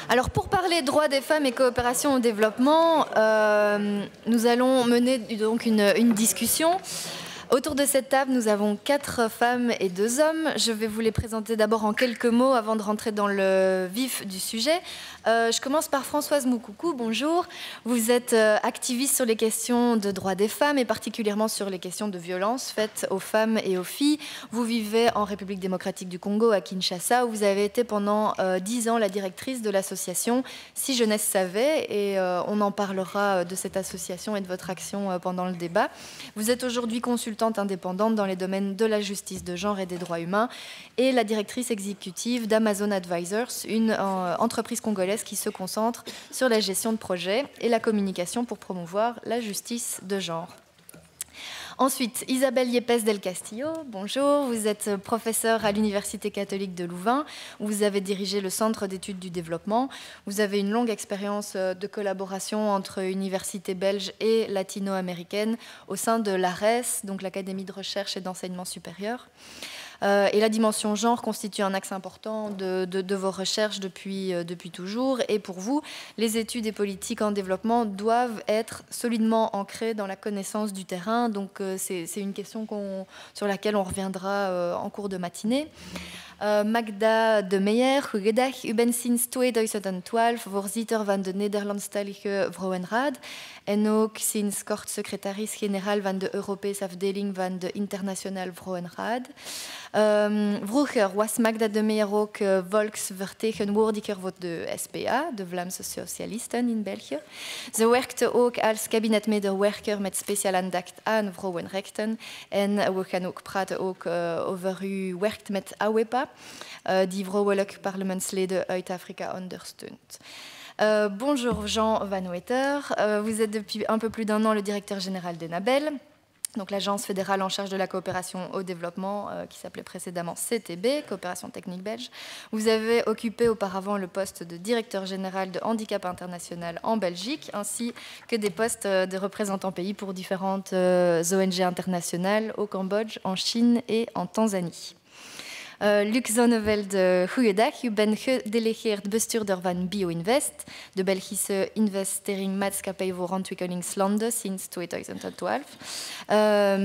Alors, pour parler droits des femmes et coopération au développement, nous allons mener donc une discussion. Autour de cette table, nous avons 4 femmes et 2 hommes. Je vais vous les présenter d'abord en quelques mots avant de rentrer dans le vif du sujet. Je commence par Françoise Moukoukou, bonjour. Vous êtes activiste sur les questions de droits des femmes et particulièrement sur les questions de violence faites aux femmes et aux filles. Vous vivez en République démocratique du Congo, à Kinshasa, où vous avez été pendant 10 ans la directrice de l'association Si Jeunesse Savait, et on en parlera de cette association et de votre action pendant le débat. Vous êtes aujourd'hui consultante indépendante dans les domaines de la justice de genre et des droits humains et la directrice exécutive d'Amazon Advisors, une entreprise congolaise qui se concentre sur la gestion de projets et la communication pour promouvoir la justice de genre. Ensuite, Isabelle Yepes del Castillo, bonjour. Vous êtes professeure à l'Université catholique de Louvain, où vous avez dirigé le Centre d'études du développement. Vous avez une longue expérience de collaboration entre universités belges et latino-américaines au sein de l'ARES, donc l'Académie de recherche et d'enseignement supérieur. Et la dimension genre constitue un axe important de vos recherches depuis toujours. Et pour vous, les études et politiques en développement doivent être solidement ancrées dans la connaissance du terrain. Donc c'est une question sur laquelle on reviendra en cours de matinée. Magda de Meijer, goeiedag. U bent sinds 2012 voorzitter van de Nederlandstalige Vrouwenraad en ook sinds kort secretaris-generaal van de Europese afdeling van de Internationale Vrouwenraad. Vroeger was Magda de Meijer ook volksvertegenwoordiger voor de SPA, de Vlaamse Socialisten in België. Ze werkte ook als kabinetmedewerker met speciaal aandacht aan vrouwenrechten. En we gaan ook praten over uw werk met AWEPA, die vrouwelijke parlementsleden uit Afrika ondersteunt. Bonjour Jean Van Wetter, vous êtes depuis un peu plus d'1 an le directeur général d'ENABEL, donc l'agence fédérale en charge de la coopération au développement qui s'appelait précédemment CTB, Coopération technique belge. Vous avez occupé auparavant le poste de directeur général de Handicap International en Belgique, ainsi que des postes de représentants pays pour différentes ONG internationales au Cambodge, en Chine et en Tanzanie. Luc Zonneveld, goeiedag. U bent gedelegeerd bestuurder van BioInvest, de Belgische investeringmaatschappij voor ontwikkelingslanden sinds 2012.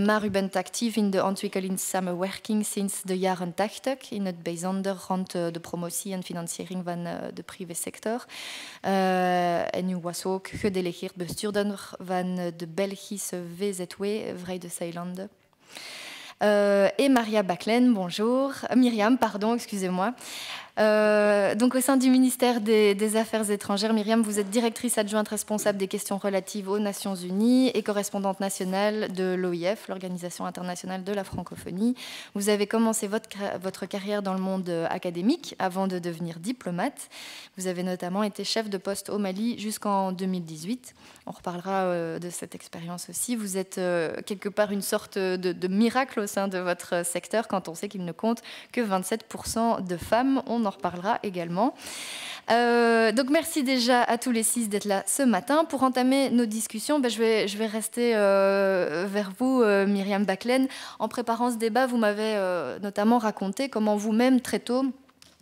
Maar u bent actief in de ontwikkelingssamenwerking sinds de jaren 80, in het bijzonder rond de promotie en financiering van de privésector. En u was ook gedelegeerd bestuurder van de Belgische VZW, Vrije Zeilanden. Et Maria Baclen, bonjour. Myriam, pardon, excusez-moi. Donc au sein du ministère des Affaires étrangères, Myriam, vous êtes directrice adjointe responsable des questions relatives aux Nations Unies et correspondante nationale de l'OIF, l'Organisation internationale de la francophonie. Vous avez commencé votre carrière dans le monde académique avant de devenir diplomate. Vous avez notamment été chef de poste au Mali jusqu'en 2018. On reparlera de cette expérience aussi. Vous êtes quelque part une sorte de miracle au sein de votre secteur quand on sait qu'il ne compte que 27% de femmes. On en reparlera également. Donc merci déjà à tous les 6 d'être là ce matin. Pour entamer nos discussions, je vais rester vers vous, Myriam Baclen. En préparant ce débat, vous m'avez notamment raconté comment vous-même, très tôt,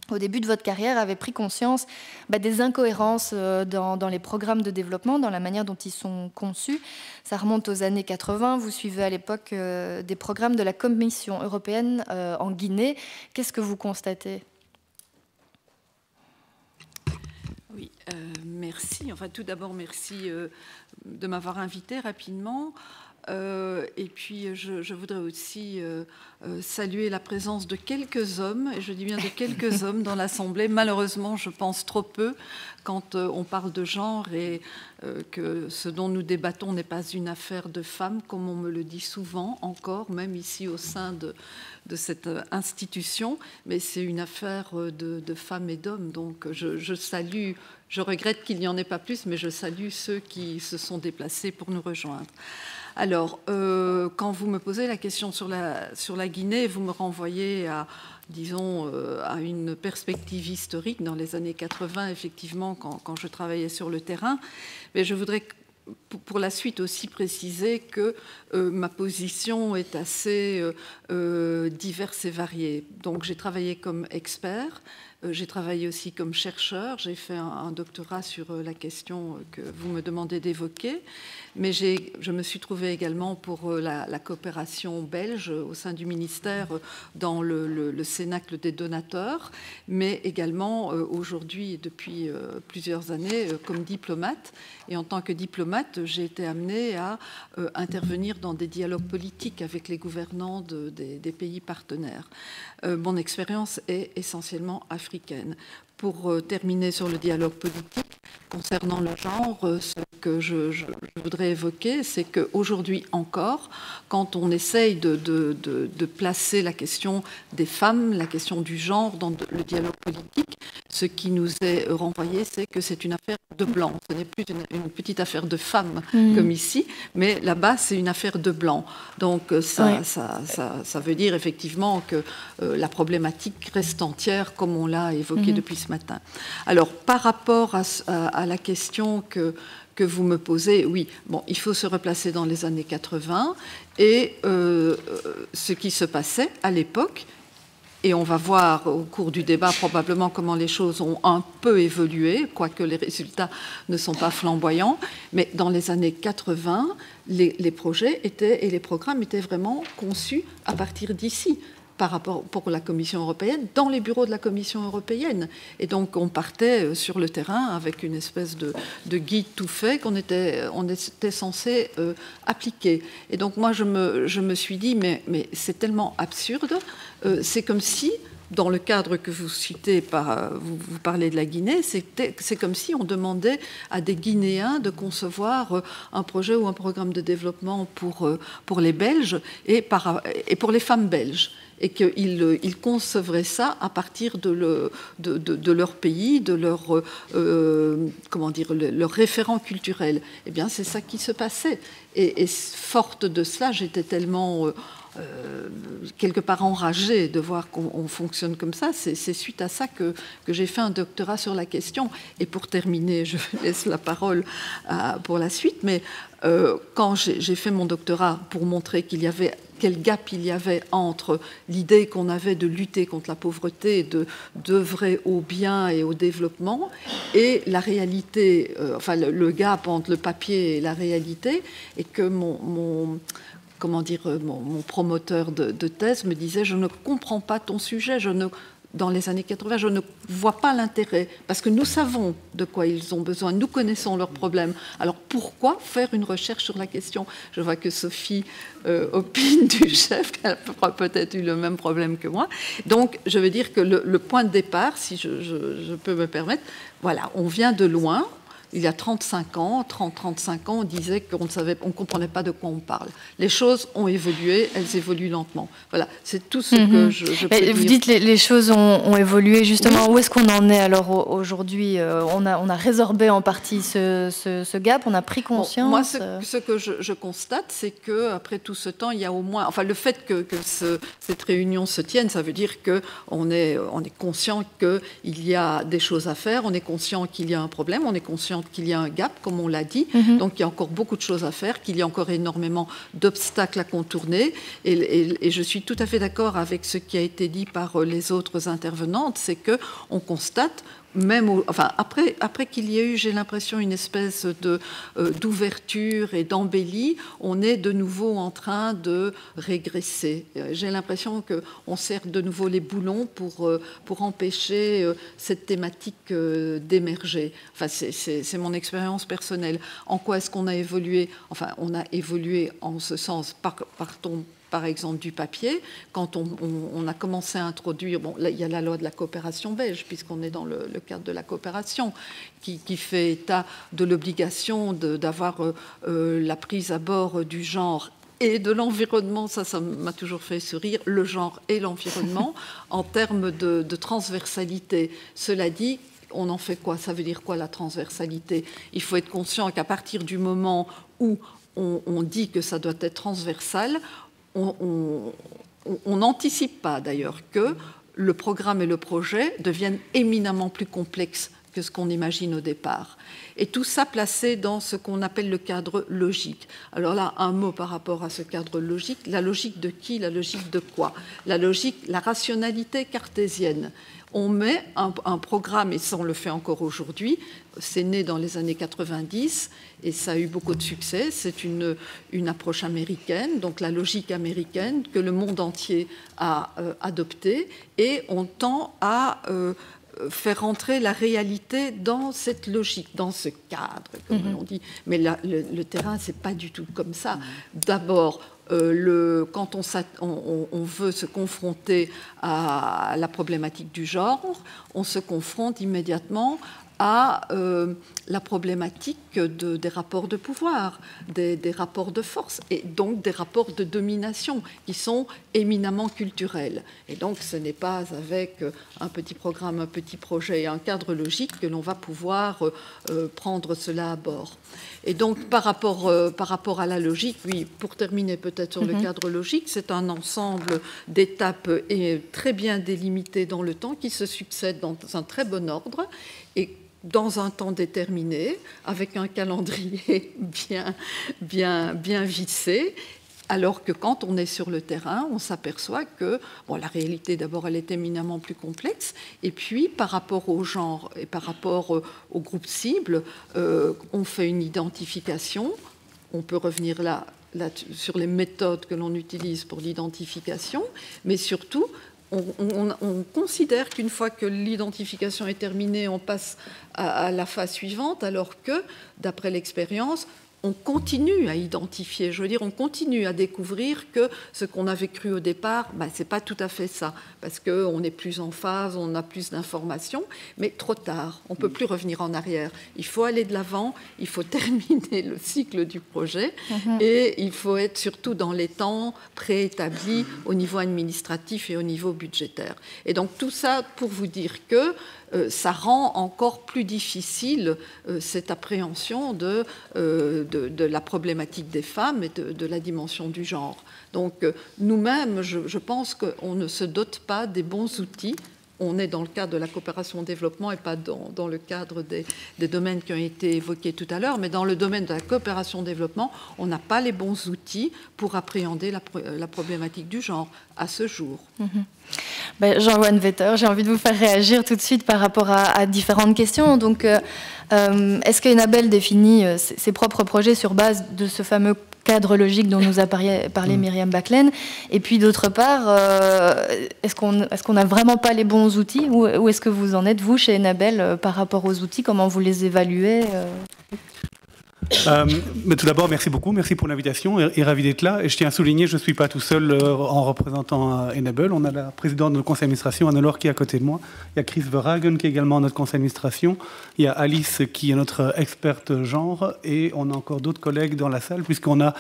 au début de votre carrière, avez pris conscience des incohérences dans les programmes de développement, dans la manière dont ils sont conçus. Ça remonte aux années 80. Vous suivez à l'époque des programmes de la Commission européenne en Guinée. Qu'est-ce que vous constatez ? Oui, merci. Enfin, tout d'abord, merci de m'avoir invité rapidement. Et puis, je voudrais aussi saluer la présence de quelques hommes, et je dis bien de quelques hommes dans l'Assemblée. Malheureusement, je pense trop peu quand on parle de genre et que ce dont nous débattons n'est pas une affaire de femmes, comme on me le dit souvent encore, même ici au sein de cette institution, mais c'est une affaire de femmes et d'hommes. Donc je salue, je regrette qu'il n'y en ait pas plus, mais je salue ceux qui se sont déplacés pour nous rejoindre. Alors, quand vous me posez la question sur la Guinée, vous me renvoyez à, disons, à une perspective historique dans les années 80, effectivement, quand je travaillais sur le terrain. Mais je voudrais pour la suite aussi préciser que ma position est assez diverse et variée. Donc j'ai travaillé comme expert, J'ai travaillé aussi comme chercheur. J'ai fait un doctorat sur la question que vous me demandez d'évoquer. Mais je me suis trouvée également pour la coopération belge au sein du ministère dans le Cénacle des donateurs, mais également aujourd'hui, depuis plusieurs années, comme diplomate. Et en tant que diplomate, j'ai été amenée à intervenir dans des dialogues politiques avec les gouvernants des pays partenaires. Mon expérience est essentiellement africaine. Pour terminer sur le dialogue politique, concernant le genre, ce que je voudrais évoquer, c'est qu'aujourd'hui encore, quand on essaye de placer la question des femmes, la question du genre dans le dialogue politique, ce qui nous est renvoyé, c'est que c'est une affaire de blanc. Ce n'est plus une petite affaire de femmes comme ici, mais là-bas, c'est une affaire de blanc. Donc ça veut dire effectivement que la problématique reste entière, comme on l'a évoqué depuis ce matin. Alors, par rapport à la question que vous me posez, oui, bon, il faut se replacer dans les années 80 et ce qui se passait à l'époque, et on va voir au cours du débat probablement comment les choses ont un peu évolué, quoique les résultats ne sont pas flamboyants, mais dans les années 80, les projets et les programmes étaient vraiment conçus à partir d'ici, par rapport pour la Commission européenne, dans les bureaux de la Commission européenne. Et donc, on partait sur le terrain avec une espèce de guide tout fait qu'on était censé appliquer. Et donc, moi, je me suis dit, mais c'est tellement absurde. C'est comme si, dans le cadre que vous citez, vous parlez de la Guinée, c'est comme si on demandait à des Guinéens de concevoir un projet ou un programme de développement pour les Belges et pour les femmes belges, et qu'ils concevraient ça à partir de leur pays, de leur référent culturel. Eh bien, c'est ça qui se passait. Et forte de cela, j'étais tellement quelque part enragée de voir qu'on fonctionne comme ça. C'est suite à ça que j'ai fait un doctorat sur la question. Et pour terminer, je laisse la parole pour la suite, mais quand j'ai fait mon doctorat pour montrer quel gap il y avait entre l'idée qu'on avait de lutter contre la pauvreté, d'œuvrer au bien et au développement, et la réalité, le gap entre le papier et la réalité, et que mon promoteur de thèse me disait « Je ne comprends pas ton sujet, dans les années 80, je ne vois pas l'intérêt, parce que nous savons de quoi ils ont besoin, nous connaissons leurs problèmes. Alors pourquoi faire une recherche sur la question ?» Je vois que Sophie opine du chef, qu'elle aura peut-être eu le même problème que moi. Donc, je veux dire que le point de départ, si je peux me permettre, voilà, on vient de loin. Il y a 35 ans, on disait qu'on ne comprenait pas de quoi on parle. Les choses ont évolué, elles évoluent lentement. Voilà, c'est tout ce que je peux dire. Vous dites que les choses ont évolué, justement. Oui. Où est-ce qu'on en est alors aujourd'hui? On a résorbé en partie ce gap, on a pris conscience. Bon, moi, ce que je constate, c'est qu'après tout ce temps, il y a au moins... Enfin, le fait que cette réunion se tienne, ça veut dire qu'on est conscient qu'il y a des choses à faire, on est conscient qu'il y a un problème, on est conscient qu'il y a un gap, comme on l'a dit. Donc, il y a encore beaucoup de choses à faire, qu'il y a encore énormément d'obstacles à contourner. Et je suis tout à fait d'accord avec ce qui a été dit par les autres intervenantes, c'est qu'on constate, même après qu'il y ait eu, j'ai l'impression, une espèce d'ouverture et d'embellie, on est de nouveau en train de régresser. J'ai l'impression qu'on serre de nouveau les boulons pour empêcher cette thématique d'émerger. Enfin, c'est mon expérience personnelle. En quoi est-ce qu'on a évolué? Enfin, on a évolué en ce sens, partons par exemple du papier, quand on a commencé à introduire, bon, là, il y a la loi de la coopération belge, puisqu'on est dans le cadre de la coopération, qui fait état de l'obligation d'avoir la prise à bord du genre et de l'environnement, ça m'a toujours fait sourire, le genre et l'environnement, en termes de transversalité. Cela dit, on en fait quoi? Ça veut dire quoi la transversalité? Il faut être conscient qu'à partir du moment où on dit que ça doit être transversal, on n'anticipe pas d'ailleurs que le programme et le projet deviennent éminemment plus complexes que ce qu'on imagine au départ. Et tout ça placé dans ce qu'on appelle le cadre logique. Alors là, un mot par rapport à ce cadre logique. La logique de qui? La logique de quoi? La logique, la rationalité cartésienne. On met un programme, et ça on le fait encore aujourd'hui, c'est né dans les années 90 et ça a eu beaucoup de succès. C'est une approche américaine, donc la logique américaine que le monde entier a adoptée, et on tend à faire entrer la réalité dans cette logique, dans ce cadre, comme on dit. Mais le terrain, c'est pas du tout comme ça. D'abord, quand on veut se confronter à la problématique du genre, on se confronte immédiatement à la problématique des rapports de pouvoir, des rapports de force, et donc des rapports de domination qui sont éminemment culturels. Et donc ce n'est pas avec un petit programme, un petit projet et un cadre logique que l'on va pouvoir prendre cela à bord. Et donc par rapport à la logique, oui, pour terminer peut-être sur le cadre logique, c'est un ensemble d'étapes très bien délimitées dans le temps qui se succèdent dans un très bon ordre et dans un temps déterminé, avec un calendrier bien vissé, alors que quand on est sur le terrain, on s'aperçoit que la réalité, d'abord, elle est éminemment plus complexe, et puis par rapport au genre et par rapport au groupe cible, on fait une identification. On peut revenir là sur les méthodes que l'on utilise pour l'identification, mais surtout, on considère qu'une fois que l'identification est terminée, on passe à la phase suivante, alors que, d'après l'expérience, on continue à identifier, je veux dire, on continue à découvrir que ce qu'on avait cru au départ, ce n'est pas tout à fait ça, parce qu'on est plus en phase, on a plus d'informations, mais trop tard, on ne peut plus revenir en arrière. Il faut aller de l'avant, il faut terminer le cycle du projet, et il faut être surtout dans les temps préétablis au niveau administratif et au niveau budgétaire. Et donc tout ça pour vous dire que ça rend encore plus difficile cette appréhension de la problématique des femmes et de la dimension du genre. Donc nous-mêmes, je pense qu'on ne se dote pas des bons outils. On est dans le cadre de la coopération au développement et pas dans le cadre des domaines qui ont été évoqués tout à l'heure, mais dans le domaine de la coopération au développement, on n'a pas les bons outils pour appréhender la problématique du genre à ce jour. Jean-Louane Vetter, j'ai envie de vous faire réagir tout de suite par rapport à différentes questions. Donc, est-ce qu'Enabel définit ses propres projets sur base de ce fameux cadre logique dont nous a parlé Myriam Baclaine? Et puis, d'autre part, est-ce qu'on n'a vraiment pas les bons outils? Où est-ce que vous en êtes, vous, chez Enabel, par rapport aux outils? Comment vous les évaluez? Mais tout d'abord, merci beaucoup, merci pour l'invitation et ravi d'être là. Et je tiens à souligner, je ne suis pas tout seul en représentant Enabel. On a la présidente de notre conseil d'administration, Anne-Laure, qui est à côté de moi. Il y a Chris Verhagen, qui est également notre conseil d'administration. Il y a Alice, qui est notre experte genre. Et on a encore d'autres collègues dans la salle, puisqu'on a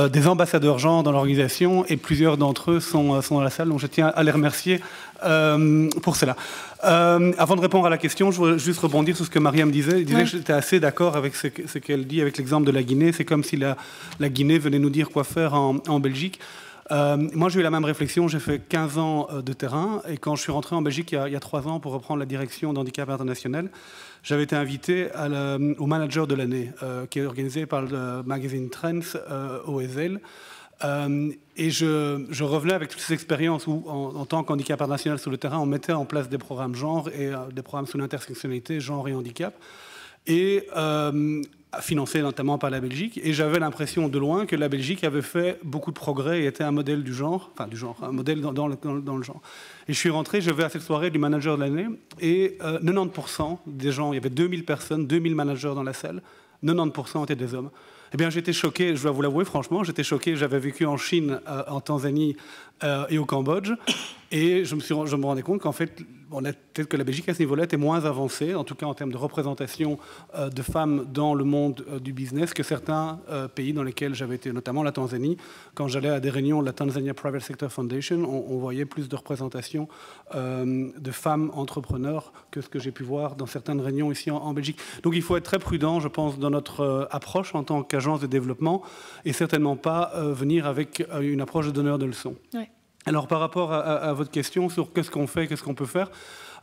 des ambassadeurs genre dans l'organisation et plusieurs d'entre eux sont dans la salle. Donc je tiens à les remercier pour cela. Avant de répondre à la question, je voudrais juste rebondir sur ce que Mariam disait. Elle disait que j'étais assez d'accord avec ce qu'elle dit avec l'exemple de la Guinée. C'est comme si la Guinée venait nous dire quoi faire en Belgique. Moi, j'ai eu la même réflexion. J'ai fait 15 ans de terrain. Et quand je suis rentré en Belgique il y a 3 ans pour reprendre la direction d'Handicap International, j'avais été invité au manager de l'année, qui est organisé par le magazine Trends, OSL. Et je revenais avec toutes ces expériences où, en tant qu'handicap international sur le terrain, on mettait en place des programmes genre et des programmes sur l'intersectionnalité, genre et handicap, et financés notamment par la Belgique. Et j'avais l'impression de loin que la Belgique avait fait beaucoup de progrès et était un modèle du genre, un modèle dans le genre. Et je suis rentré, je vais à cette soirée du manager de l'année, et 90% des gens, il y avait 2000 personnes, 2000 managers dans la salle, 90% étaient des hommes. Eh bien, j'étais choqué, je dois vous l'avouer, franchement, j'étais choqué. J'avais vécu en Chine, en Tanzanie et au Cambodge. Et je me rendais compte qu'en fait, peut-être que la Belgique, à ce niveau-là, était moins avancée, en tout cas en termes de représentation de femmes dans le monde du business, que certains pays dans lesquels j'avais été, notamment la Tanzanie. Quand j'allais à des réunions de la Tanzania Private Sector Foundation, on voyait plus de représentation de femmes entrepreneurs que ce que j'ai pu voir dans certaines réunions ici en Belgique. Donc il faut être très prudent, je pense, dans notre approche en tant qu'agence de développement, et certainement pas venir avec une approche de donneur de leçons. Ouais. Alors, par rapport à votre question sur qu'est-ce qu'on fait, qu'est-ce qu'on peut faire,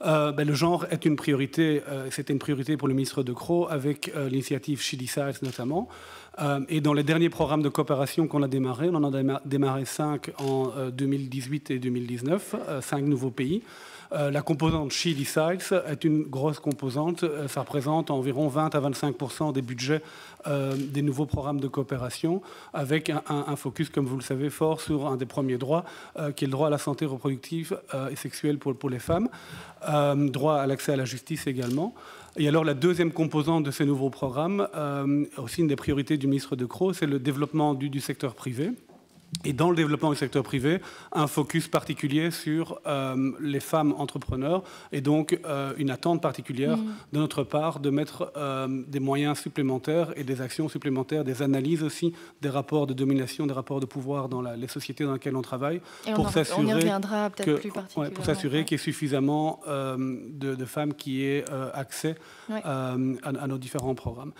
le genre est une priorité. C'était une priorité pour le ministre De Croo avec l'initiative She Decides notamment. Et dans les derniers programmes de coopération qu'on a démarrés, on en a démarré 5 en 2018 et 2019, 5 nouveaux pays. La composante She Decides est une grosse composante. Ça représente environ 20 à 25% des budgets des nouveaux programmes de coopération, avec un focus, comme vous le savez, fort sur un des premiers droits, qui est le droit à la santé reproductive et sexuelle pour les femmes, droit à l'accès à la justice également. Et alors la deuxième composante de ces nouveaux programmes, aussi une des priorités du ministre De Croo, c'est le développement du secteur privé. Et dans le développement du secteur privé, un focus particulier sur les femmes entrepreneurs et donc une attente particulière de notre part de mettre des moyens supplémentaires et des actions supplémentaires, des analyses aussi, des rapports de domination, des rapports de pouvoir dans les sociétés dans lesquelles on travaille, pour s'assurer qu'il y ait suffisamment de femmes qui aient accès à nos différents programmes.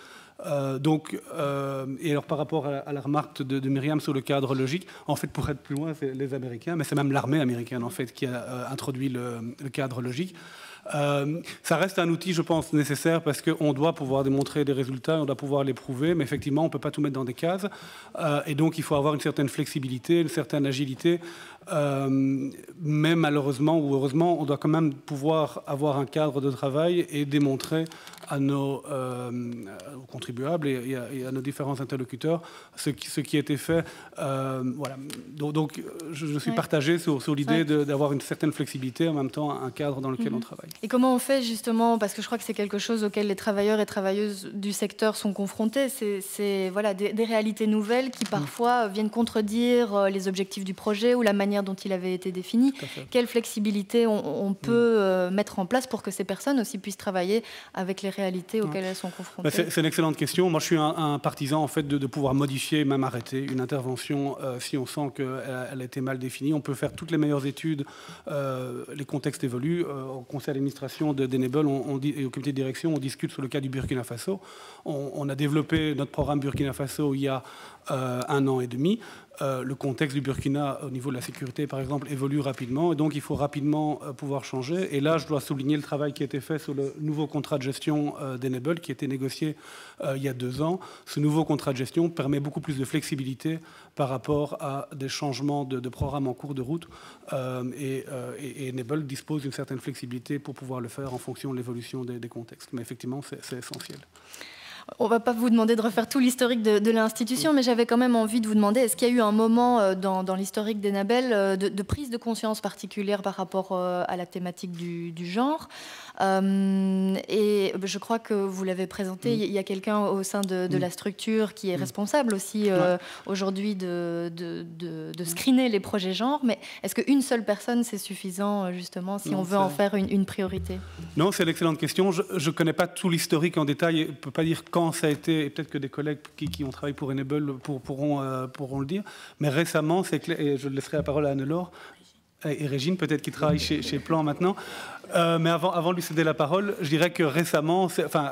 Et alors par rapport à la remarque de Myriam sur le cadre logique, en fait pour être plus loin c'est les Américains, mais c'est même l'armée américaine en fait qui a introduit le cadre logique. Ça reste un outil, je pense, nécessaire parce qu'on doit pouvoir démontrer des résultats, on doit pouvoir les prouver, mais effectivement on ne peut pas tout mettre dans des cases et donc il faut avoir une certaine flexibilité, une certaine agilité. Mais malheureusement ou heureusement, on doit quand même pouvoir avoir un cadre de travail et démontrer à nos contribuables et à nos différents interlocuteurs ce qui a été fait. Voilà. Donc je suis partagé sur l'idée d'avoir une certaine flexibilité, en même temps un cadre dans lequel on travaille. Et comment on fait justement, parce que je crois que c'est quelque chose auquel les travailleurs et travailleuses du secteur sont confrontés, c'est voilà, des réalités nouvelles qui parfois viennent contredire les objectifs du projet ou la manière dont il avait été défini. Quelle flexibilité on peut mettre en place pour que ces personnes aussi puissent travailler avec les réalités auxquelles elles sont confrontées? C'est une excellente question. Moi, je suis un partisan en fait de pouvoir modifier, même arrêter une intervention si on sent qu'elle a été mal définie. On peut faire toutes les meilleures études, les contextes évoluent. Au conseil d'administration d'Enable et au comité de direction, on discute sur le cas du Burkina Faso. On a développé notre programme Burkina Faso il y a 1 an et demi. Le contexte du Burkina au niveau de la sécurité, par exemple, évolue rapidement et donc il faut rapidement pouvoir changer. Et là, je dois souligner le travail qui a été fait sur le nouveau contrat de gestion d'Enable qui a été négocié il y a 2 ans. Ce nouveau contrat de gestion permet beaucoup plus de flexibilité par rapport à des changements de programmes en cours de route et Enable dispose d'une certaine flexibilité pour pouvoir le faire en fonction de l'évolution des contextes. Mais effectivement, c'est essentiel. On ne va pas vous demander de refaire tout l'historique de l'institution, mais j'avais quand même envie de vous demander, est-ce qu'il y a eu un moment dans l'historique d'Enable de prise de conscience particulière par rapport à la thématique du genre et je crois que vous l'avez présenté, il y a quelqu'un au sein de la structure qui est responsable aussi aujourd'hui de screener les projets genre, mais est-ce qu'une seule personne c'est suffisant justement si on veut en faire une priorité? Non, c'est l'excellente question. Je ne connais pas tout l'historique en détail et ne peux pas dire quand ça a été, et peut-être que des collègues qui ont travaillé pour Enable pourront le dire, mais récemment, c'est clair, et je laisserai la parole à Anne-Laure, et Régine, peut-être qui travaille chez Plan maintenant. Mais avant de lui céder la parole, je dirais que récemment,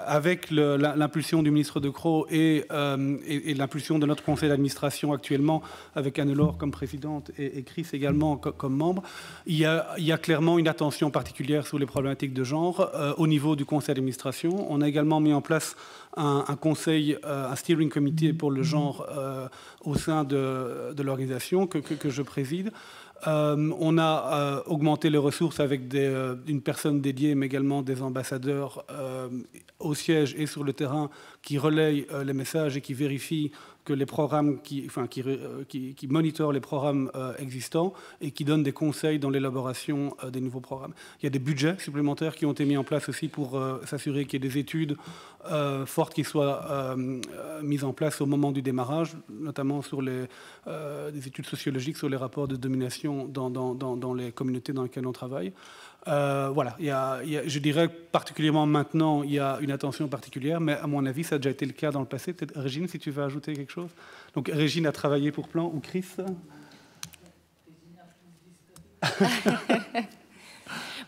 avec l'impulsion du ministre De Croo et l'impulsion de notre conseil d'administration actuellement, avec Anne-Laure comme présidente et Chris également comme membre, il y a clairement une attention particulière sur les problématiques de genre au niveau du conseil d'administration. On a également mis en place un conseil, un steering committee pour le genre au sein de l'organisation que je préside. On a augmenté les ressources avec une personne dédiée, mais également des ambassadeurs au siège et sur le terrain qui relayent les messages et qui vérifient que les programmes, qui monitorent les programmes existants et qui donnent des conseils dans l'élaboration des nouveaux programmes. Il y a des budgets supplémentaires qui ont été mis en place aussi pour s'assurer qu'il y ait des études fortes qui soient mises en place au moment du démarrage, notamment sur des études sociologiques sur les rapports de domination dans les communautés dans lesquelles on travaille. Voilà, je dirais particulièrement maintenant, il y a une attention particulière, mais à mon avis, ça a déjà été le cas dans le passé. Peut-être Régine, si tu veux ajouter quelque chose. Donc Régine a travaillé pour Plan, ou Chris?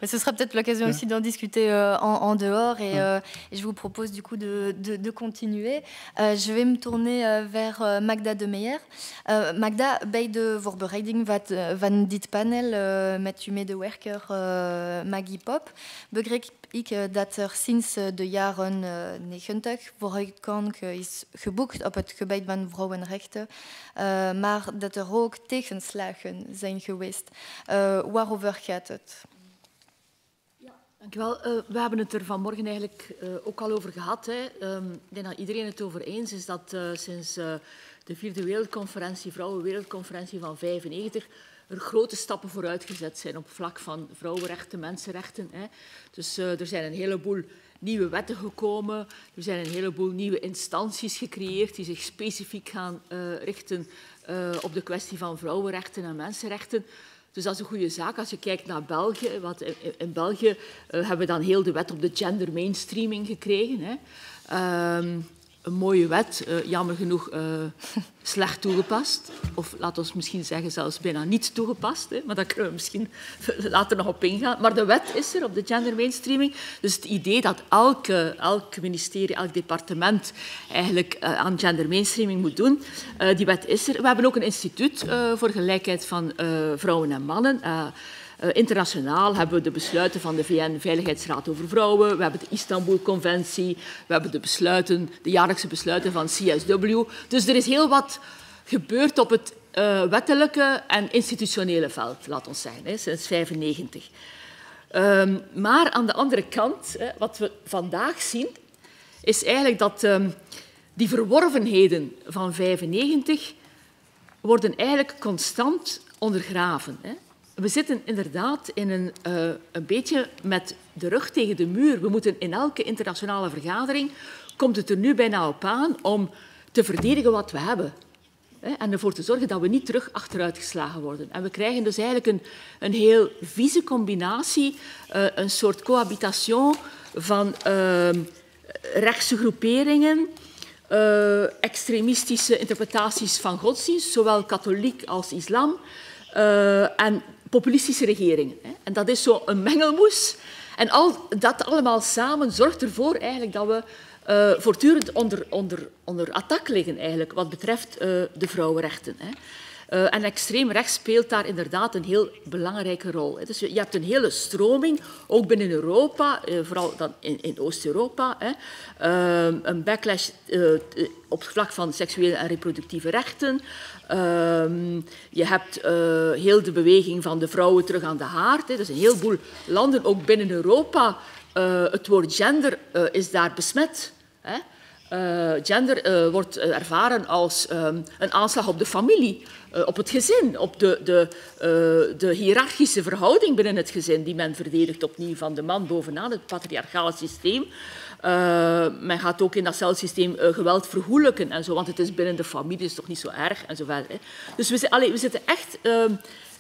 Mais ce sera peut-être l'occasion aussi d'en discuter en dehors. Et je vous propose du coup de continuer. Je vais me tourner vers Magda de Meijer. Magda, bij de voorbereiding van dit panel met uw medewerker Maggie Pop begreep ik dat er sinds de jaren 90 vooruitgang is geboekt op het gebied van vrouwenrechten, maar dat er ook tegenslagen zijn geweest. Waarover gaat het? Dank u wel. We hebben het er vanmorgen eigenlijk ook al over gehad. Hè. Ik denk dat iedereen het over eens is dat sinds de 4e Wereldconferentie, Vrouwenwereldconferentie van 1995, er grote stappen vooruit gezet zijn op vlak van vrouwenrechten, mensenrechten. Hè. Dus er zijn een heleboel nieuwe wetten gekomen, er zijn een heleboel nieuwe instanties gecreëerd die zich specifiek gaan richten op de kwestie van vrouwenrechten en mensenrechten. Dus dat is een goede zaak. Als je kijkt naar België, in België hebben we dan heel de wet op de gender mainstreaming gekregen. Hè. Een mooie wet, jammer genoeg slecht toegepast. Of laten we misschien zeggen zelfs bijna niet toegepast. Hè. Maar daar kunnen we misschien later nog op ingaan. Maar de wet is er op de gender mainstreaming. Dus het idee dat elk ministerie, elk departement eigenlijk aan gender mainstreaming moet doen, die wet is er. We hebben ook een instituut voor gelijkheid van vrouwen en mannen. Internationaal hebben we de besluiten van de VN-veiligheidsraad over vrouwen, we hebben de Istanbul-conventie, we hebben de jaarlijkse besluiten van CSW. Dus er is heel wat gebeurd op het wettelijke en institutionele veld, laat ons zeggen, sinds 1995. Maar aan de andere kant, wat we vandaag zien, is eigenlijk dat die verworvenheden van 1995 worden eigenlijk constant ondergraven. We zitten inderdaad in een beetje met de rug tegen de muur. We moeten in elke internationale vergadering, komt het er nu bijna op aan om te verdedigen wat we hebben. En ervoor te zorgen dat we niet terug achteruitgeslagen worden. En we krijgen dus eigenlijk een heel vieze combinatie, een soort cohabitation van rechtse groeperingen, extremistische interpretaties van godsdienst, zowel katholiek als islam, en populistische regeringen. En dat is zo'n mengelmoes. En dat allemaal samen zorgt ervoor eigenlijk dat we voortdurend onder attack liggen eigenlijk, wat betreft de vrouwenrechten. En extreem rechts speelt daar inderdaad een heel belangrijke rol. Dus je hebt een hele stroming, ook binnen Europa, vooral dan in Oost-Europa, een backlash op het vlak van seksuele en reproductieve rechten. Je hebt heel de beweging van de vrouwen terug aan de haard. Dus een heleboel landen, ook binnen Europa, het woord gender is daar besmet. Gender wordt ervaren als een aanslag op de familie, op het gezin, op de hiërarchische verhouding binnen het gezin die men verdedigt opnieuw van de man bovenaan, het patriarchale systeem. Men gaat ook in datzelfde systeem geweld vergoelijken en zo, want het is binnen de familie, is toch niet zo erg en zo verder. Dus we zitten echt,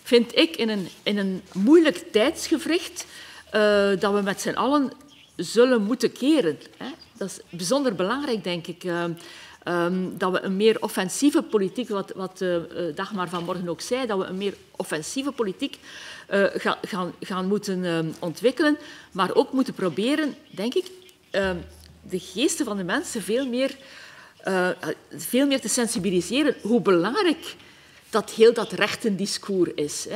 vind ik, in een moeilijk tijdsgewricht dat we met z'n allen zullen moeten keren. Dat is bijzonder belangrijk, denk ik, dat we een meer offensieve politiek, wat Dagmar vanmorgen ook zei, dat we een meer offensieve politiek gaan moeten ontwikkelen, maar ook moeten proberen, denk ik, de geesten van de mensen veel meer te sensibiliseren hoe belangrijk heel dat rechtendiscours is.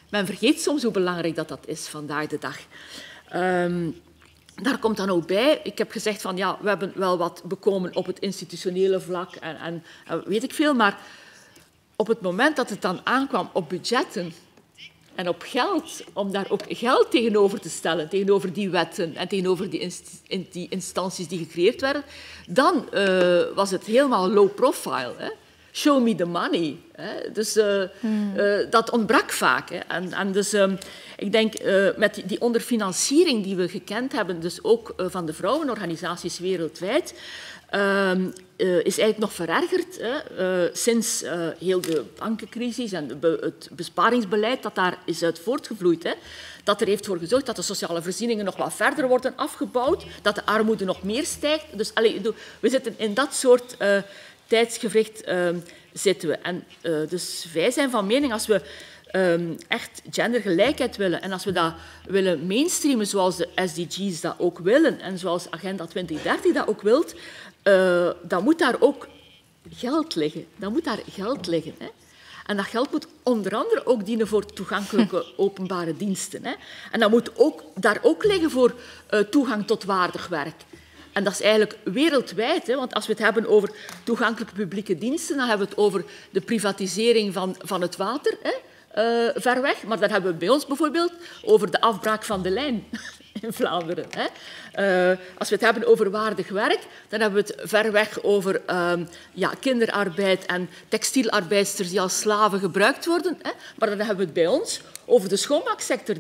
Men vergeet soms hoe belangrijk dat is vandaag de dag. Daar komt dan ook bij, ik heb gezegd van ja, we hebben wel wat bekomen op het institutionele vlak en weet ik veel, maar op het moment dat het dan aankwam op budgetten en op geld, om daar ook geld tegenover te stellen, tegenover die wetten en tegenover die instanties die gecreëerd werden, dan was het helemaal low profile. Show me the money. Dus dat ontbrak vaak. En dus ik denk met die onderfinanciering die we gekend hebben, dus ook van de vrouwenorganisaties wereldwijd, is eigenlijk nog verergerd sinds heel de bankencrisis en het besparingsbeleid dat daar is uit voortgevloeid. Dat er heeft voor gezorgd dat de sociale voorzieningen nog wat verder worden afgebouwd, dat de armoede nog meer stijgt. Dus we zitten in dat soort tijdsgewricht zitten we. En dus wij zijn van mening, als we echt gendergelijkheid willen en als we dat willen mainstreamen zoals de SDG's dat ook willen en zoals Agenda 2030 dat ook wilt, dan moet daar ook geld liggen. Dan moet daar geld liggen. Hè. En dat geld moet onder andere ook dienen voor toegankelijke openbare diensten. Hè. En dat moet daar ook liggen voor toegang tot waardig werk. En dat is eigenlijk wereldwijd, hè, want als we het hebben over toegankelijke publieke diensten, dan hebben we het over de privatisering van het water, hè, ver weg. Maar dan hebben we bij ons bijvoorbeeld over de afbraak van de lijn in Vlaanderen. Hè. Als we het hebben over waardig werk, dan hebben we het ver weg over kinderarbeid en textielarbeidsters die als slaven gebruikt worden. Hè. Maar dan hebben we het bij ons over de schoonmaaksector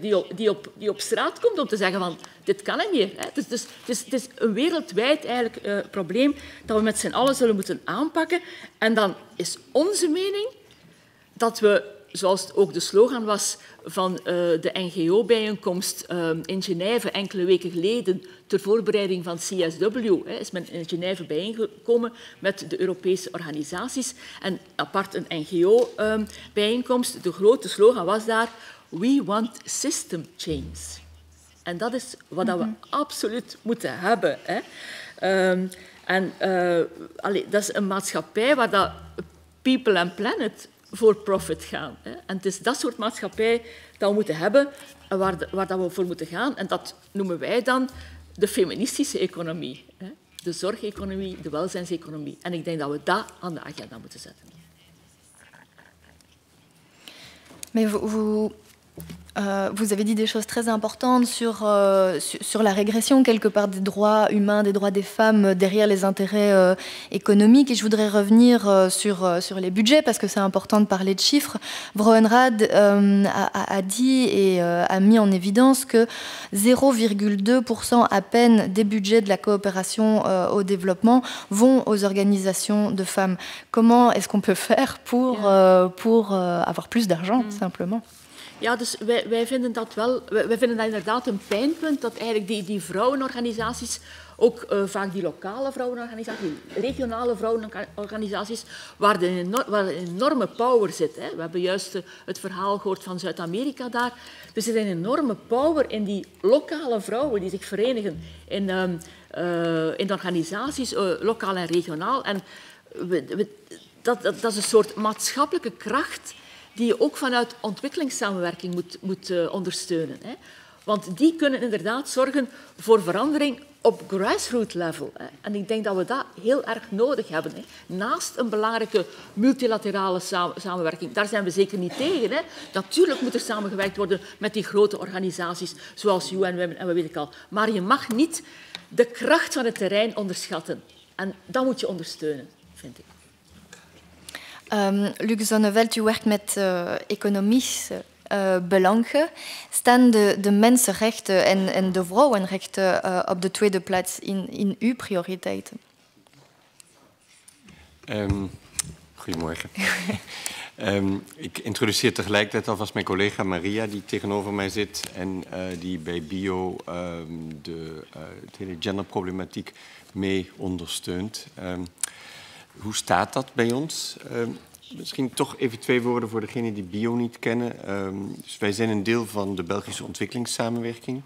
die op straat komt om te zeggen van dit kan niet meer. Hè. Dus het is een wereldwijd eigenlijk, probleem dat we met z'n allen zullen moeten aanpakken. En dan is onze mening dat we, zoals ook de slogan was van de NGO-bijeenkomst in Genève enkele weken geleden ter voorbereiding van CSW, is men in Genève bijeengekomen met de Europese organisaties en apart een NGO-bijeenkomst. De grote slogan was daar: We want system change. En dat is wat we absoluut moeten hebben. Hè. Dat is een maatschappij waar dat people and planet voor profit gaan. Hè. En het is dat soort maatschappij dat we moeten hebben en waar dat we voor moeten gaan. En dat noemen wij dan de feministische economie. Hè. De zorgeconomie, de welzijnseconomie. En ik denk dat we dat aan de agenda moeten zetten. Mais vous avez dit des choses très importantes sur la régression quelque part des droits humains, des droits des femmes derrière les intérêts économiques. Et je voudrais revenir sur les budgets parce que c'est important de parler de chiffres. Vroenraad a dit et a mis en évidence que 0,2% à peine des budgets de la coopération au développement vont aux organisations de femmes. Comment est-ce qu'on peut faire pour avoir plus d'argent, simplement? Ja, dus wij vinden dat wel. Wij vinden dat inderdaad een pijnpunt dat eigenlijk die vrouwenorganisaties, ook vaak die lokale vrouwenorganisaties, die regionale vrouwenorganisaties, waar een enorme power zit. Hè. We hebben juist het verhaal gehoord van Zuid-Amerika daar. Er zit een enorme power in die lokale vrouwen die zich verenigen in organisaties, lokaal en regionaal. En dat is een soort maatschappelijke kracht die je ook vanuit ontwikkelingssamenwerking moet ondersteunen. Hè. Want die kunnen inderdaad zorgen voor verandering op grassroots level. Hè. En ik denk dat we dat heel erg nodig hebben. Hè. Naast een belangrijke multilaterale samenwerking. Daar zijn we zeker niet tegen. Hè. Natuurlijk moet er samengewerkt worden met die grote organisaties zoals UN Women en wat weet ik al. Maar je mag niet de kracht van het terrein onderschatten. En dat moet je ondersteunen, vind ik. Luc Zonneveld, u werkt met economische belangen. Staan de mensenrechten en de vrouwenrechten op de tweede plaats in uw prioriteiten? Goedemorgen. Ik introduceer tegelijkertijd alvast mijn collega Maria, die tegenover mij zit en die bij BIO de hele genderproblematiek mee ondersteunt. Hoe staat dat bij ons? Misschien toch even 2 woorden voor degenen die BIO niet kennen. Dus wij zijn een deel van de Belgische ontwikkelingssamenwerking.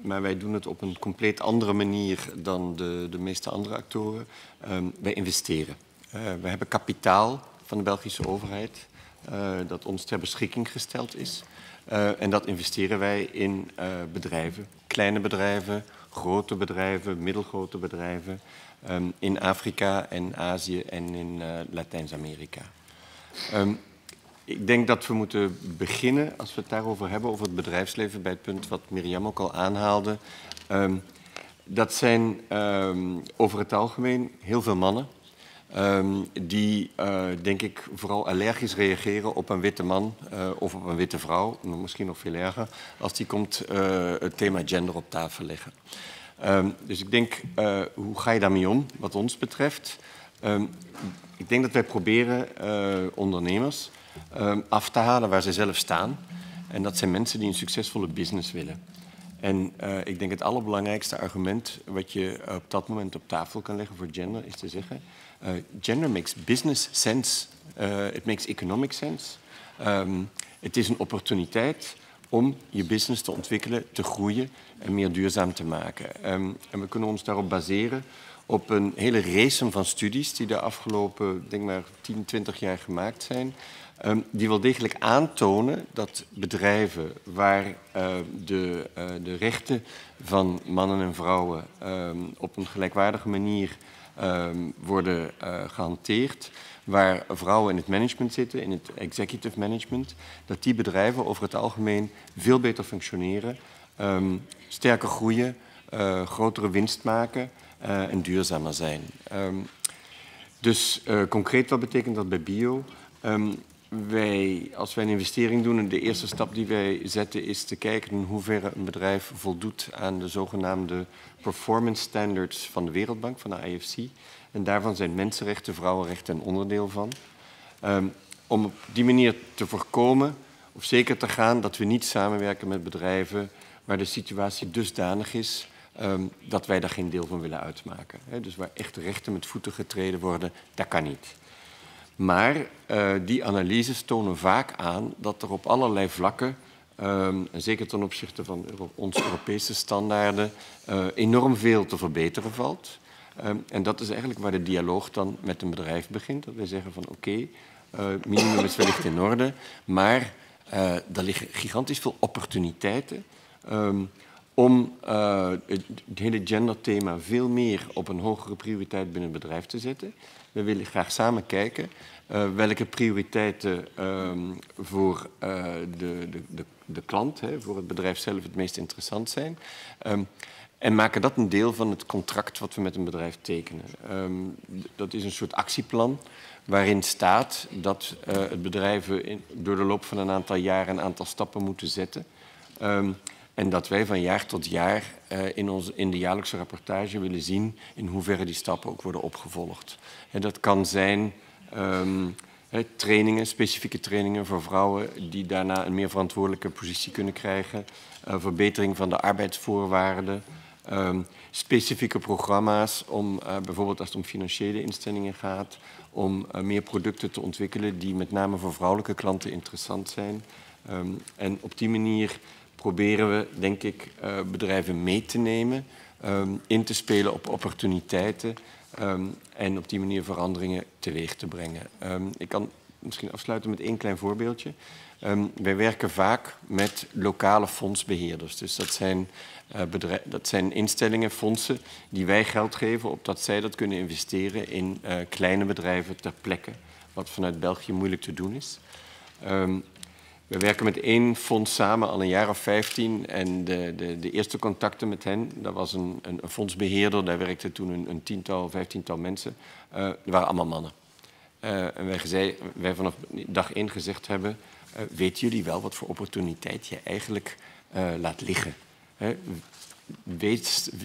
Maar wij doen het op een compleet andere manier dan de meeste andere actoren. Wij investeren. We hebben kapitaal van de Belgische overheid dat ons ter beschikking gesteld is. En dat investeren wij in bedrijven. Kleine bedrijven, grote bedrijven, middelgrote bedrijven. In Afrika en Azië en in Latijns-Amerika. Ik denk dat we moeten beginnen, als we het daarover hebben, over het bedrijfsleven, bij het punt wat Miriam ook al aanhaalde. Dat zijn over het algemeen heel veel mannen die, denk ik, vooral allergisch reageren op een witte man of op een witte vrouw, misschien nog veel erger, als die komt het thema gender op tafel leggen. Dus ik denk, hoe ga je daarmee om, wat ons betreft? Ik denk dat wij proberen ondernemers af te halen waar ze zelf staan. En dat zijn mensen die een succesvolle business willen. En ik denk het allerbelangrijkste argument wat je op dat moment op tafel kan leggen voor gender is te zeggen, gender makes business sense. It makes economic sense. Het is een opportuniteit om je business te ontwikkelen, te groeien en meer duurzaam te maken. En we kunnen ons daarop baseren op een hele race van studies die de afgelopen, denk maar, 10, 20 jaar gemaakt zijn. Die wel degelijk aantonen dat bedrijven waar de rechten van mannen en vrouwen op een gelijkwaardige manier worden gehanteerd, waar vrouwen in het management zitten, in het executive management, dat die bedrijven over het algemeen veel beter functioneren, sterker groeien, grotere winst maken en duurzamer zijn. Dus concreet, wat betekent dat bij bio? Als wij een investering doen, en de eerste stap die wij zetten is te kijken in hoeverre een bedrijf voldoet aan de zogenaamde performance standards van de Wereldbank, van de IFC. En daarvan zijn mensenrechten, vrouwenrechten een onderdeel van. Om op die manier te voorkomen of zeker te gaan dat we niet samenwerken met bedrijven waar de situatie dusdanig is dat wij daar geen deel van willen uitmaken. Dus waar echt rechten met voeten getreden worden, dat kan niet. Maar die analyses tonen vaak aan dat er op allerlei vlakken, en zeker ten opzichte van onze Europese standaarden, enorm veel te verbeteren valt. En dat is eigenlijk waar de dialoog dan met een bedrijf begint. Dat wij zeggen van oké, minimum is wellicht in orde, maar er liggen gigantisch veel opportuniteiten om het hele genderthema veel meer op een hogere prioriteit binnen het bedrijf te zetten. We willen graag samen kijken welke prioriteiten voor de klant, voor het bedrijf zelf het meest interessant zijn. En maken dat een deel van het contract wat we met een bedrijf tekenen. Dat is een soort actieplan waarin staat dat het bedrijven door de loop van een aantal jaren een aantal stappen moeten zetten. En dat wij van jaar tot jaar in de jaarlijkse rapportage willen zien in hoeverre die stappen ook worden opgevolgd. En dat kan zijn trainingen, specifieke trainingen voor vrouwen die daarna een meer verantwoordelijke positie kunnen krijgen. Verbetering van de arbeidsvoorwaarden. Specifieke programma's om bijvoorbeeld als het om financiële instellingen gaat, om meer producten te ontwikkelen die met name voor vrouwelijke klanten interessant zijn. En op die manier proberen we, denk ik, bedrijven mee te nemen, in te spelen op opportuniteiten en op die manier veranderingen teweeg te brengen. Ik kan misschien afsluiten met één klein voorbeeldje. Wij werken vaak met lokale fondsbeheerders. Dus dat zijn instellingen, fondsen, die wij geld geven opdat zij dat kunnen investeren in kleine bedrijven ter plekke, wat vanuit België moeilijk te doen is. We werken met één fonds samen al een jaar of 15 en de eerste contacten met hen, dat was een fondsbeheerder, daar werkten toen een 10-tal, 15-tal mensen, die waren allemaal mannen. En wij vanaf dag 1 gezegd hebben, weten jullie wel wat voor opportuniteit je eigenlijk laat liggen?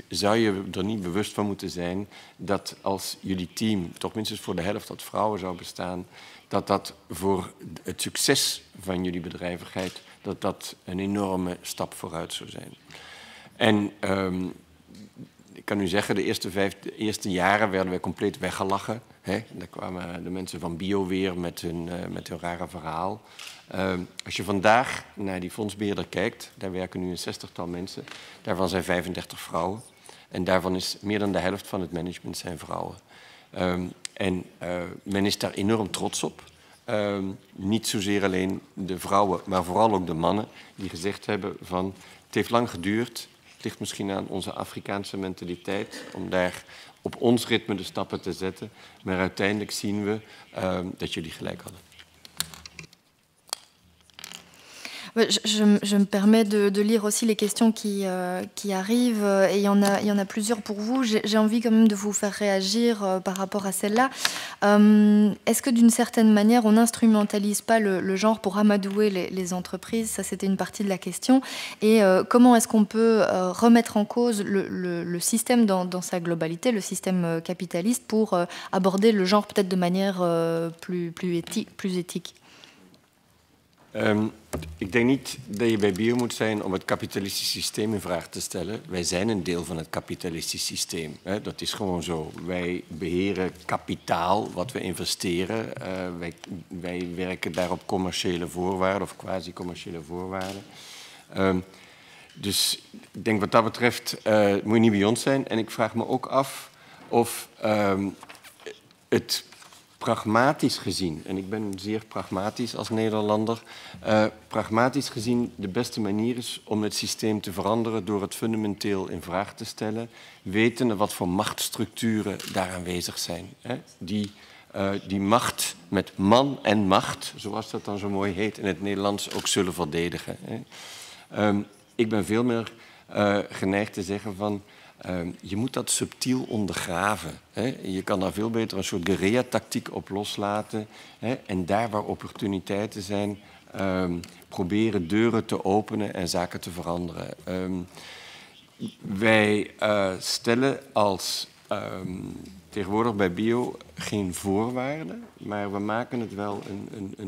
Zou je er niet bewust van moeten zijn dat als jullie team toch minstens voor de helft uit vrouwen zou bestaan, dat voor het succes van jullie bedrijvigheid dat een enorme stap vooruit zou zijn. En ik kan u zeggen, de eerste jaren werden wij compleet weggelachen. Daar kwamen de mensen van Bio weer met hun rare verhaal. Als je vandaag naar die fondsbeheerder kijkt, daar werken nu een 60-tal mensen. Daarvan zijn 35 vrouwen. En daarvan is meer dan de helft van het management zijn vrouwen. En men is daar enorm trots op. Niet zozeer alleen de vrouwen, maar vooral ook de mannen die gezegd hebben van het heeft lang geduurd. Het ligt misschien aan onze Afrikaanse mentaliteit om daar op ons ritme de stappen te zetten. Maar uiteindelijk zien we dat jullie gelijk hadden. Je me permets de lire aussi les questions qui arrivent, et il y en a plusieurs pour vous. J'ai envie quand même de vous faire réagir par rapport à celle-là. Est-ce que d'une certaine manière, on n'instrumentalise pas le genre pour amadouer les entreprises? Ça, c'était une partie de la question. Et comment est-ce qu'on peut remettre en cause le système dans sa globalité, le système capitaliste, pour aborder le genre peut-être de manière plus éthique? Ik denk niet dat je bij bio moet zijn om het kapitalistisch systeem in vraag te stellen. Wij zijn een deel van het kapitalistisch systeem. Hè? Dat is gewoon zo. Wij beheren kapitaal wat we investeren. Wij werken daar op commerciële voorwaarden of quasi-commerciële voorwaarden. Dus ik denk wat dat betreft moet je niet bij ons zijn. En ik vraag me ook af of het pragmatisch gezien, en ik ben zeer pragmatisch als Nederlander, pragmatisch gezien de beste manier is om het systeem te veranderen door het fundamenteel in vraag te stellen, wetende wat voor machtsstructuren daar aanwezig zijn. Hè? Die macht met man en macht, zoals dat dan zo mooi heet in het Nederlands, ook zullen verdedigen. Hè? Ik ben veel meer geneigd te zeggen van je moet dat subtiel ondergraven. Hè? Je kan daar veel beter een soort guerrilla-tactiek op loslaten. Hè? En daar waar opportuniteiten zijn, proberen deuren te openen en zaken te veranderen. Wij stellen als tegenwoordig bij bio geen voorwaarden, maar we maken het wel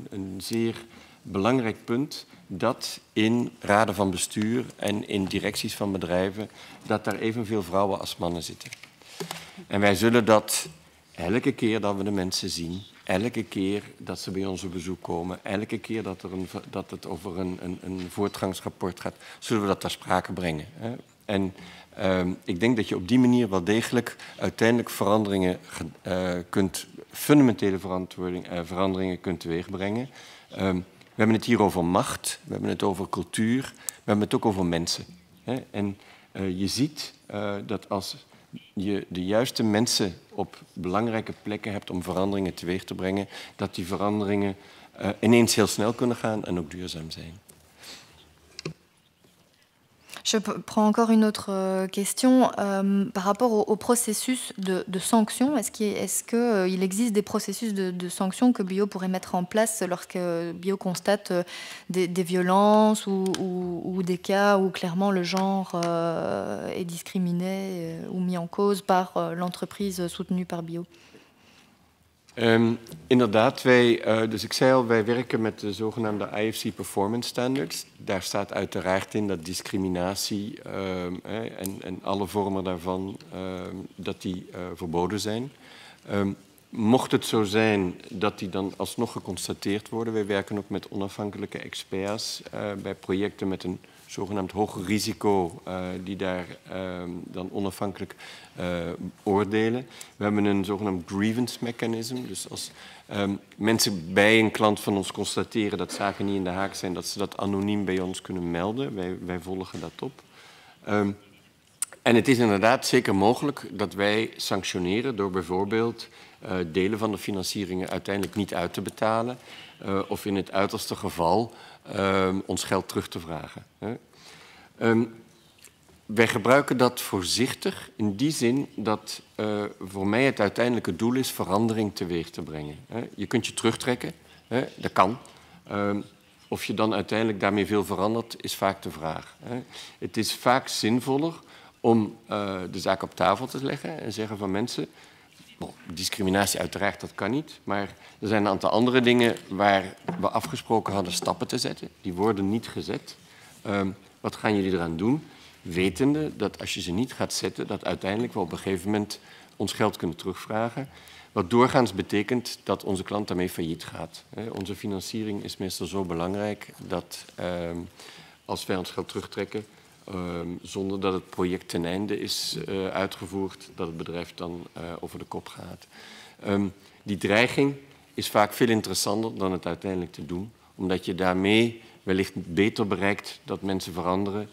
een zeer belangrijk punt dat in raden van bestuur en in directies van bedrijven, dat daar evenveel vrouwen als mannen zitten. En wij zullen dat elke keer dat we de mensen zien, elke keer dat ze bij ons op bezoek komen, elke keer dat het over een voortgangsrapport gaat, zullen we dat ter sprake brengen. Hè? En ik denk dat je op die manier wel degelijk uiteindelijk fundamentele veranderingen kunt teweegbrengen. We hebben het hier over macht, we hebben het over cultuur, we hebben het ook over mensen. Hè? En je ziet dat als je de juiste mensen op belangrijke plekken hebt om veranderingen teweeg te brengen, dat die veranderingen ineens heel snel kunnen gaan en ook duurzaam zijn. Je prends encore une autre question par rapport au processus de sanction. Est-ce qu'il existe des processus de sanction que bio pourrait mettre en place lorsque bio constate des violences ou des cas où clairement le genre est discriminé ou mis en cause par l'entreprise soutenue par bio? Inderdaad, dus ik zei al, wij werken met de zogenaamde IFC Performance Standards. Daar staat uiteraard in dat discriminatie en alle vormen daarvan, dat die verboden zijn. Mocht het zo zijn dat die dan alsnog geconstateerd worden, wij werken ook met onafhankelijke experts bij projecten met een zogenaamd hoger risico, die daar dan onafhankelijk oordelen. We hebben een zogenaamd grievance mechanism. Dus als mensen bij een klant van ons constateren dat zaken niet in de haak zijn, dat ze dat anoniem bij ons kunnen melden. Wij volgen dat op. En het is inderdaad zeker mogelijk dat wij sanctioneren door bijvoorbeeld delen van de financieringen uiteindelijk niet uit te betalen. Of in het uiterste geval ons geld terug te vragen. Wij gebruiken dat voorzichtig in die zin dat voor mij het uiteindelijke doel is verandering teweeg te brengen. Je kunt je terugtrekken, dat kan. Of je dan uiteindelijk daarmee veel verandert, is vaak de vraag. Het is vaak zinvoller om de zaak op tafel te leggen en zeggen van mensen, discriminatie uiteraard, dat kan niet. Maar er zijn een aantal andere dingen waar we afgesproken hadden stappen te zetten. Die worden niet gezet. Wat gaan jullie eraan doen? Wetende dat als je ze niet gaat zetten, dat uiteindelijk we op een gegeven moment ons geld kunnen terugvragen. Wat doorgaans betekent dat onze klant daarmee failliet gaat. Onze financiering is meestal zo belangrijk dat als wij ons geld terugtrekken, zonder dat het project ten einde is uitgevoerd, dat het bedrijf dan over de kop gaat. Die dreiging is vaak veel interessanter dan het uiteindelijk te doen, omdat je daarmee wellicht beter bereikt dat mensen veranderen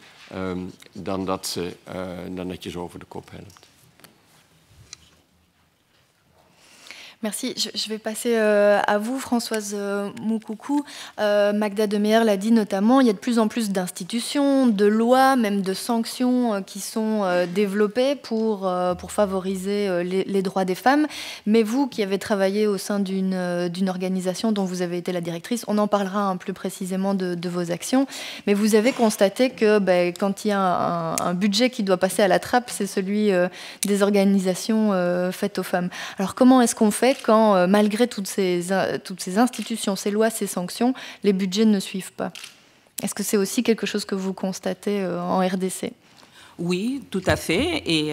dan dat je ze over de kop helpt. Merci. Je vais passer à vous, Françoise Moukoukou. Magda Demeyer l'a dit notamment, il y a de plus en plus d'institutions, de lois, même de sanctions qui sont développées pour favoriser les droits des femmes. Mais vous, qui avez travaillé au sein d'une organisation dont vous avez été la directrice, on en parlera plus précisément de vos actions. Mais vous avez constaté que quand il y a un budget qui doit passer à la trappe, c'est celui des organisations faites aux femmes. Alors comment est-ce qu'on fait fait quand, malgré toutes ces institutions, ces lois, ces sanctions, les budgets ne suivent pas? Est-ce que c'est aussi quelque chose que vous constatez en RDC? Oui, tout à fait. Et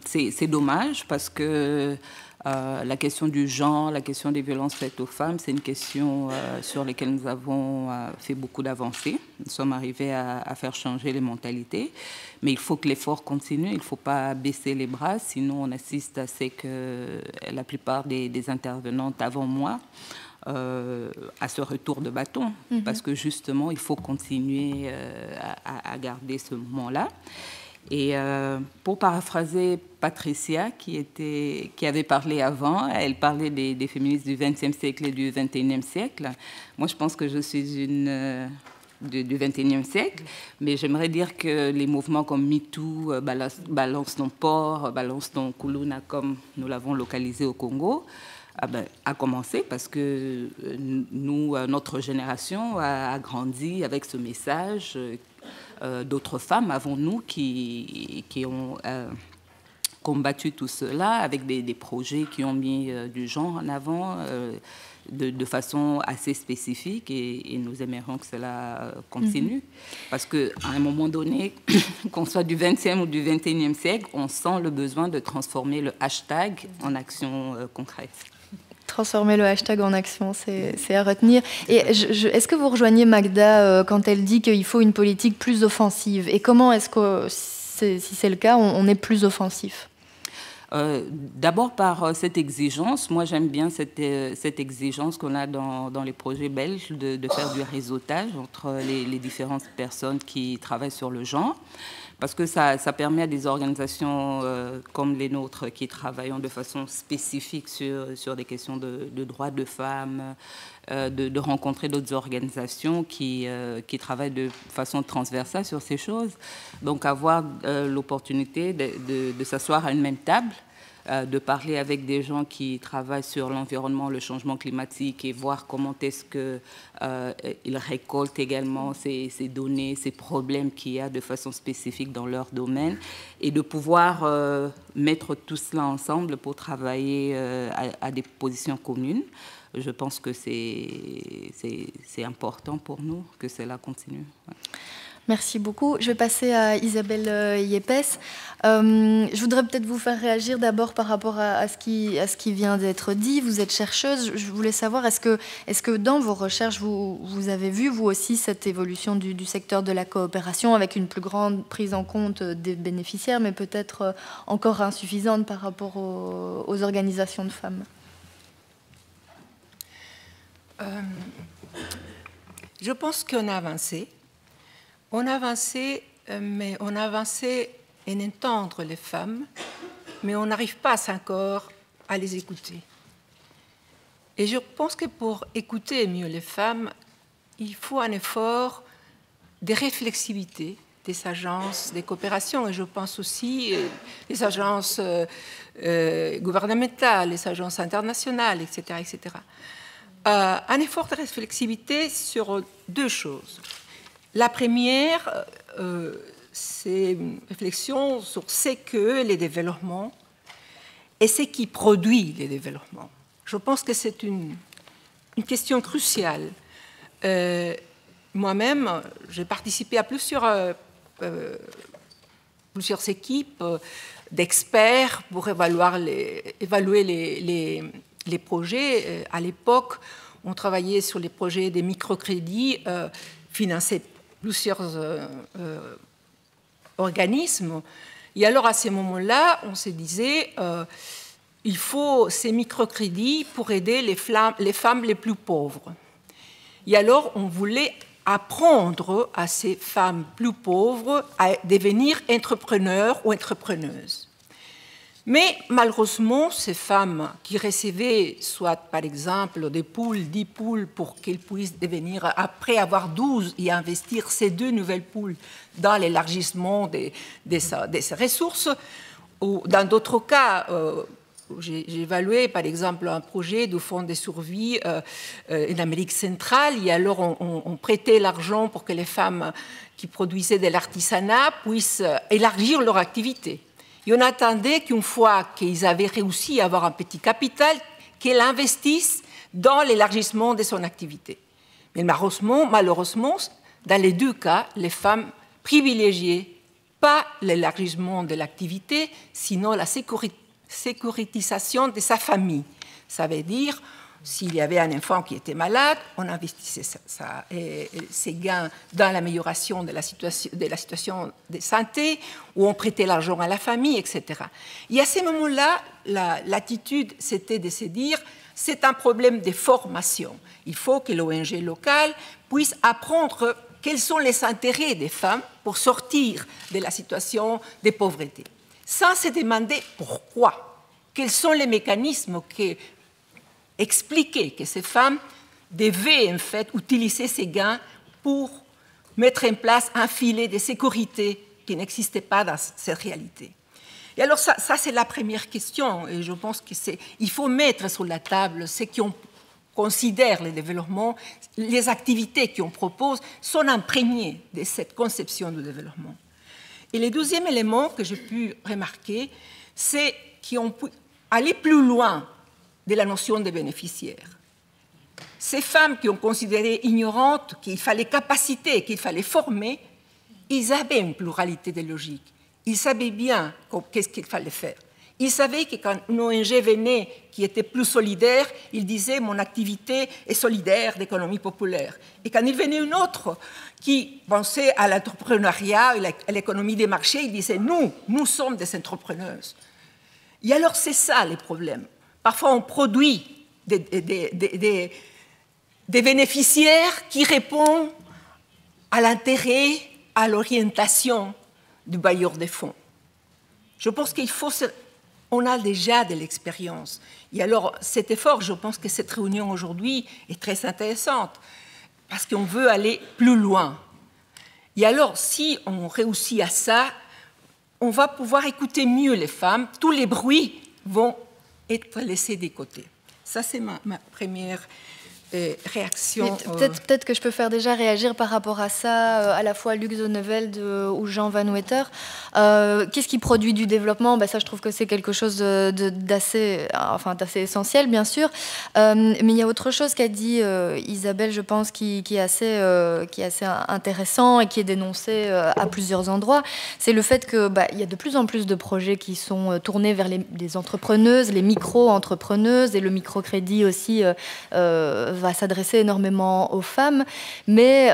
c'est dommage parce que la question du genre, la question des violences faites aux femmes, c'est une question sur laquelle nous avons fait beaucoup d'avancées. Nous sommes arrivés à faire changer les mentalités. Mais il faut que l'effort continue, il ne faut pas baisser les bras, sinon on assiste à ce que la plupart des intervenantes avant moi à ce retour de bâton, parce que justement, il faut continuer à garder ce moment-là. Et pour paraphraser Patricia, qui avait parlé avant, elle parlait des féministes du XXe siècle et du XXIe siècle. Moi, je pense que je suis une du XXIe siècle, mais j'aimerais dire que les mouvements comme MeToo, Balance ton port, Balance ton Kuluna, comme nous l'avons localisé au Congo, a commencé parce que nous, notre génération a grandi avec ce message. D'autres femmes avant nous qui ont combattu tout cela avec des projets qui ont mis du genre en avant de façon assez spécifique et nous aimerions que cela continue. Parce qu'à un moment donné, qu'on soit du XXe ou du XXIe siècle, on sent le besoin de transformer le hashtag en action concrète. Transformer le hashtag en action, c'est à retenir. Et est-ce que vous rejoignez Magda quand elle dit qu'il faut une politique plus offensive? Et comment est-ce que, si c'est le cas, on est plus offensif? D'abord par cette exigence. Moi, j'aime bien cette exigence qu'on a dans les projets belges de faire du réseautage entre les différentes personnes qui travaillent sur le genre. Parce que ça permet à des organisations comme les nôtres qui travaillent de façon spécifique sur des questions de droits de femmes, de rencontrer d'autres organisations qui travaillent de façon transversale sur ces choses. Donc avoir l'opportunité de s'asseoir à une même table, de parler avec des gens qui travaillent sur l'environnement, le changement climatique et voir comment est-ce qu'ils récoltent également ces données, ces problèmes qu'il y a de façon spécifique dans leur domaine et de pouvoir mettre tout cela ensemble pour travailler à des positions communes. Je pense que c'est important pour nous que cela continue. Ouais. Merci beaucoup. Je vais passer à Isabelle Yepes. Je voudrais peut-être vous faire réagir d'abord par rapport à ce qui vient d'être dit. Vous êtes chercheuse. Je voulais savoir, est-ce que dans vos recherches, vous avez vu, vous aussi, cette évolution du secteur de la coopération avec une plus grande prise en compte des bénéficiaires, mais peut-être encore insuffisante par rapport aux organisations de femmes? Je pense qu'on a avancé. On a avancé, mais on a avancé en entendre les femmes, mais on n'arrive pas encore à les écouter. Et je pense que pour écouter mieux les femmes, il faut un effort de réflexivité des agences de coopération, et je pense aussi les agences gouvernementales, les agences internationales, etc. etc. Un effort de réflexivité sur deux choses. La première, c'est une réflexion sur ce que les développements et ce qui produit les développements. Je pense que c'est une question cruciale. Moi-même, j'ai participé à plusieurs équipes d'experts pour évaluer les projets. À l'époque, on travaillait sur les projets des microcrédits financés plusieurs organismes. Et alors, à ce moment-là, on se disait il faut ces microcrédits pour aider les femmes les plus pauvres. Et alors, on voulait apprendre à ces femmes plus pauvres à devenir entrepreneurs ou entrepreneuses. Mais malheureusement, ces femmes qui recevaient soit par exemple des poules, 10 poules pour qu'elles puissent devenir, après avoir 12 et investir ces 2 nouvelles poules dans l'élargissement de ces ressources, ou dans d'autres cas, j'ai évalué par exemple un projet du fonds de survie en Amérique centrale, et alors on prêtait l'argent pour que les femmes qui produisaient de l'artisanat puissent élargir leur activité. Et on attendait qu'une fois qu'ils avaient réussi à avoir un petit capital, qu'elle investisse dans l'élargissement de son activité. Mais malheureusement, dans les deux cas, les femmes privilégient pas l'élargissement de l'activité, sinon la sécurisation de sa famille. Ça veut dire, s'il y avait un enfant qui était malade, on investissait ses gains dans l'amélioration de la situation de santé, ou on prêtait l'argent à la famille, etc. Et à ce moment-là, l'attitude, c'était de se dire, c'est un problème de formation. Il faut que l'ONG locale puisse apprendre quels sont les intérêts des femmes pour sortir de la situation de pauvreté, sans se demander pourquoi, quels sont les mécanismes qui expliquaient que ces femmes devaient en fait utiliser ces gains pour mettre en place un filet de sécurité qui n'existait pas dans cette réalité. Et alors ça c'est la première question, et je pense qu'il faut mettre sur la table ce qu'on considère le développement, les activités qu'on propose sont imprégnées de cette conception du développement. Et le deuxième élément que j'ai pu remarquer, c'est qu'on peut aller plus loin de la notion de bénéficiaire. Ces femmes qui ont considéré ignorantes qu'il fallait capaciter, qu'il fallait former, ils avaient une pluralité de logiques. Ils savaient bien qu'est-ce qu'il fallait faire. Ils savaient que quand une ONG venait qui était plus solidaire, ils disaient « mon activité est solidaire d'économie populaire ». Et quand il venait une autre qui pensait à l'entrepreneuriat et à l'économie des marchés, ils disaient « nous sommes des entrepreneuses ». Et alors c'est ça les problèmes. Parfois on produit des bénéficiaires qui répondent à l'intérêt, à l'orientation du bailleur de fonds. Je pense qu'il faut... On a déjà de l'expérience. Et alors, cet effort, je pense que cette réunion aujourd'hui est très intéressante parce qu'on veut aller plus loin. Et alors, si on réussit à ça, on va pouvoir écouter mieux les femmes. Tous les bruits vont être laissés de côté. Ça, c'est ma première réaction. Peut-être que je peux faire déjà réagir par rapport à ça, à la fois Luc Zonneveld ou Jean Van Wetter. Qu'est-ce qui produit du développement? Ça, je trouve que c'est quelque chose d'assez essentiel, bien sûr. Mais il y a autre chose qu'a dit Isabelle, je pense, qui est assez intéressant et qui est dénoncé à plusieurs endroits. C'est le fait qu'il y a de plus en plus de projets qui sont tournés vers les entrepreneuses, les micro-entrepreneuses, et le microcrédit aussi va s'adresser énormément aux femmes, mais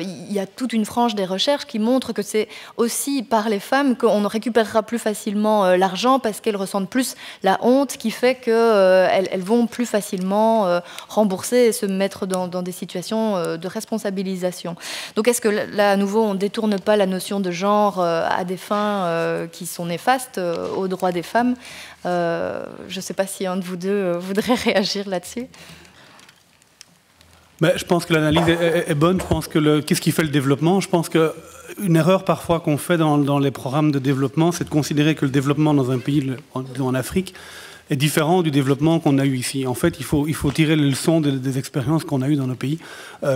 il y a toute une frange des recherches qui montrent que c'est aussi par les femmes qu'on récupérera plus facilement l'argent parce qu'elles ressentent plus la honte qui fait qu'elles vont plus facilement rembourser et se mettre dans des situations de responsabilisation. Donc est-ce que là, à nouveau, on ne détourne pas la notion de genre à des fins qui sont néfastes aux droits des femmes? Je ne sais pas si un de vous deux voudrait réagir là-dessus. Je pense que l'analyse est bonne. Je pense que qu'est-ce qui fait le développement? Je pense qu'une erreur parfois qu'on fait dans les programmes de développement, c'est de considérer que le développement dans un pays, en Afrique, est différent du développement qu'on a eu ici. En fait, il faut tirer les leçons des expériences qu'on a eues dans nos pays.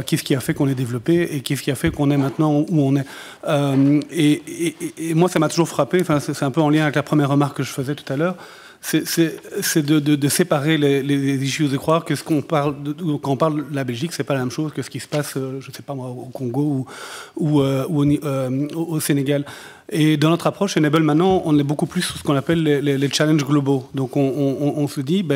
Qu'est-ce qui a fait qu'on est développé et qu'est-ce qui a fait qu'on est maintenant où on est. Et moi, ça m'a toujours frappé. C'est un peu en lien avec la première remarque que je faisais tout à l'heure. C'est de séparer les issues, de croire que quand on parle de la Belgique, c'est pas la même chose que ce qui se passe, je sais pas moi, au Congo ou au Sénégal. Et dans notre approche, chez Enable, maintenant, on est beaucoup plus sur ce qu'on appelle les challenges globaux. Donc on se dit,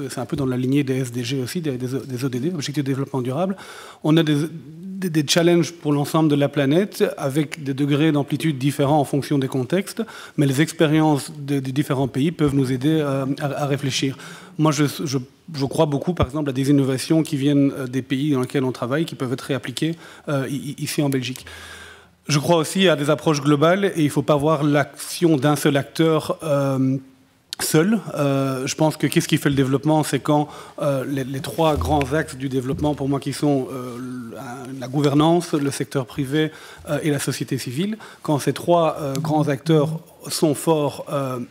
c'est un peu dans la lignée des SDG aussi, des ODD, Objectifs de développement durable. On a des challenges pour l'ensemble de la planète avec des degrés d'amplitude différents en fonction des contextes, mais les expériences des différents pays peuvent nous aider à réfléchir. Moi, je crois beaucoup, par exemple, à des innovations qui viennent des pays dans lesquels on travaille, qui peuvent être réappliquées ici en Belgique. Je crois aussi à des approches globales et il ne faut pas voir l'action d'un seul acteur seul. Je pense que qu'est-ce qui fait le développement, c'est quand les trois grands axes du développement, pour moi, qui sont la gouvernance, le secteur privé et la société civile, quand ces trois grands acteurs sont forts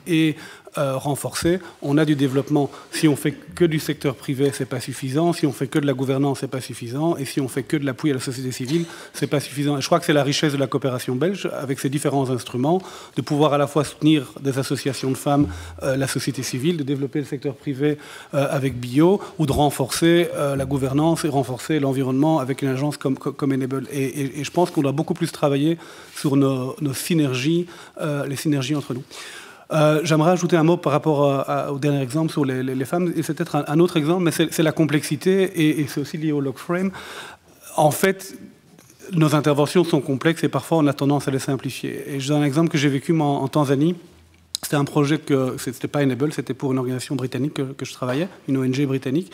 et renforcés, on a du développement. Si on fait que du secteur privé, c'est pas suffisant. Si on fait que de la gouvernance, c'est pas suffisant. Et si on fait que de l'appui à la société civile, c'est pas suffisant. Et je crois que c'est la richesse de la coopération belge, avec ses différents instruments, de pouvoir à la fois soutenir des associations de femmes, la société civile, de développer le secteur privé avec bio, ou de renforcer la gouvernance et renforcer l'environnement avec une agence comme Enable. Et je pense qu'on doit beaucoup plus travailler sur nos synergies, les synergies entre nous. J'aimerais ajouter un mot par rapport au dernier exemple sur les femmes, et c'est peut-être un autre exemple, mais c'est la complexité, et c'est aussi lié au log frame. En fait, nos interventions sont complexes et parfois on a tendance à les simplifier. Et je donne un exemple que j'ai vécu moi, en Tanzanie. C'était un projet que, c'était pas Enable, c'était pour une organisation britannique que je travaillais, une ONG britannique.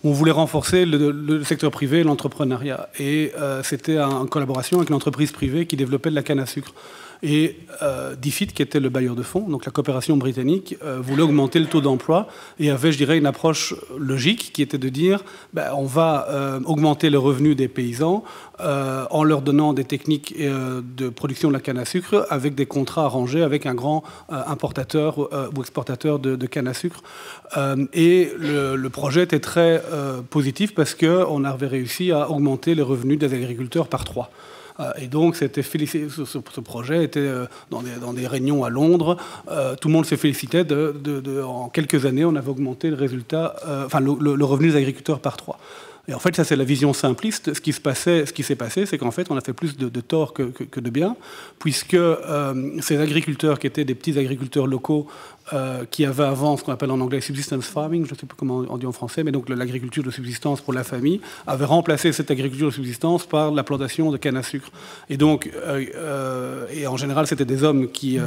On voulait renforcer le secteur privé et l'entrepreneuriat. Et c'était en collaboration avec une entreprise privée qui développait de la canne à sucre. Et DFID, qui était le bailleur de fonds, donc la coopération britannique, voulait augmenter le taux d'emploi et avait, je dirais, une approche logique qui était de dire on va augmenter le revenu des paysans en leur donnant des techniques de production de la canne à sucre avec des contrats arrangés avec un grand importateur ou exportateur de canne à sucre. Et le projet était très positif parce qu'on avait réussi à augmenter les revenus des agriculteurs par 3. Et donc, ce projet était dans des réunions à Londres. Tout le monde se félicitait. En quelques années, on avait augmenté le résultat, le revenu des agriculteurs par 3. Et en fait, ça, c'est la vision simpliste. Ce qui s'est passé, c'est qu'en fait, on a fait plus de tort que de bien, puisque ces agriculteurs, qui étaient des petits agriculteurs locaux, qui avaient avant ce qu'on appelle en anglais subsistence farming, je ne sais pas comment on dit en français, mais donc l'agriculture de subsistance pour la famille, avaient remplacé cette agriculture de subsistance par la plantation de canne à sucre. Et donc, et en général, c'était des hommes qui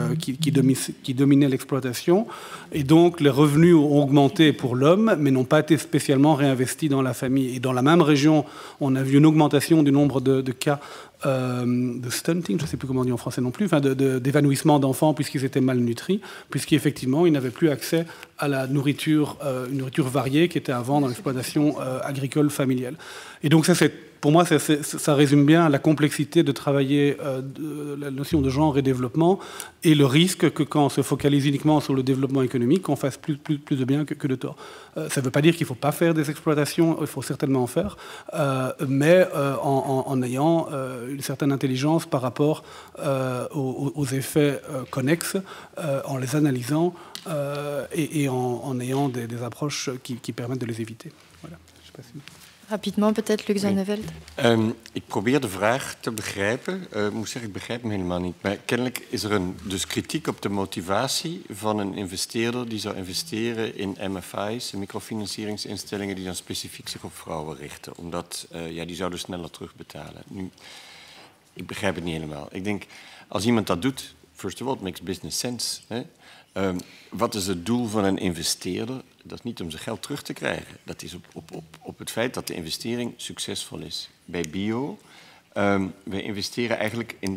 dominaient l'exploitation. Et donc, les revenus ont augmenté pour l'homme, mais n'ont pas été spécialement réinvestis dans la famille. Et dans la même région, on a vu une augmentation du nombre de cas de stunting, je ne sais plus comment on dit en français non plus, enfin d'évanouissement d'enfants puisqu'ils étaient malnutris, puisqu'effectivement, ils n'avaient plus accès à la nourriture, une nourriture variée qui était avant dans l'exploitation agricole familiale. Et donc, pour moi, ça résume bien la complexité de travailler la notion de genre et développement et le risque que quand on se focalise uniquement sur le développement économique, on fasse plus de bien que de tort. Ça ne veut pas dire qu'il ne faut pas faire des exploitations, il faut certainement en faire, mais en ayant une certaine intelligence par rapport aux effets connexes, en les analysant et en ayant des approches qui permettent de les éviter. Voilà. Je sais pas si... Rapidement, peut-être, Luc Zonneveld. Ik probeer de vraag te begrijpen. Ik moet zeggen, ik begrijp hem helemaal niet. Maar kennelijk is er dus kritiek op de motivatie van een investeerder die zou investeren in MFI's, microfinancieringsinstellingen die dan specifiek zich op vrouwen richten. Omdat die zouden sneller terugbetalen. Nu, ik begrijp het niet helemaal. Ik denk, als iemand dat doet, first of all, it makes business sense. Hè? Wat is het doel van een investeerder? Dat is niet om zijn geld terug te krijgen. Dat is op het feit dat de investering succesvol is. Bij bio, wij investeren eigenlijk in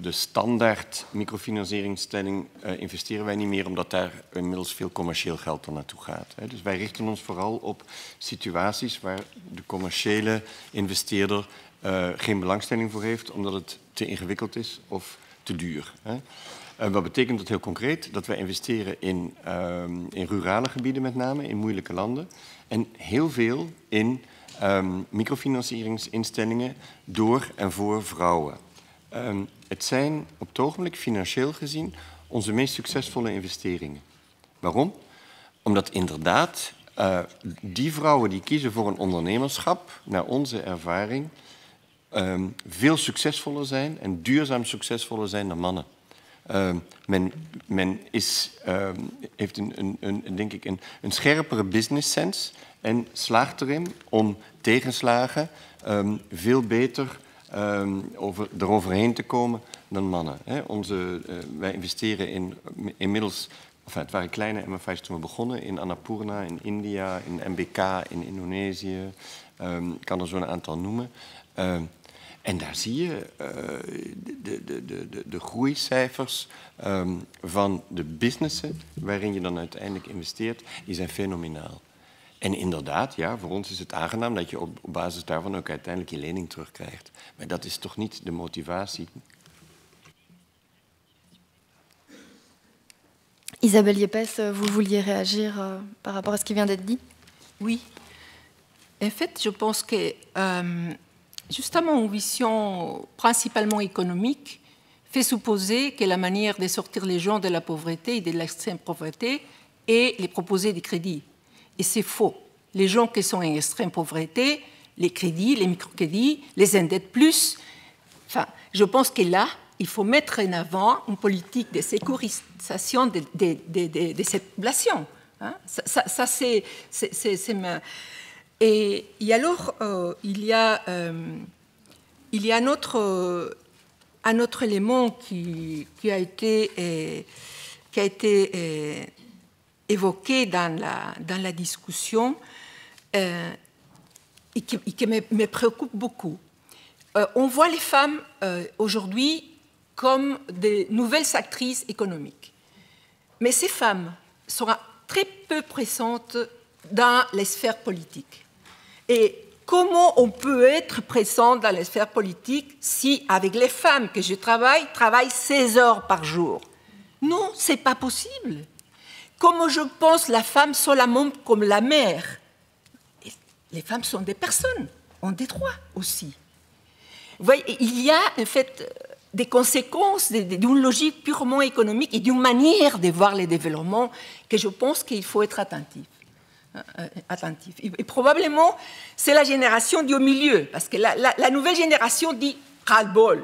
de standaard microfinancieringsstelling investeren wij niet meer, omdat daar inmiddels veel commercieel geld dan naartoe gaat. Hè. Dus wij richten ons vooral op situaties waar de commerciële investeerder geen belangstelling voor heeft, omdat het te ingewikkeld is of te duur. Hè. Wat betekent dat heel concreet? Dat wij investeren in rurale gebieden met name, in moeilijke landen. En heel veel in microfinancieringsinstellingen door en voor vrouwen. Het zijn op het ogenblik financieel gezien onze meest succesvolle investeringen. Waarom? Omdat inderdaad die vrouwen die kiezen voor een ondernemerschap, naar onze ervaring, veel succesvoller zijn en duurzaam succesvoller zijn dan mannen. Men heeft denk ik een scherpere business sense en slaagt erin om tegenslagen veel beter eroverheen te komen dan mannen. Wij investeren inmiddels, het waren kleine MFI's toen we begonnen, in Annapurna, in India, in MBK, in Indonesië. Ik kan er zo een aantal noemen. En daar zie je de groeicijfers van de businessen waarin je dan uiteindelijk investeert, die zijn fenomenaal. En inderdaad, ja, voor ons is het aangenaam dat je op basis daarvan ook uiteindelijk je lening terugkrijgt. Maar dat is toch niet de motivatie? Isabelle Yepes, vous vouliez réagir par rapport à ce qui vient d'être dit? Oui. En fait, je pense que justement une vision principalement économique fait supposer que la manière de sortir les gens de la pauvreté et de l'extrême pauvreté est de les proposer des crédits. Et c'est faux. Les gens qui sont en extrême pauvreté, les crédits, les microcrédits, les endettent plus. Enfin, je pense que là, il faut mettre en avant une politique de sécurisation de cette population. Hein? Ça c'est et alors, il y a un autre élément qui a été évoqué dans la discussion et qui me préoccupe beaucoup. On voit les femmes aujourd'hui comme des nouvelles actrices économiques. Mais ces femmes sont très peu présentes dans les sphères politiques. Et comment on peut être présent dans les sphères politiques si, avec les femmes que je travaille 16 heures par jour? Non, ce n'est pas possible. Comme je pense la femme seulement comme la mère. Les femmes sont des personnes, ont des droits aussi. Vous voyez, il y a en fait des conséquences d'une logique purement économique et d'une manière de voir les développements que je pense qu'il faut être attentif. Et probablement, c'est la génération du milieu, parce que la nouvelle génération dit ras-le-bol.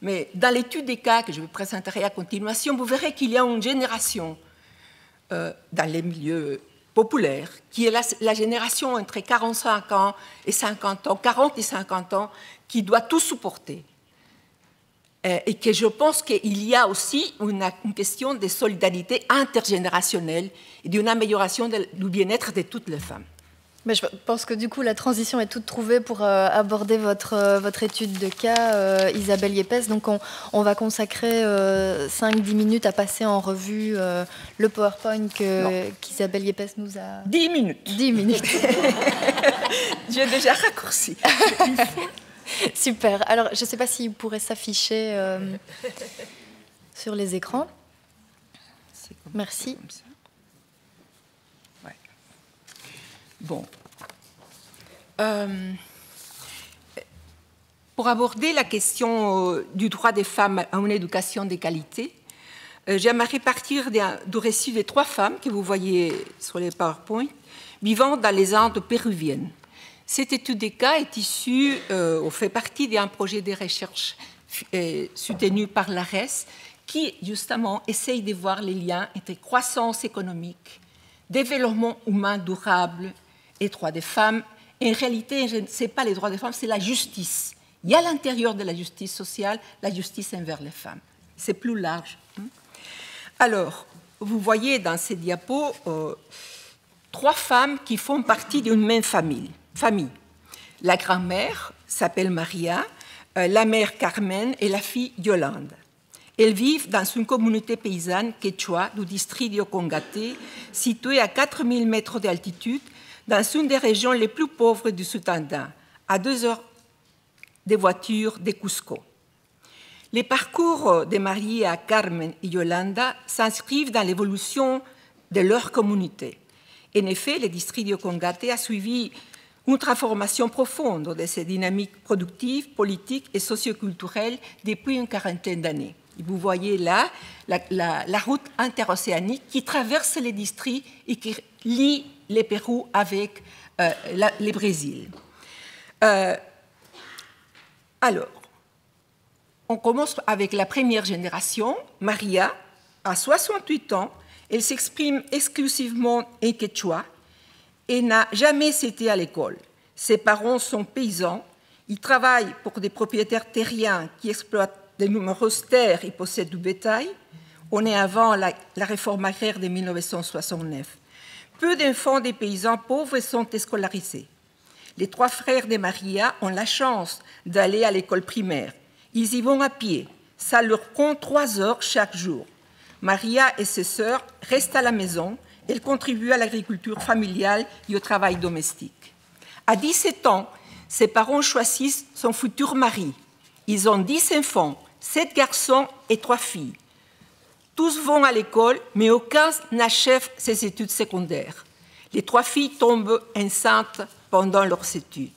Mais dans l'étude des cas que je vous présenterai à continuation, vous verrez qu'il y a une génération dans les milieux populaires, qui est la génération entre 45 ans et 50 ans, 40 et 50 ans, qui doit tout supporter. Et que je pense qu'il y a aussi une question de solidarité intergénérationnelle et d'une amélioration du bien-être de toutes les femmes. Mais je pense que du coup, la transition est toute trouvée pour aborder votre étude de cas, Isabelle Yepes. Donc, on va consacrer 5-10 minutes à passer en revue le PowerPoint qu'Isabelle Yepes nous a... 10 minutes. 10 minutes. J'ai déjà raccourci. Super. Alors, je ne sais pas s'il pourrait s'afficher sur les écrans. Merci. Ouais. Bon. Pour aborder la question du droit des femmes à une éducation de qualité, j'aimerais partir du récit des 3 femmes que vous voyez sur les PowerPoint, vivant dans les Andes péruviennes. Cette étude des cas est issue, fait partie d'un projet de recherche soutenu par l'ARES qui, justement, essaye de voir les liens entre croissance économique, développement humain durable et droits des femmes. Et en réalité, ce n'est pas les droits des femmes, c'est la justice. Il y a à l'intérieur de la justice sociale la justice envers les femmes. C'est plus large. Alors, vous voyez dans ces diapos 3 femmes qui font partie d'une même famille. La grand-mère s'appelle Maria, la mère Carmen et la fille Yolande. Elles vivent dans une communauté paysanne quechua du district de Ocongate, située à 4000 mètres d'altitude, dans une des régions les plus pauvres du Sud-Andin, à 2 heures de voiture de Cusco. Les parcours de Maria, Carmen et Yolanda s'inscrivent dans l'évolution de leur communauté. En effet, le district de Ocongate a suivi une transformation profonde de ses dynamiques productives, politiques et socioculturelles depuis une quarantaine d'années. Vous voyez là la route interocéanique qui traverse les districts et qui lie le Pérou avec le Brésil. Alors, on commence avec la première génération. Maria a 68 ans, elle s'exprime exclusivement en quechua et n'a jamais été à l'école. Ses parents sont paysans, ils travaillent pour des propriétaires terriens qui exploitent de nombreuses terres et possèdent du bétail. On est avant la réforme agraire de 1969. Peu d'enfants des paysans pauvres sont scolarisés. Les 3 frères de Maria ont la chance d'aller à l'école primaire. Ils y vont à pied. Ça leur prend 3 heures chaque jour. Maria et ses sœurs restent à la maison. Elles contribuent à l'agriculture familiale et au travail domestique. À 17 ans, ses parents choisissent son futur mari. Ils ont 10 enfants, 7 garçons et 3 filles. Tous vont à l'école, mais aucun n'achève ses études secondaires. Les 3 filles tombent enceintes pendant leurs études.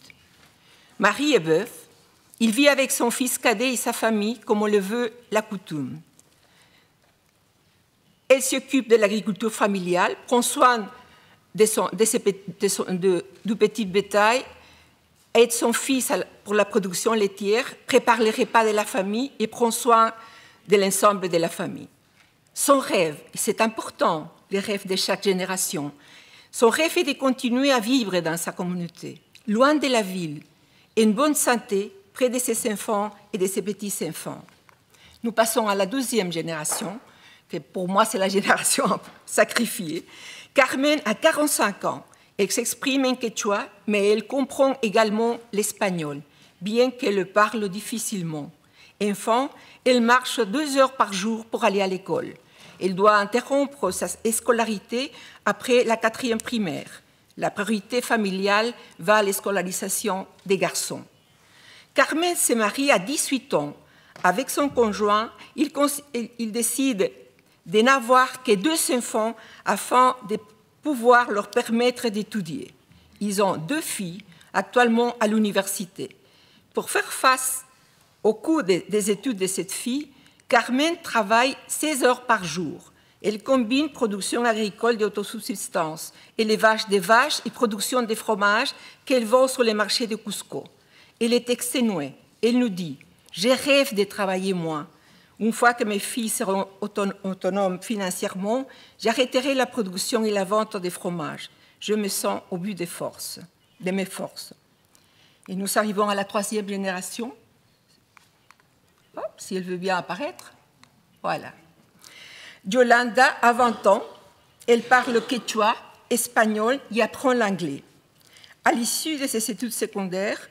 Marie est veuve. Il vit avec son fils cadet et sa famille, comme le veut la coutume. Elle s'occupe de l'agriculture familiale, prend soin du petit bétail, aide son fils pour la production laitière, prépare les repas de la famille et prend soin de l'ensemble de la famille. Son rêve, et c'est important, les rêves de chaque génération, son rêve est de continuer à vivre dans sa communauté, loin de la ville, et en bonne santé, près de ses enfants et de ses petits-enfants. Nous passons à la 2e génération, que pour moi c'est la génération sacrifiée. Carmen a 45 ans. Elle s'exprime en quechua, mais elle comprend également l'espagnol, bien qu'elle le parle difficilement. Enfant, elle marche 2 heures par jour pour aller à l'école. Elle doit interrompre sa scolarité après la 4e primaire. La priorité familiale va à l'escolarisation des garçons. Carmen se marie à 18 ans. Avec son conjoint, il décide de n'avoir que 2 enfants afin de pouvoir leur permettre d'étudier. Ils ont 2 filles actuellement à l'université. Pour faire face au coût des études de cette fille, Carmen travaille 16 heures par jour. Elle combine production agricole d'autosubsistance, élevage des vaches et production de fromages qu'elle vend sur les marchés de Cusco. Elle est exténuée. Elle nous dit « Je rêve de travailler moins. Une fois que mes filles seront autonomes financièrement, j'arrêterai la production et la vente des fromages. Je me sens au but de mes forces. » Et nous arrivons à la 3e génération. Oh, si elle veut bien apparaître. Voilà. Yolanda a 20 ans. Elle parle quechua, espagnol et apprend l'anglais. À l'issue de ses études secondaires,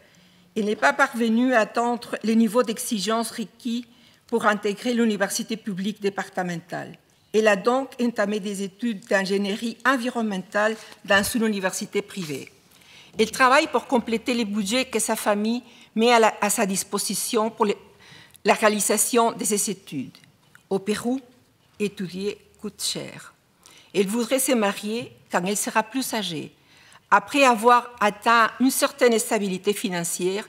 elle n'est pas parvenue à atteindre les niveaux d'exigence requis pour intégrer l'université publique départementale. Elle a donc entamé des études d'ingénierie environnementale dans une université privée. Elle travaille pour compléter les budgets que sa famille met à sa disposition pour la réalisation de ses études. Au Pérou, étudier coûte cher. Elle voudrait se marier quand elle sera plus âgée, après avoir atteint une certaine stabilité financière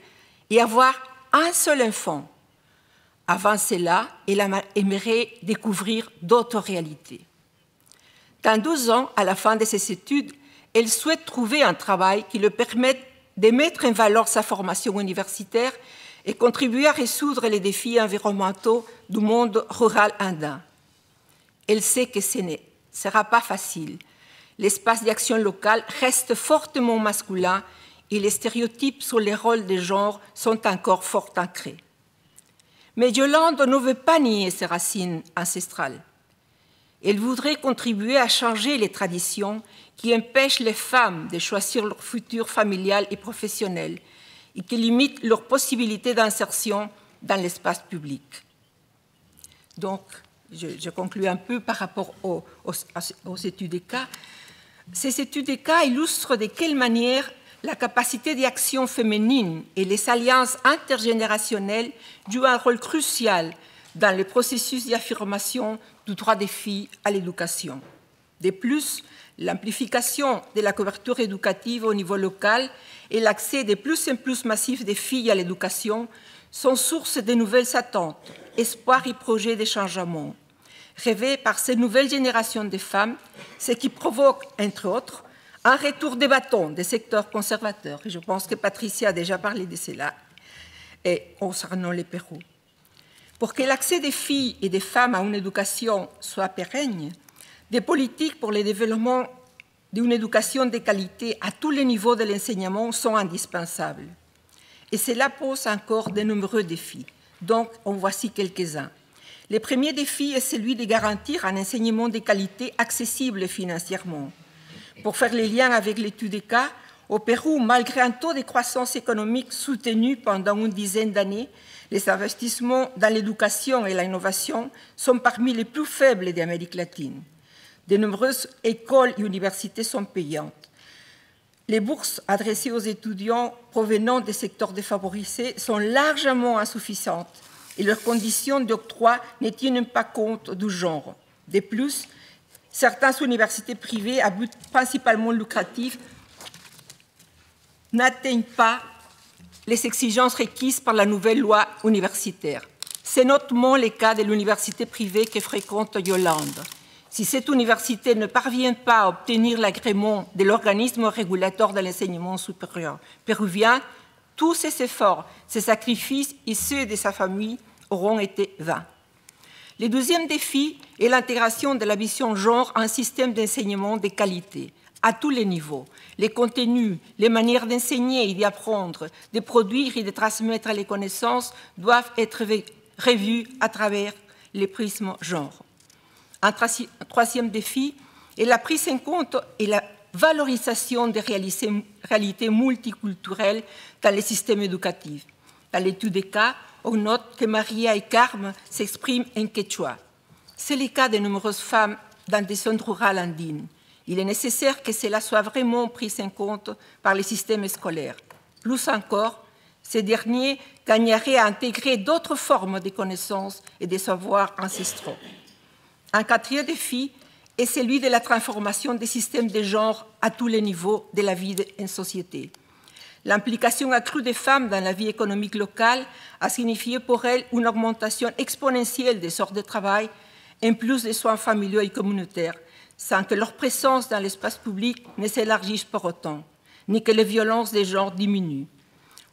et avoir un seul enfant. Avant cela, elle aimerait découvrir d'autres réalités. Dans 12 ans, à la fin de ses études, elle souhaite trouver un travail qui lui permette de mettre en valeur sa formation universitaire et contribuer à résoudre les défis environnementaux du monde rural indien. Elle sait que ce ne sera pas facile. L'espace d'action locale reste fortement masculin et les stéréotypes sur les rôles de genre sont encore fort ancrés. Mais Yolande ne veut pas nier ses racines ancestrales. Elle voudrait contribuer à changer les traditions qui empêchent les femmes de choisir leur futur familial et professionnel et qui limitent leurs possibilités d'insertion dans l'espace public. Donc, je conclue un peu par rapport aux études de cas. Ces études de cas illustrent de quelle manière la capacité d'action féminine et les alliances intergénérationnelles jouent un rôle crucial dans le processus d'affirmation du droit des filles à l'éducation. De plus, l'amplification de la couverture éducative au niveau local et l'accès de plus en plus massif des filles à l'éducation sont source de nouvelles attentes, espoirs et projets de changement, rêvés par ces nouvelles générations de femmes, ce qui provoque, entre autres, un retour des bâtons des secteurs conservateurs. Et je pense que Patricia a déjà parlé de cela, et concernant le Pérou. Pour que l'accès des filles et des femmes à une éducation soit pérenne, des politiques pour le développement d'une éducation de qualité à tous les niveaux de l'enseignement sont indispensables. Et cela pose encore de nombreux défis. Donc, en voici quelques-uns. Le premier défi est celui de garantir un enseignement de qualité accessible financièrement. Pour faire les liens avec l'étude des cas, au Pérou, malgré un taux de croissance économique soutenu pendant une dizaine d'années, les investissements dans l'éducation et l'innovation sont parmi les plus faibles d'Amérique latine. De nombreuses écoles et universités sont payantes. Les bourses adressées aux étudiants provenant des secteurs défavorisés sont largement insuffisantes et leurs conditions d'octroi ne tiennent pas compte du genre. De plus, certaines universités privées à but principalement lucratif n'atteignent pas les exigences requises par la nouvelle loi universitaire. C'est notamment le cas de l'université privée que fréquente Yolande. Si cette université ne parvient pas à obtenir l'agrément de l'organisme régulateur de l'enseignement supérieur péruvien, tous ses efforts, ses sacrifices et ceux de sa famille auront été vains. Le deuxième défi est l'intégration de la vision genre en un système d'enseignement de qualité, à tous les niveaux. Les contenus, les manières d'enseigner et d'apprendre, de produire et de transmettre les connaissances doivent être revus à travers les prismes genre. Un troisième défi est la prise en compte et la valorisation des réalités multiculturelles dans les systèmes éducatifs. Dans l'étude des cas, on note que Maria et Carme s'expriment en quechua. C'est le cas de nombreuses femmes dans des zones rurales andines. Il est nécessaire que cela soit vraiment pris en compte par les systèmes scolaires. Plus encore, ces derniers gagneraient à intégrer d'autres formes de connaissances et de savoirs ancestraux. Un quatrième défi est celui de la transformation des systèmes de genre à tous les niveaux de la vie en société. L'implication accrue des femmes dans la vie économique locale a signifié pour elles une augmentation exponentielle des heures de travail, en plus des soins familiaux et communautaires, sans que leur présence dans l'espace public ne s'élargisse pour autant, ni que les violences des genres diminuent.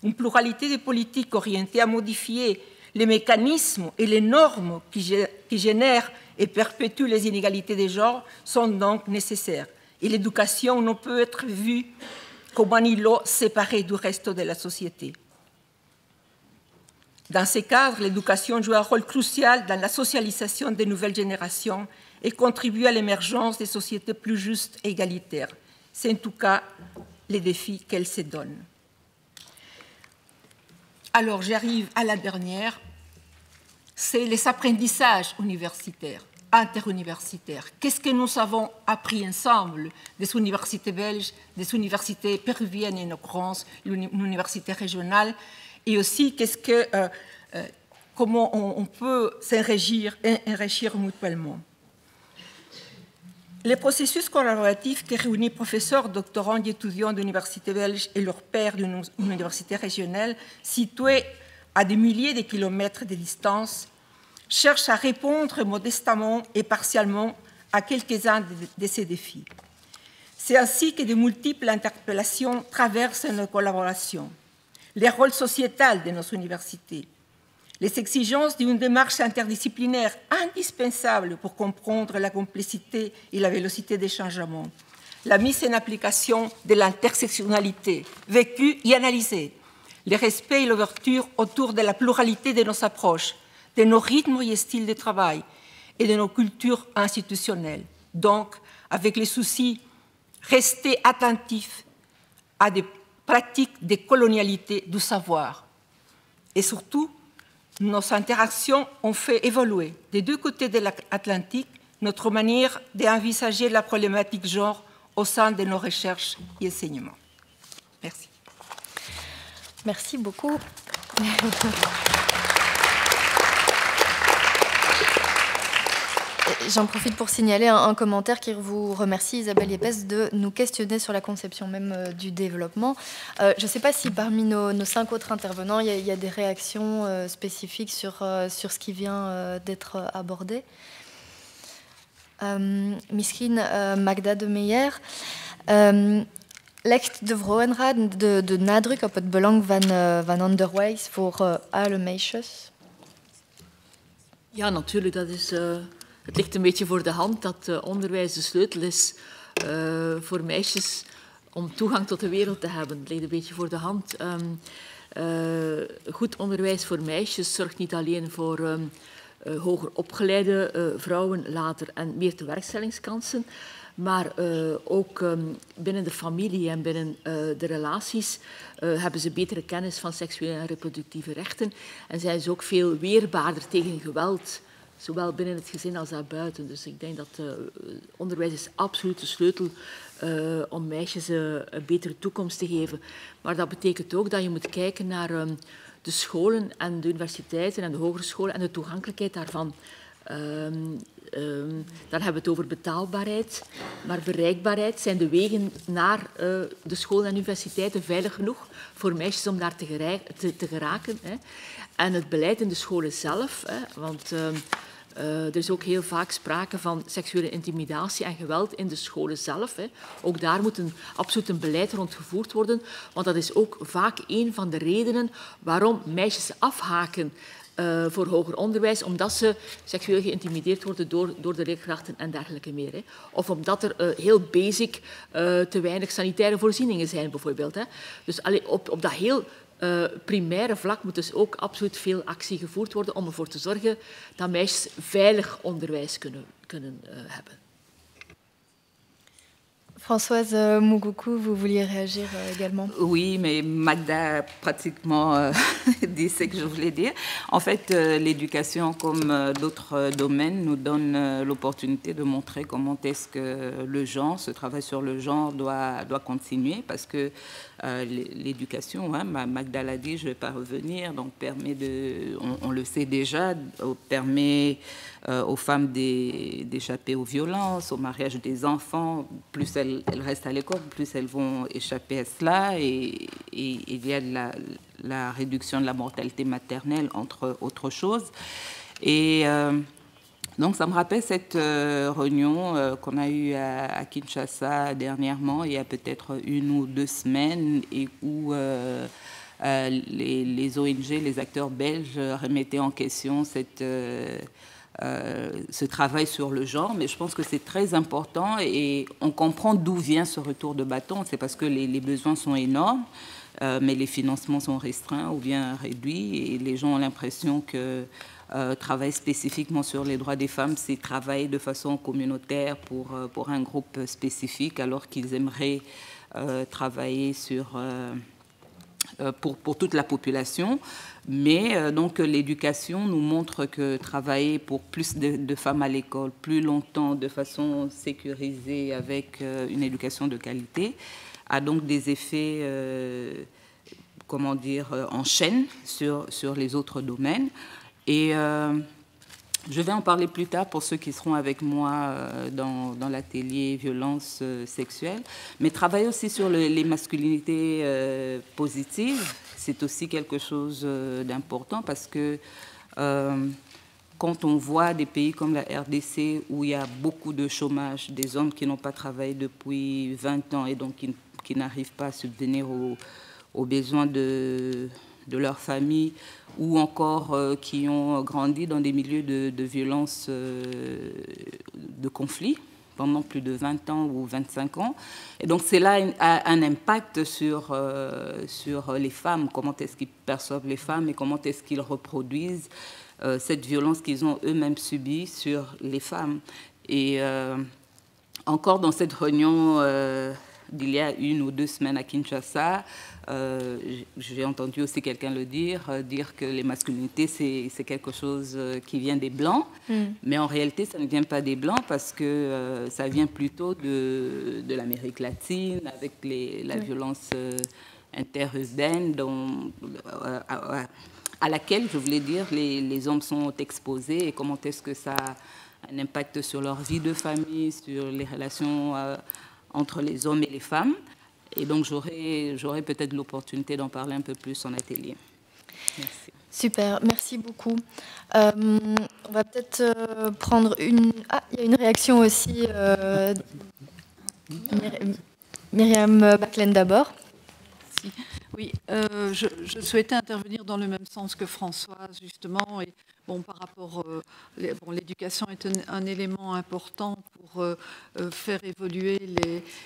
Une pluralité de politiques orientées à modifier les mécanismes et les normes qui génèrent et perpétuent les inégalités des genres sont donc nécessaires. Et l'éducation ne peut être vue comme un îlot séparé du reste de la société. Dans ces cadres, l'éducation joue un rôle crucial dans la socialisation des nouvelles générations et contribue à l'émergence des sociétés plus justes et égalitaires. C'est en tout cas les défis qu'elle se donne. Alors, j'arrive à la dernière, c'est les apprentissages universitaires, interuniversitaires. Qu'est-ce que nous avons appris ensemble des universités belges, des universités péruviennes et en l'occurrence l'université régionale, et aussi comment on peut s'enrichir mutuellement. Les processus collaboratifs qui réunissent professeurs, doctorants et étudiants d'universités belges et leurs pairs d'une université régionale située à des milliers de kilomètres de distance cherchent à répondre modestement et partiellement à quelques-uns de ces défis. C'est ainsi que de multiples interpellations traversent nos collaborations. Les rôles sociétals de nos universités, les exigences d'une démarche interdisciplinaire indispensable pour comprendre la complexité et la vélocité des changements, la mise en application de l'intersectionnalité vécue et analysée, le respect et l'ouverture autour de la pluralité de nos approches, de nos rythmes et styles de travail et de nos cultures institutionnelles. Donc, avec le souci, rester attentifs à des pratiques de colonialité du savoir. Et surtout, nos interactions ont fait évoluer des deux côtés de l'Atlantique notre manière d'envisager la problématique genre au sein de nos recherches et enseignements. Merci. Merci beaucoup. J'en profite pour signaler un commentaire qui vous remercie, Isabelle Yepes, de nous questionner sur la conception même du développement. Je ne sais pas si parmi nos 5 autres intervenants, il y a des réactions spécifiques sur ce qui vient d'être abordé. Misschien Magda de Meijer. Legt de Vrouwenraad de nadruk op het belang van onderwijs voor alle meisjes? Ja, natuurlijk. Het ligt een beetje voor de hand dat onderwijs de sleutel is voor meisjes om toegang tot de wereld te hebben. Het ligt een beetje voor de hand. Goed onderwijs voor meisjes zorgt niet alleen voor hoger opgeleide vrouwen later en meer tewerkstellingskansen, maar ook binnen de familie en binnen de relaties hebben ze betere kennis van seksuele en reproductieve rechten en zijn ze ook veel weerbaarder tegen geweld, zowel binnen het gezin als daarbuiten. Dus ik denk dat onderwijs is absoluut de sleutel om meisjes een betere toekomst te geven. Maar dat betekent ook dat je moet kijken naar de scholen en de universiteiten en de hogescholen en de toegankelijkheid daarvan. Dan hebben we het over betaalbaarheid. Maar bereikbaarheid, zijn de wegen naar de school en universiteiten veilig genoeg voor meisjes om daar te geraken? Hè? En het beleid in de scholen zelf, hè? Want er is ook heel vaak sprake van seksuele intimidatie en geweld in de scholen zelf. Hè. Ook daar moet absoluut een beleid rond gevoerd worden, want dat is ook vaak een van de redenen waarom meisjes afhaken voor hoger onderwijs, omdat ze seksueel geïntimideerd worden door de leerkrachten en dergelijke meer. Hè. Of omdat er heel basic te weinig sanitaire voorzieningen zijn, bijvoorbeeld. Hè. Dus op dat heel primaire vlak moet dus ook absoluut veel actie gevoerd worden om ervoor te zorgen dat meisjes veilig onderwijs kunnen hebben. Françoise Mougoukou, vous vouliez réagir également? Oui, mais Magda a pratiquement dit ce que je voulais dire. En fait, l'éducation, comme d'autres domaines, nous donne l'opportunité de montrer comment est-ce que le genre, ce travail sur le genre doit continuer, parce que l'éducation, hein, Magda l'a dit, je ne vais pas revenir, donc permet de, on le sait déjà, permet aux femmes d'échapper aux violences, au mariage des enfants. Plus elles restent à l'école, plus elles vont échapper à cela. Et il y a la réduction de la mortalité maternelle, entre autres choses. Et donc, ça me rappelle cette réunion qu'on a eue à Kinshasa dernièrement, il y a peut-être 1 ou 2 semaines, et où les ONG, les acteurs belges remettaient en question ce travail sur le genre, mais je pense que c'est très important et on comprend d'où vient ce retour de bâton. C'est parce que les besoins sont énormes, mais les financements sont restreints ou bien réduits et les gens ont l'impression que travailler spécifiquement sur les droits des femmes, c'est travailler de façon communautaire pour un groupe spécifique, alors qu'ils aimeraient travailler pour toute la population. Mais donc l'éducation nous montre que travailler pour plus de femmes à l'école, plus longtemps, de façon sécurisée, avec une éducation de qualité, a donc des effets, comment dire, en chaîne sur les autres domaines. Et je vais en parler plus tard pour ceux qui seront avec moi dans l'atelier violence sexuelle. Mais travailler aussi sur les masculinités positives, c'est aussi quelque chose d'important parce que quand on voit des pays comme la RDC où il y a beaucoup de chômage, des hommes qui n'ont pas travaillé depuis 20 ans et donc qui n'arrivent pas à subvenir aux besoins de leur famille, ou encore qui ont grandi dans des milieux de violence, de conflit, pendant plus de 20 ans ou 25 ans. Et donc, c'est là un impact sur les femmes, comment est-ce qu'ils perçoivent les femmes et comment est-ce qu'ils reproduisent cette violence qu'ils ont eux-mêmes subie sur les femmes. Et encore dans cette réunion d'il y a 1 ou 2 semaines à Kinshasa, j'ai entendu aussi quelqu'un le dire que les masculinités, c'est quelque chose qui vient des Blancs. Mais en réalité, ça ne vient pas des Blancs parce que ça vient plutôt de l'Amérique latine, avec la violence interurbaine à laquelle, je voulais dire, les hommes sont exposés et comment est-ce que ça a un impact sur leur vie de famille, sur les relations entre les hommes et les femmes. Et donc, j'aurai peut-être l'opportunité d'en parler un peu plus en atelier. Merci. Super, merci beaucoup. On va peut-être prendre une... Ah, il y a une réaction aussi. Myriam Baclen d'abord. Merci. Oui, je souhaitais intervenir dans le même sens que Françoise, justement. Et bon, par rapport... l'éducation est un élément important pour faire évoluer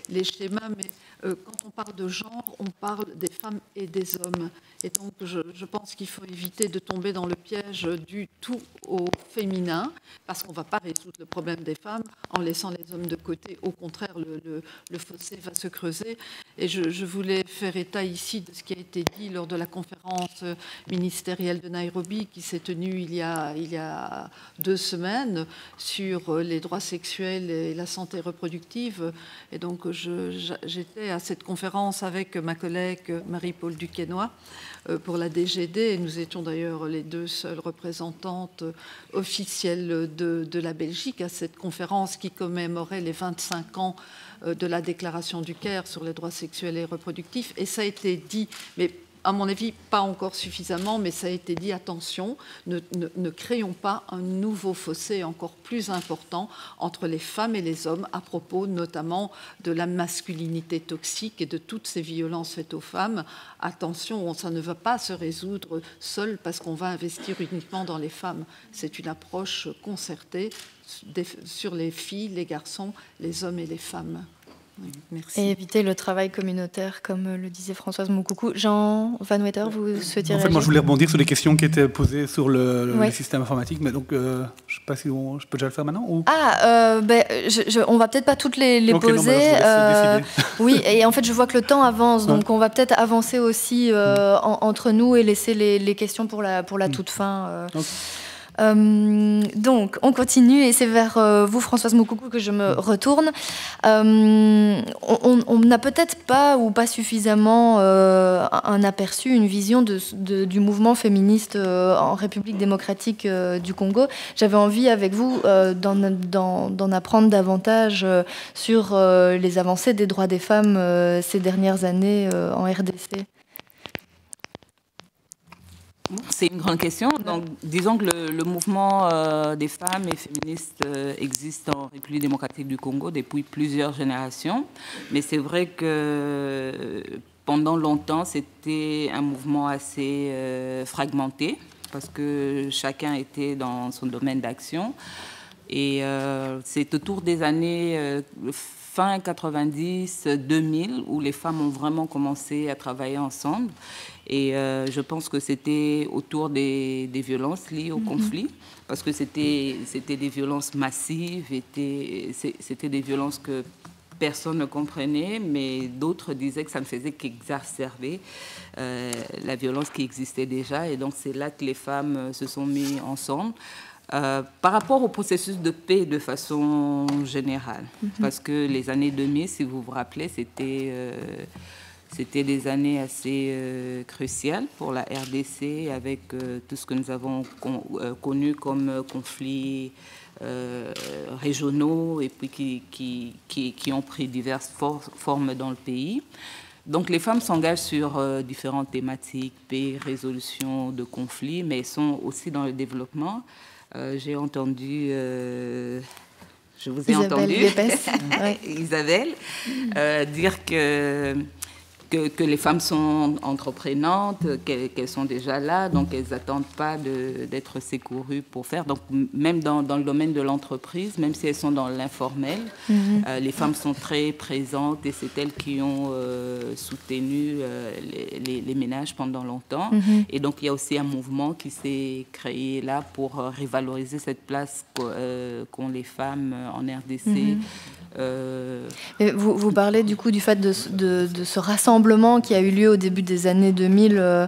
les schémas, mais quand on parle de genre, on parle des femmes et des hommes. Et donc, je pense qu'il faut éviter de tomber dans le piège du tout au féminin, parce qu'on ne va pas résoudre le problème des femmes en laissant les hommes de côté. Au contraire, le fossé va se creuser. Et je voulais faire état ici de ce qui a été dit lors de la conférence ministérielle de Nairobi, qui s'est tenue il y a y a 2 semaines sur les droits sexuels et la santé reproductive. Et donc, j'étais à cette conférence avec ma collègue Marie-Paule Duquesnoy pour la DGD. Et nous étions d'ailleurs les 2 seules représentantes officielles de la Belgique à cette conférence qui commémorait les 25 ans de la déclaration du Caire sur les droits sexuels et reproductifs. Et ça a été dit, mais à mon avis, pas encore suffisamment, mais ça a été dit, attention, ne créons pas un nouveau fossé encore plus important entre les femmes et les hommes à propos notamment de la masculinité toxique et de toutes ces violences faites aux femmes. Attention, ça ne va pas se résoudre seul parce qu'on va investir uniquement dans les femmes. C'est une approche concertée sur les filles, les garçons, les hommes et les femmes. Oui, merci. Et éviter le travail communautaire, comme le disait Françoise Moukoukou. Jean Van Wetter, vous souhaitiez réagir? Moi, je voulais rebondir sur les questions qui étaient posées sur le système informatique, mais donc, je ne sais pas si je peux déjà le faire maintenant ou... On va peut-être pas toutes les okay, poser. Non, oui, et en fait, je vois que le temps avance, donc on va peut-être avancer aussi entre nous et laisser les questions pour la toute fin. Okay. Donc, on continue et c'est vers vous, Françoise Moukoukou, que je me retourne. On n'a peut-être pas ou pas suffisamment un aperçu, une vision du mouvement féministe en République démocratique du Congo. J'avais envie, avec vous, d'en apprendre davantage sur les avancées des droits des femmes ces dernières années en RDC. C'est une grande question. Donc, disons que le mouvement des femmes et féministes existe en République démocratique du Congo depuis plusieurs générations. Mais c'est vrai que pendant longtemps, c'était un mouvement assez fragmenté parce que chacun était dans son domaine d'action. Et c'est autour des années fin 90, 2000 où les femmes ont vraiment commencé à travailler ensemble. Et je pense que c'était autour des violences liées au conflit, parce que c'était des violences massives, c'était des violences que personne ne comprenait, mais d'autres disaient que ça ne faisait qu'exacerber la violence qui existait déjà. Et donc c'est là que les femmes se sont mises ensemble. Par rapport au processus de paix de façon générale, parce que les années 2000, si vous vous rappelez, c'était des années assez cruciales pour la RDC avec tout ce que nous avons connu comme conflits régionaux et puis qui ont pris diverses formes dans le pays. Donc les femmes s'engagent sur différentes thématiques, paix, résolution de conflits, mais elles sont aussi dans le développement. J'ai entendu... je vous ai entendu, Isabelle, dire que les femmes sont entreprenantes, qu'elles sont déjà là, donc elles n'attendent pas d'être secourues pour faire. Donc même dans le domaine de l'entreprise, même si elles sont dans l'informel, les femmes sont très présentes et c'est elles qui ont soutenu les ménages pendant longtemps. Et donc il y a aussi un mouvement qui s'est créé là pour revaloriser cette place qu'ont les femmes en RDC. Vous parlez du coup du fait de ce rassemblement qui a eu lieu au début des années 2000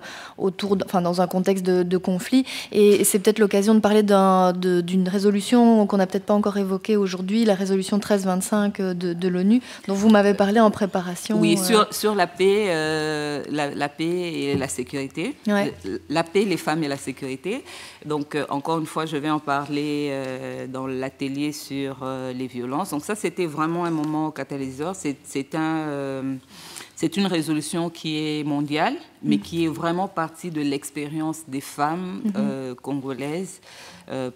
dans un contexte de conflit, et c'est peut-être l'occasion de parler d'une résolution qu'on n'a peut-être pas encore évoquée aujourd'hui, la résolution 1325 de l'ONU, dont vous m'avez parlé en préparation. Oui, sur la paix, la paix et la sécurité. Ouais. La paix, les femmes et la sécurité. Donc, encore une fois, je vais en parler dans l'atelier sur les violences. Donc ça, c'était vraiment un moment catalyseur. C'est une résolution qui est mondiale, mais qui est vraiment partie de l'expérience des femmes congolaises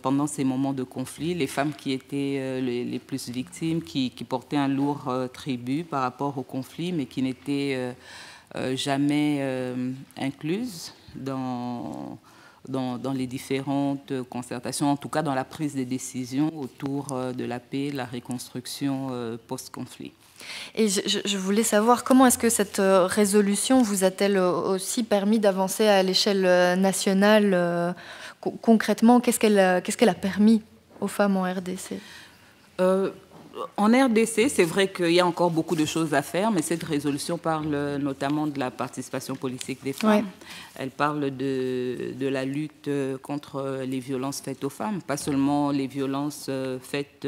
pendant ces moments de conflit. Les femmes qui étaient les plus victimes, qui portaient un lourd tribut par rapport au conflit, mais qui n'étaient jamais incluses dans les différentes concertations, en tout cas dans la prise des décisions autour de la paix, la reconstruction post-conflit. Et je voulais savoir comment est-ce que cette résolution vous a-t-elle aussi permis d'avancer à l'échelle nationale concrètement, qu'est-ce qu'elle a permis aux femmes en RDC? En RDC, c'est vrai qu'il y a encore beaucoup de choses à faire, mais cette résolution parle notamment de la participation politique des femmes. Ouais. Elle parle de la lutte contre les violences faites aux femmes, pas seulement les violences faites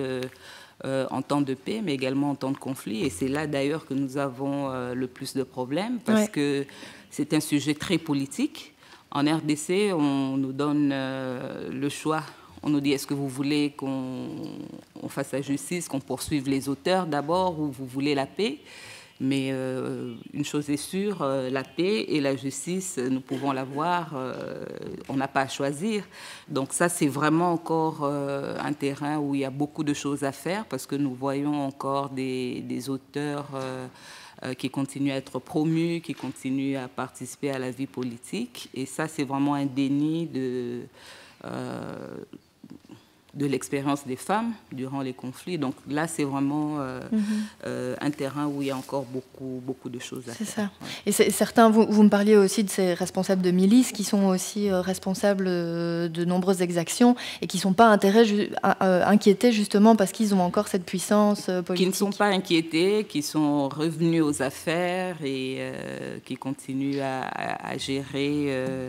en temps de paix, mais également en temps de conflit. Et c'est là d'ailleurs que nous avons le plus de problèmes, parce que c'est un sujet très politique. En RDC, on nous donne le choix. On nous dit, est-ce que vous voulez qu'on fasse la justice, qu'on poursuive les auteurs d'abord, ou vous voulez la paix? Mais une chose est sûre, la paix et la justice, nous pouvons l'avoir, on n'a pas à choisir. Donc ça, c'est vraiment encore un terrain où il y a beaucoup de choses à faire, parce que nous voyons encore des auteurs qui continuent à être promus, qui continuent à participer à la vie politique. Et ça, c'est vraiment un déni de l'expérience des femmes durant les conflits. Donc là, c'est vraiment un terrain où il y a encore beaucoup de choses à faire. C'est ça. Ouais. Et certains, vous me parliez aussi de ces responsables de milices qui sont aussi responsables de nombreuses exactions et qui ne sont pas inquiétés justement parce qu'ils ont encore cette puissance politique. Qui ne sont pas inquiétés, qui sont revenus aux affaires et qui continuent à gérer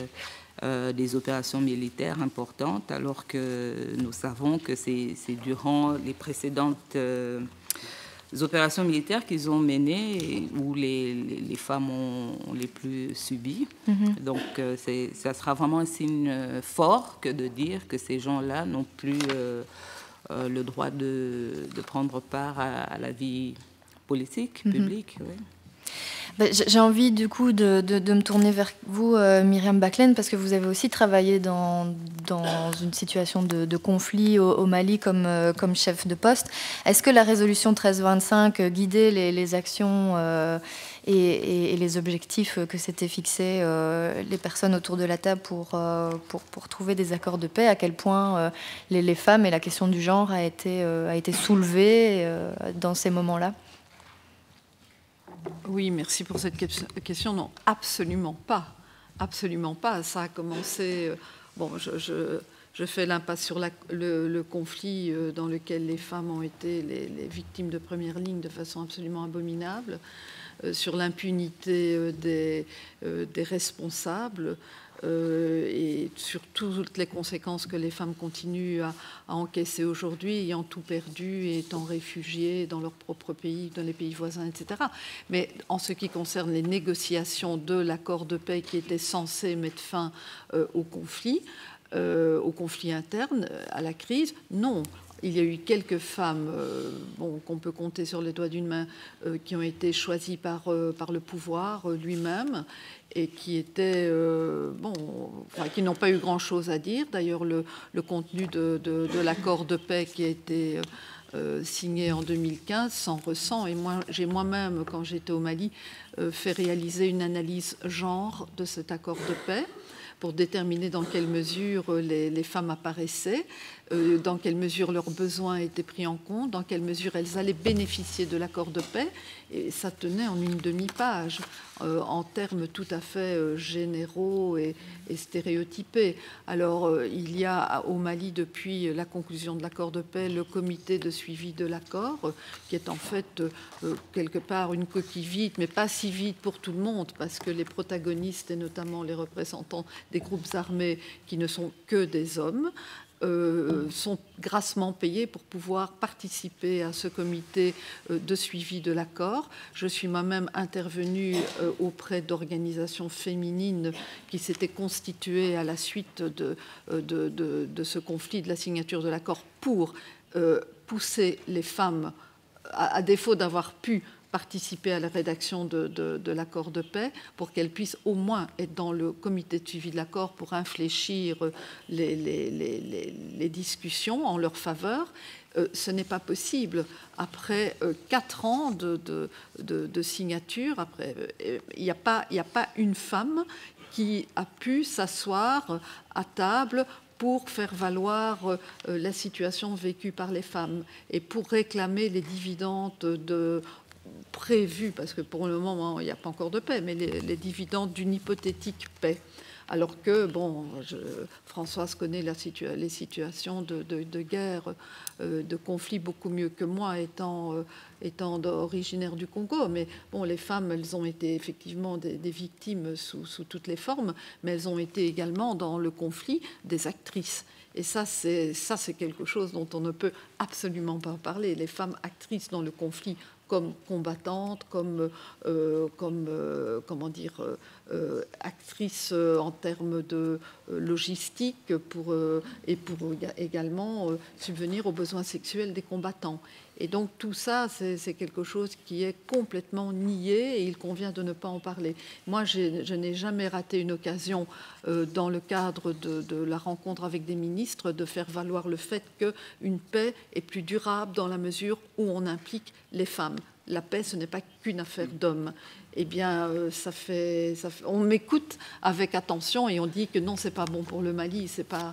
des opérations militaires importantes, alors que nous savons que c'est durant les précédentes opérations militaires qu'ils ont menées où les femmes ont les plus subi. Donc ça sera vraiment un signe fort que de dire que ces gens-là n'ont plus le droit de prendre part à la vie politique, publique. Oui. J'ai envie du coup de me tourner vers vous, Myriam Baclen, parce que vous avez aussi travaillé dans une situation de conflit au Mali comme chef de poste. Est-ce que la résolution 1325 guidait les actions et les objectifs que s'étaient fixés les personnes autour de la table pour trouver des accords de paix? À quel point les femmes et la question du genre a été soulevée dans ces moments-là? Oui, merci pour cette question. Non, absolument pas. Absolument pas. Ça a commencé... Bon, je fais l'impasse sur le conflit dans lequel les femmes ont été les victimes de première ligne de façon absolument abominable, sur l'impunité des responsables, et sur toutes les conséquences que les femmes continuent à encaisser aujourd'hui, ayant tout perdu et étant réfugiées dans leur propre pays, dans les pays voisins, etc. Mais en ce qui concerne les négociations de l'accord de paix qui était censé mettre fin au conflit interne, à la crise, non. Il y a eu quelques femmes, qu'on peut compter sur les doigts d'une main, qui ont été choisies par le pouvoir lui-même et qui étaient, qui n'ont pas eu grand-chose à dire. D'ailleurs, le contenu de l'accord de paix qui a été signé en 2015 s'en ressent. Et moi, j'ai moi-même, quand j'étais au Mali, fait réaliser une analyse genre de cet accord de paix pour déterminer dans quelle mesure les femmes apparaissaient, dans quelle mesure leurs besoins étaient pris en compte, dans quelle mesure elles allaient bénéficier de l'accord de paix. Et ça tenait en une demi-page, en termes tout à fait généraux et stéréotypés. Alors, il y a au Mali, depuis la conclusion de l'accord de paix, le comité de suivi de l'accord, qui est en fait quelque part une coquille vide, mais pas si vide pour tout le monde, parce que les protagonistes, et notamment les représentants des groupes armés, qui ne sont que des hommes, sont grassement payés pour pouvoir participer à ce comité de suivi de l'accord. Je suis moi-même intervenue auprès d'organisations féminines qui s'étaient constituées à la suite de ce conflit, de la signature de l'accord, pour pousser les femmes, à défaut d'avoir pu participer à la rédaction de l'accord de paix, pour qu'elles puissent au moins être dans le comité de suivi de l'accord pour infléchir les discussions en leur faveur. Ce n'est pas possible. Après 4 ans de signature, il n'y a pas une femme qui a pu s'asseoir à table pour faire valoir la situation vécue par les femmes et pour réclamer les dividendes prévus, parce que pour le moment, il n'y a pas encore de paix, mais les dividendes d'une hypothétique paix. Alors que, bon, Françoise connaît les situations de guerre, de conflit beaucoup mieux que moi, étant originaire du Congo. Mais bon, les femmes, elles ont été effectivement des victimes sous toutes les formes, mais elles ont été également dans le conflit des actrices. Et ça, c'est quelque chose dont on ne peut absolument pas parler. Les femmes actrices dans le conflit, comme combattantes, comme actrices en termes de logistique et pour également subvenir aux besoins sexuels des combattants. Et donc tout ça, c'est quelque chose qui est complètement nié et il convient de ne pas en parler. Moi, je n'ai jamais raté une occasion dans le cadre de la rencontre avec des ministres de faire valoir le fait qu'une paix est plus durable dans la mesure où on implique les femmes. La paix, ce n'est pas qu'une affaire d'hommes. Eh bien, on m'écoute avec attention et on dit que non, c'est pas bon pour le Mali, c'est pas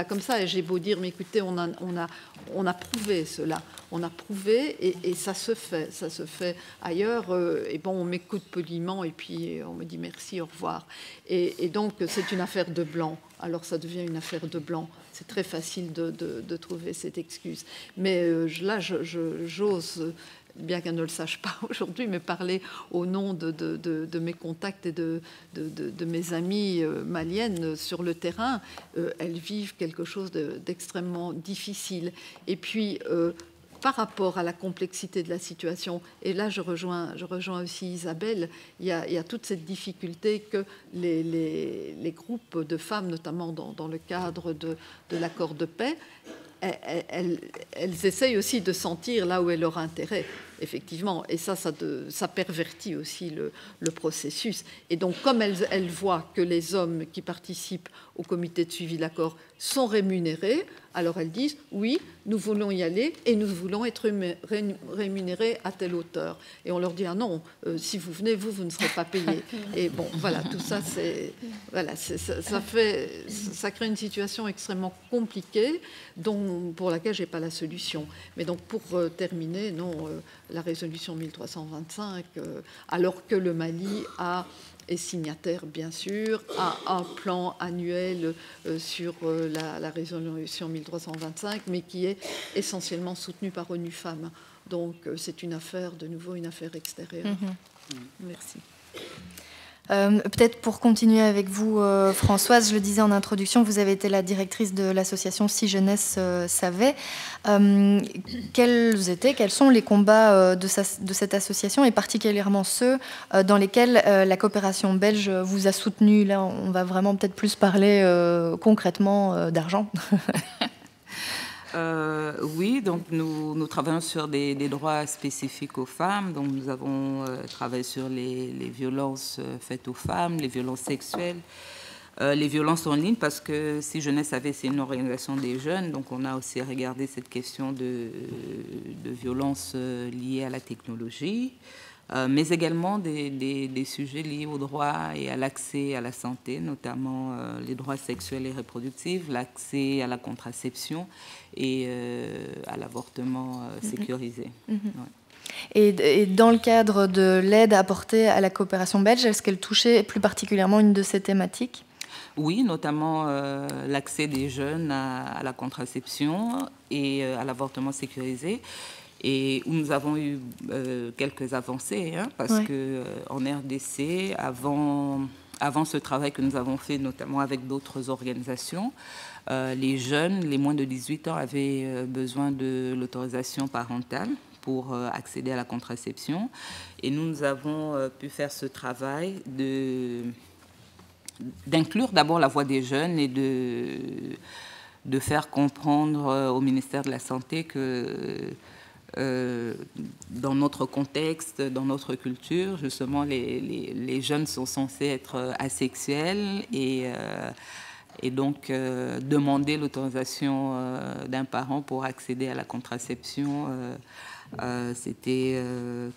comme ça. Et j'ai beau dire, mais écoutez, on a prouvé cela, on a prouvé et ça se fait ailleurs. Et bon, on m'écoute poliment et puis on me dit merci, au revoir. Et donc, c'est une affaire de blanc. Alors, ça devient une affaire de blanc. C'est très facile de trouver cette excuse. Mais là, j'ose, bien qu'elle ne le sache pas aujourd'hui, mais parler au nom de mes contacts et de mes amies maliennes sur le terrain. Elles vivent quelque chose d'extrêmement difficile. Et puis, par rapport à la complexité de la situation, et là je rejoins aussi Isabelle, il y a toute cette difficulté que les groupes de femmes, notamment dans le cadre de l'accord de paix, elles essayent aussi de sentir là où est leur intérêt, effectivement. Et ça pervertit aussi le processus. Et donc, comme elles voient que les hommes qui participent au comité de suivi de l'accord sont rémunérés, alors elles disent « oui, nous voulons y aller et nous voulons être rémunérés à telle hauteur ». Et on leur dit « ah non, si vous venez, vous ne serez pas payés ». Et bon, voilà, tout ça, ça crée une situation extrêmement compliquée pour laquelle je n'ai pas la solution. Mais donc, pour terminer, non, la résolution 1325, alors que le Mali est signataire, bien sûr, a un plan annuel sur la résolution 1325, mais qui est essentiellement soutenu par ONU Femmes. Donc, c'est une affaire, de nouveau, une affaire extérieure. Merci. Peut-être pour continuer avec vous, Françoise, je le disais en introduction, vous avez été la directrice de l'association Si Jeunesse Savait. Quels sont les combats de cette association et particulièrement ceux dans lesquels la coopération belge vous a soutenu? Là, on va vraiment peut-être plus parler concrètement d'argent. Oui, donc nous travaillons sur des droits spécifiques aux femmes. Donc nous avons travaillé sur les violences faites aux femmes, les violences sexuelles, les violences en ligne, parce que Si Jeunesse Savait, c'est une organisation des jeunes. Donc on a aussi regardé cette question de violences liées à la technologie, mais également des sujets liés aux droits et à l'accès à la santé, notamment les droits sexuels et reproductifs, l'accès à la contraception et à l'avortement sécurisé. Ouais. Et dans le cadre de l'aide apportée à la coopération belge, est-ce qu'elle touchait plus particulièrement une de ces thématiques? Oui, notamment l'accès des jeunes à la contraception et à l'avortement sécurisé. Et où nous avons eu quelques avancées, parce qu'en RDC, avant ce travail que nous avons fait, notamment avec d'autres organisations, les jeunes, les moins de 18 ans, avaient besoin de l'autorisation parentale pour accéder à la contraception. Et nous avons pu faire ce travail d'inclure d'abord la voix des jeunes et de faire comprendre au ministère de la Santé que dans notre contexte, dans notre culture, justement, les jeunes sont censés être asexuels et donc demander l'autorisation d'un parent pour accéder à la contraception, c'était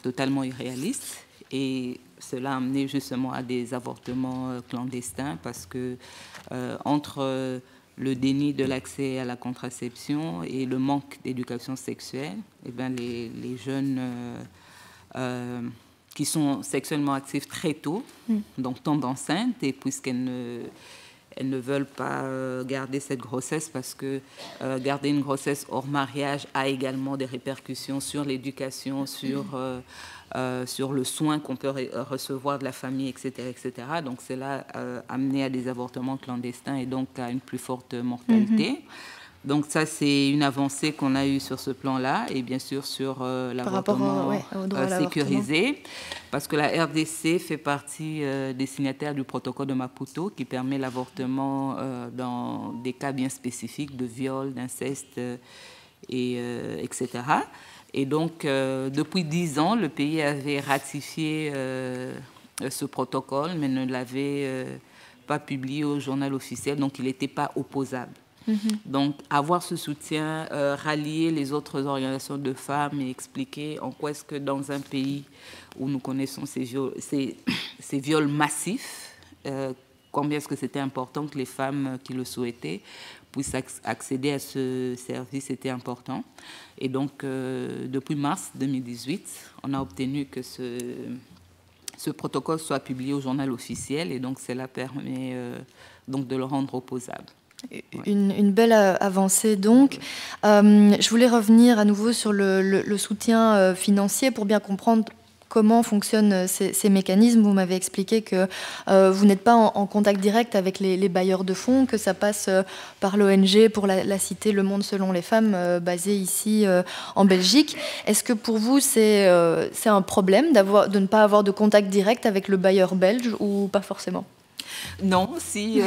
totalement irréaliste. Et cela a amené justement à des avortements clandestins parce que entre le déni de l'accès à la contraception et le manque d'éducation sexuelle, eh bien les jeunes qui sont sexuellement actives très tôt, donc tombent enceintes, et puisqu'elles ne veulent pas garder cette grossesse, parce que garder une grossesse hors mariage a également des répercussions sur l'éducation, sur le soin qu'on peut recevoir de la famille, etc. etc. Donc cela amené à des avortements clandestins et donc à une plus forte mortalité. Donc ça, c'est une avancée qu'on a eue sur ce plan-là, et bien sûr sur l'avortement sécurisé, parce que la RDC fait partie des signataires du protocole de Maputo qui permet l'avortement dans des cas bien spécifiques de viol, d'inceste, etc. Et donc, depuis 10 ans, le pays avait ratifié ce protocole, mais ne l'avait pas publié au journal officiel, donc il n'était pas opposable. Donc, avoir ce soutien, rallier les autres organisations de femmes et expliquer en quoi est-ce que dans un pays où nous connaissons ces viols massifs, combien est-ce que c'était important que les femmes qui le souhaitaient puissent accéder à ce service, était important. Et donc, depuis mars 2018, on a obtenu que ce protocole soit publié au journal officiel, et donc cela permet donc de le rendre opposable. Une belle avancée donc. Je voulais revenir à nouveau sur le soutien financier pour bien comprendre comment fonctionnent ces mécanismes. Vous m'avez expliqué que vous n'êtes pas en contact direct avec les bailleurs de fonds, que ça passe par l'ONG, pour la cité Le Monde selon les femmes, basée ici en Belgique. Est-ce que pour vous c'est un problème de ne pas avoir de contact direct avec le bailleur belge, ou pas forcément ? Non, si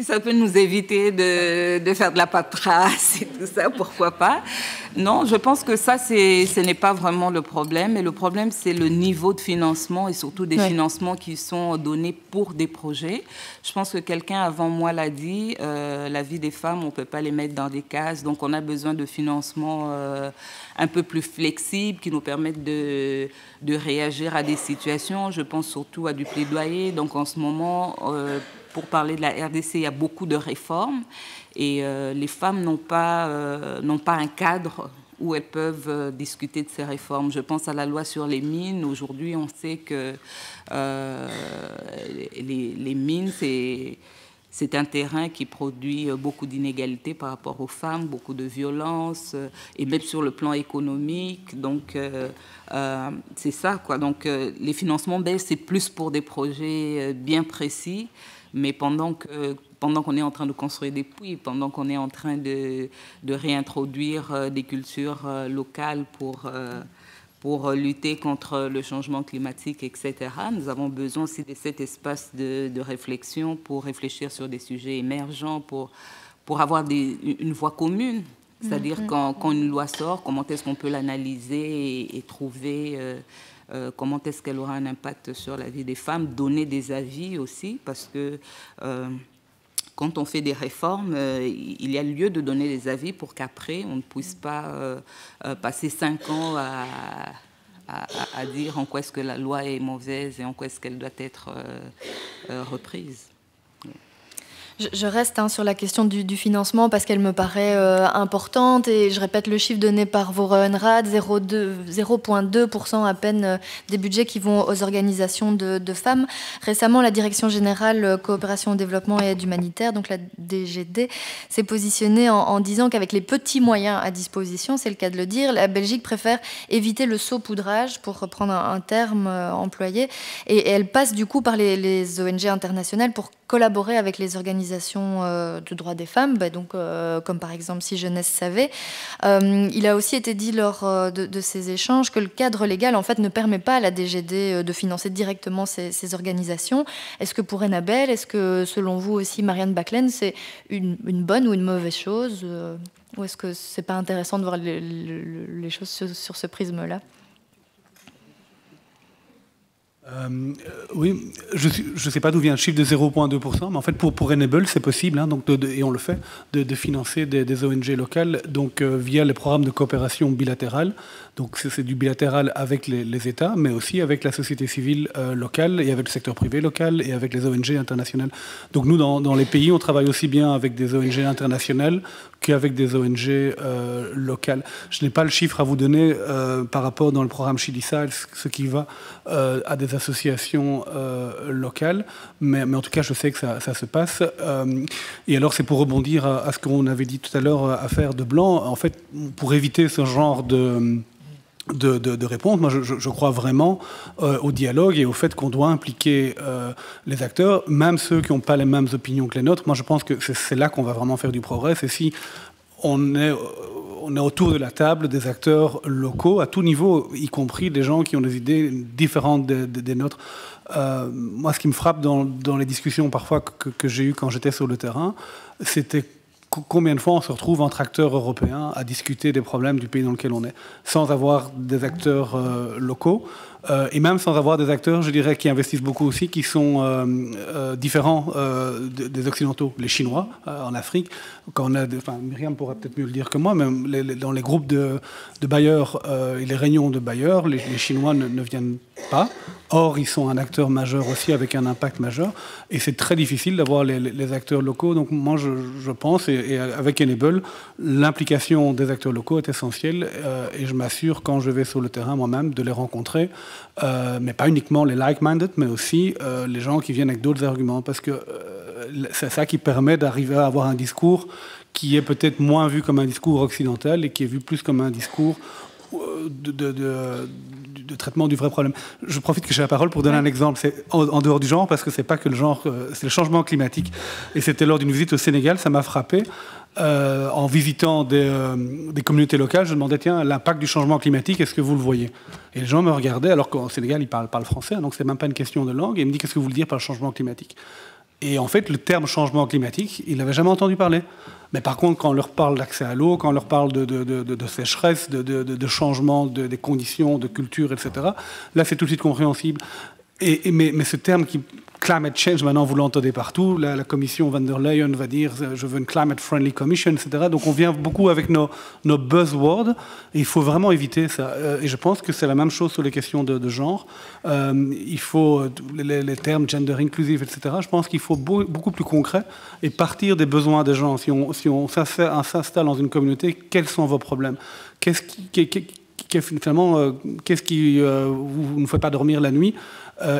ça peut nous éviter de faire de la paperasse et tout ça, pourquoi pas. Non, je pense que ça, ce n'est pas vraiment le problème. Et le problème, c'est le niveau de financement, et surtout des financements qui sont donnés pour des projets. Je pense que quelqu'un avant moi l'a dit, la vie des femmes, on ne peut pas les mettre dans des cases. Donc, on a besoin de financements un peu plus flexibles qui nous permettent de réagir à des situations. Je pense surtout à du plaidoyer. Donc, en ce moment, pour parler de la RDC, il y a beaucoup de réformes, et les femmes n'ont pas un cadre où elles peuvent discuter de ces réformes. Je pense à la loi sur les mines. Aujourd'hui, on sait que les mines, c'est un terrain qui produit beaucoup d'inégalités par rapport aux femmes, beaucoup de violences, et même sur le plan économique. Donc, c'est ça, quoi. Donc, les financements baissent, c'est plus pour des projets bien précis, mais pendant qu'on est en train de construire des puits, pendant qu'on est en train de réintroduire des cultures locales pour lutter contre le changement climatique, etc. Nous avons besoin aussi de cet espace de réflexion pour réfléchir sur des sujets émergents, pour avoir une voie commune. C'est-à-dire quand une loi sort, comment est-ce qu'on peut l'analyser et trouver comment est-ce qu'elle aura un impact sur la vie des femmes, donner des avis aussi, parce que quand on fait des réformes, il y a lieu de donner des avis pour qu'après, on ne puisse pas passer 5 ans à dire en quoi est-ce que la loi est mauvaise et en quoi est-ce qu'elle doit être reprise. Je reste sur la question du financement parce qu'elle me paraît importante, et je répète le chiffre donné par Vrouwenraad, 0,2% à peine des budgets qui vont aux organisations de femmes. Récemment, la Direction générale coopération au développement et aide humanitaire, donc la DGD, s'est positionnée en disant qu'avec les petits moyens à disposition, c'est le cas de le dire, la Belgique préfère éviter le saupoudrage, pour reprendre un terme employé, et elle passe du coup par les ONG internationales pour collaborer avec les organisations de droits des femmes, donc, comme par exemple Si Jeunesse Savait. Il a aussi été dit lors de ces échanges que le cadre légal en fait, ne permet pas à la DGD de financer directement ces organisations. Est-ce que pour Enabel, est-ce que selon vous aussi, Marianne Baclen, c'est une bonne ou une mauvaise chose, ou est-ce que c'est pas intéressant de voir les choses sur ce prisme-là ? Oui, je ne sais pas d'où vient le chiffre de 0,2%, mais en fait pour Enable, c'est possible, hein, donc et on le fait, de financer des ONG locales donc, via les programmes de coopération bilatérale. Donc c'est du bilatéral avec les États, mais aussi avec la société civile locale et avec le secteur privé local et avec les ONG internationales. Donc nous, dans les pays, on travaille aussi bien avec des ONG internationales qu'avec des ONG locales. Je n'ai pas le chiffre à vous donner par rapport dans le programme Chili-Sahel, ce qui va à des associations locales, mais en tout cas, je sais que ça se passe. Et alors, c'est pour rebondir à ce qu'on avait dit tout à l'heure, affaire de Blanc. En fait, pour éviter ce genre de réponse. Moi, je crois vraiment au dialogue et au fait qu'on doit impliquer les acteurs, même ceux qui n'ont pas les mêmes opinions que les nôtres. Moi, je pense que c'est là qu'on va vraiment faire du progrès. C'est si on est autour de la table des acteurs locaux, à tout niveau, y compris des gens qui ont des idées différentes des nôtres. Moi, ce qui me frappe dans les discussions parfois que j'ai eues quand j'étais sur le terrain, c'était combien de fois on se retrouve entre acteurs européens à discuter des problèmes du pays dans lequel on est, sans avoir des acteurs locaux, et même sans avoir des acteurs, je dirais, qui investissent beaucoup aussi, qui sont différents des Occidentaux. Les Chinois, en Afrique, quand on a, Myriam pourra peut-être mieux le dire que moi, mais dans les groupes de bailleurs et les réunions de bailleurs, les Chinois ne viennent pas. Or, ils sont un acteur majeur aussi, avec un impact majeur, et c'est très difficile d'avoir les acteurs locaux. Donc moi, je pense, et avec Enable, l'implication des acteurs locaux est essentielle, et je m'assure, quand je vais sur le terrain moi-même, de les rencontrer, mais pas uniquement les like-minded, mais aussi les gens qui viennent avec d'autres arguments, parce que c'est ça qui permet d'arriver à avoir un discours qui est peut-être moins vu comme un discours occidental et qui est vu plus comme un discours de traitement du vrai problème. Je profite que j'ai la parole pour donner un exemple. C'est en dehors du genre, parce que c'est pas que le genre, c'est le changement climatique. Et c'était lors d'une visite au Sénégal, ça m'a frappé. En visitant des communautés locales, je demandais, tiens, l'impact du changement climatique, est-ce que vous le voyez? Et les gens me regardaient, alors qu'au Sénégal, ils parlent français, donc c'est même pas une question de langue, et ils me disent, qu'est-ce que vous voulez dire par le changement climatique? Et en fait, le terme changement climatique, ils n'avaient jamais entendu parler. Mais par contre, quand on leur parle d'accès à l'eau, quand on leur parle de sécheresse, de changement des conditions, de culture, etc., là, c'est tout de suite compréhensible. Mais ce terme qui... Climate change, maintenant vous l'entendez partout, la commission van der Leyen va dire je veux une climate friendly commission, etc. Donc on vient beaucoup avec nos buzzwords, et il faut vraiment éviter ça. Et je pense que c'est la même chose sur les questions de genre. Il faut les termes gender inclusive, etc. Je pense qu'il faut beaucoup plus concret et partir des besoins des gens. Si on s'installe dans une communauté, quels sont vos problèmes? Qu'est-ce qui vous ne fait pas dormir la nuit?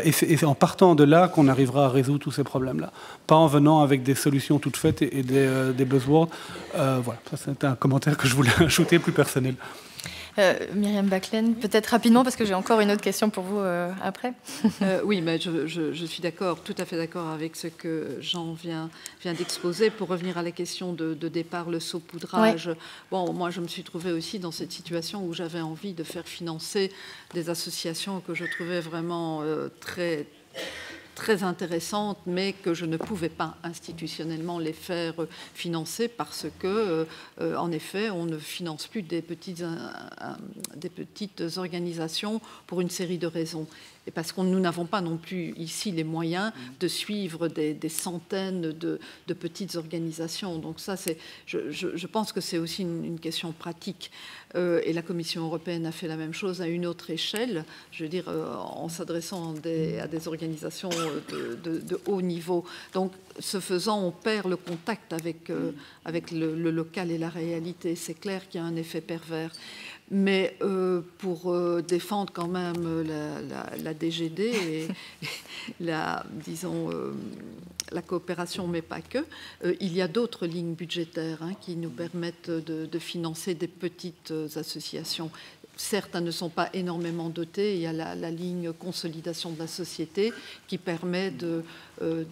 Et c'est en partant de là qu'on arrivera à résoudre tous ces problèmes-là. Pas en venant avec des solutions toutes faites et des buzzwords. Voilà, ça c'est un commentaire que je voulais ajouter plus personnel. Myriam Baclaine, peut-être rapidement, parce que j'ai encore une autre question pour vous après. Oui, mais je suis d'accord, tout à fait d'accord avec ce que Jean vient d'exposer. Pour revenir à la question de départ, le saupoudrage, ouais. Bon, moi je me suis trouvée aussi dans cette situation où j'avais envie de faire financer des associations que je trouvais vraiment très intéressantes, mais que je ne pouvais pas institutionnellement les faire financer parce que, en effet, on ne finance plus des petites organisations pour une série de raisons. Et parce que nous n'avons pas non plus ici les moyens de suivre des centaines de petites organisations. Donc ça, je pense que c'est aussi une question pratique. Et la Commission européenne a fait la même chose à une autre échelle, je veux dire, en s'adressant à des organisations de haut niveau. Donc, ce faisant, on perd le contact avec le local et la réalité. C'est clair qu'il y a un effet pervers. Mais pour défendre quand même la DGD et disons, la coopération, mais pas que, il y a d'autres lignes budgétaires qui nous permettent de financer des petites associations. Certes, elles ne sont pas énormément dotées. Il y a la ligne consolidation de la société qui permet de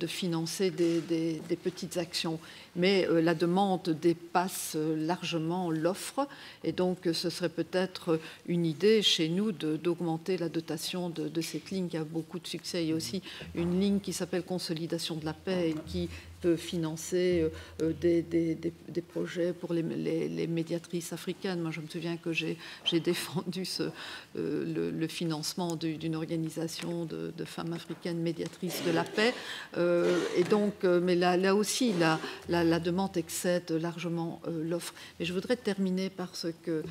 financer des petites actions. Mais la demande dépasse largement l'offre. Et donc, ce serait peut-être une idée chez nous d'augmenter la dotation de cette ligne qui a beaucoup de succès. Il y a aussi une ligne qui s'appelle consolidation de la paix et qui peut financer des projets pour les médiatrices africaines. Moi, je me souviens que j'ai défendu le financement d'une organisation de femmes africaines médiatrices de la paix. Et donc, mais là aussi, la demande excède largement l'offre. Mais je voudrais terminer par ce que,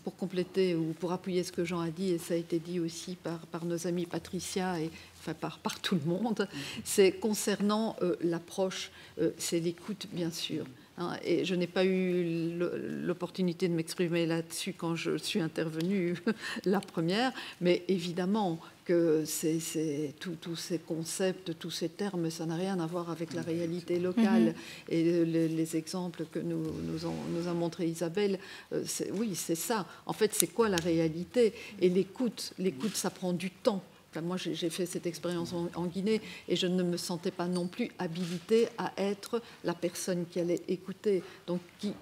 pour compléter ou pour appuyer ce que Jean a dit, et ça a été dit aussi par nos amis Patricia et enfin par tout le monde, c'est concernant l'approche, c'est l'écoute bien sûr. Hein, et je n'ai pas eu l'opportunité de m'exprimer là-dessus quand je suis intervenue la première, mais évidemment que tous ces concepts, tous ces termes, ça n'a rien à voir avec la réalité locale. Et les exemples que nous a montré Isabelle, oui, c'est ça. En fait, c'est quoi la réalité? Et l'écoute, ça prend du temps. Enfin, moi, j'ai fait cette expérience en Guinée et je ne me sentais pas non plus habilitée à être la personne qui allait écouter. Donc,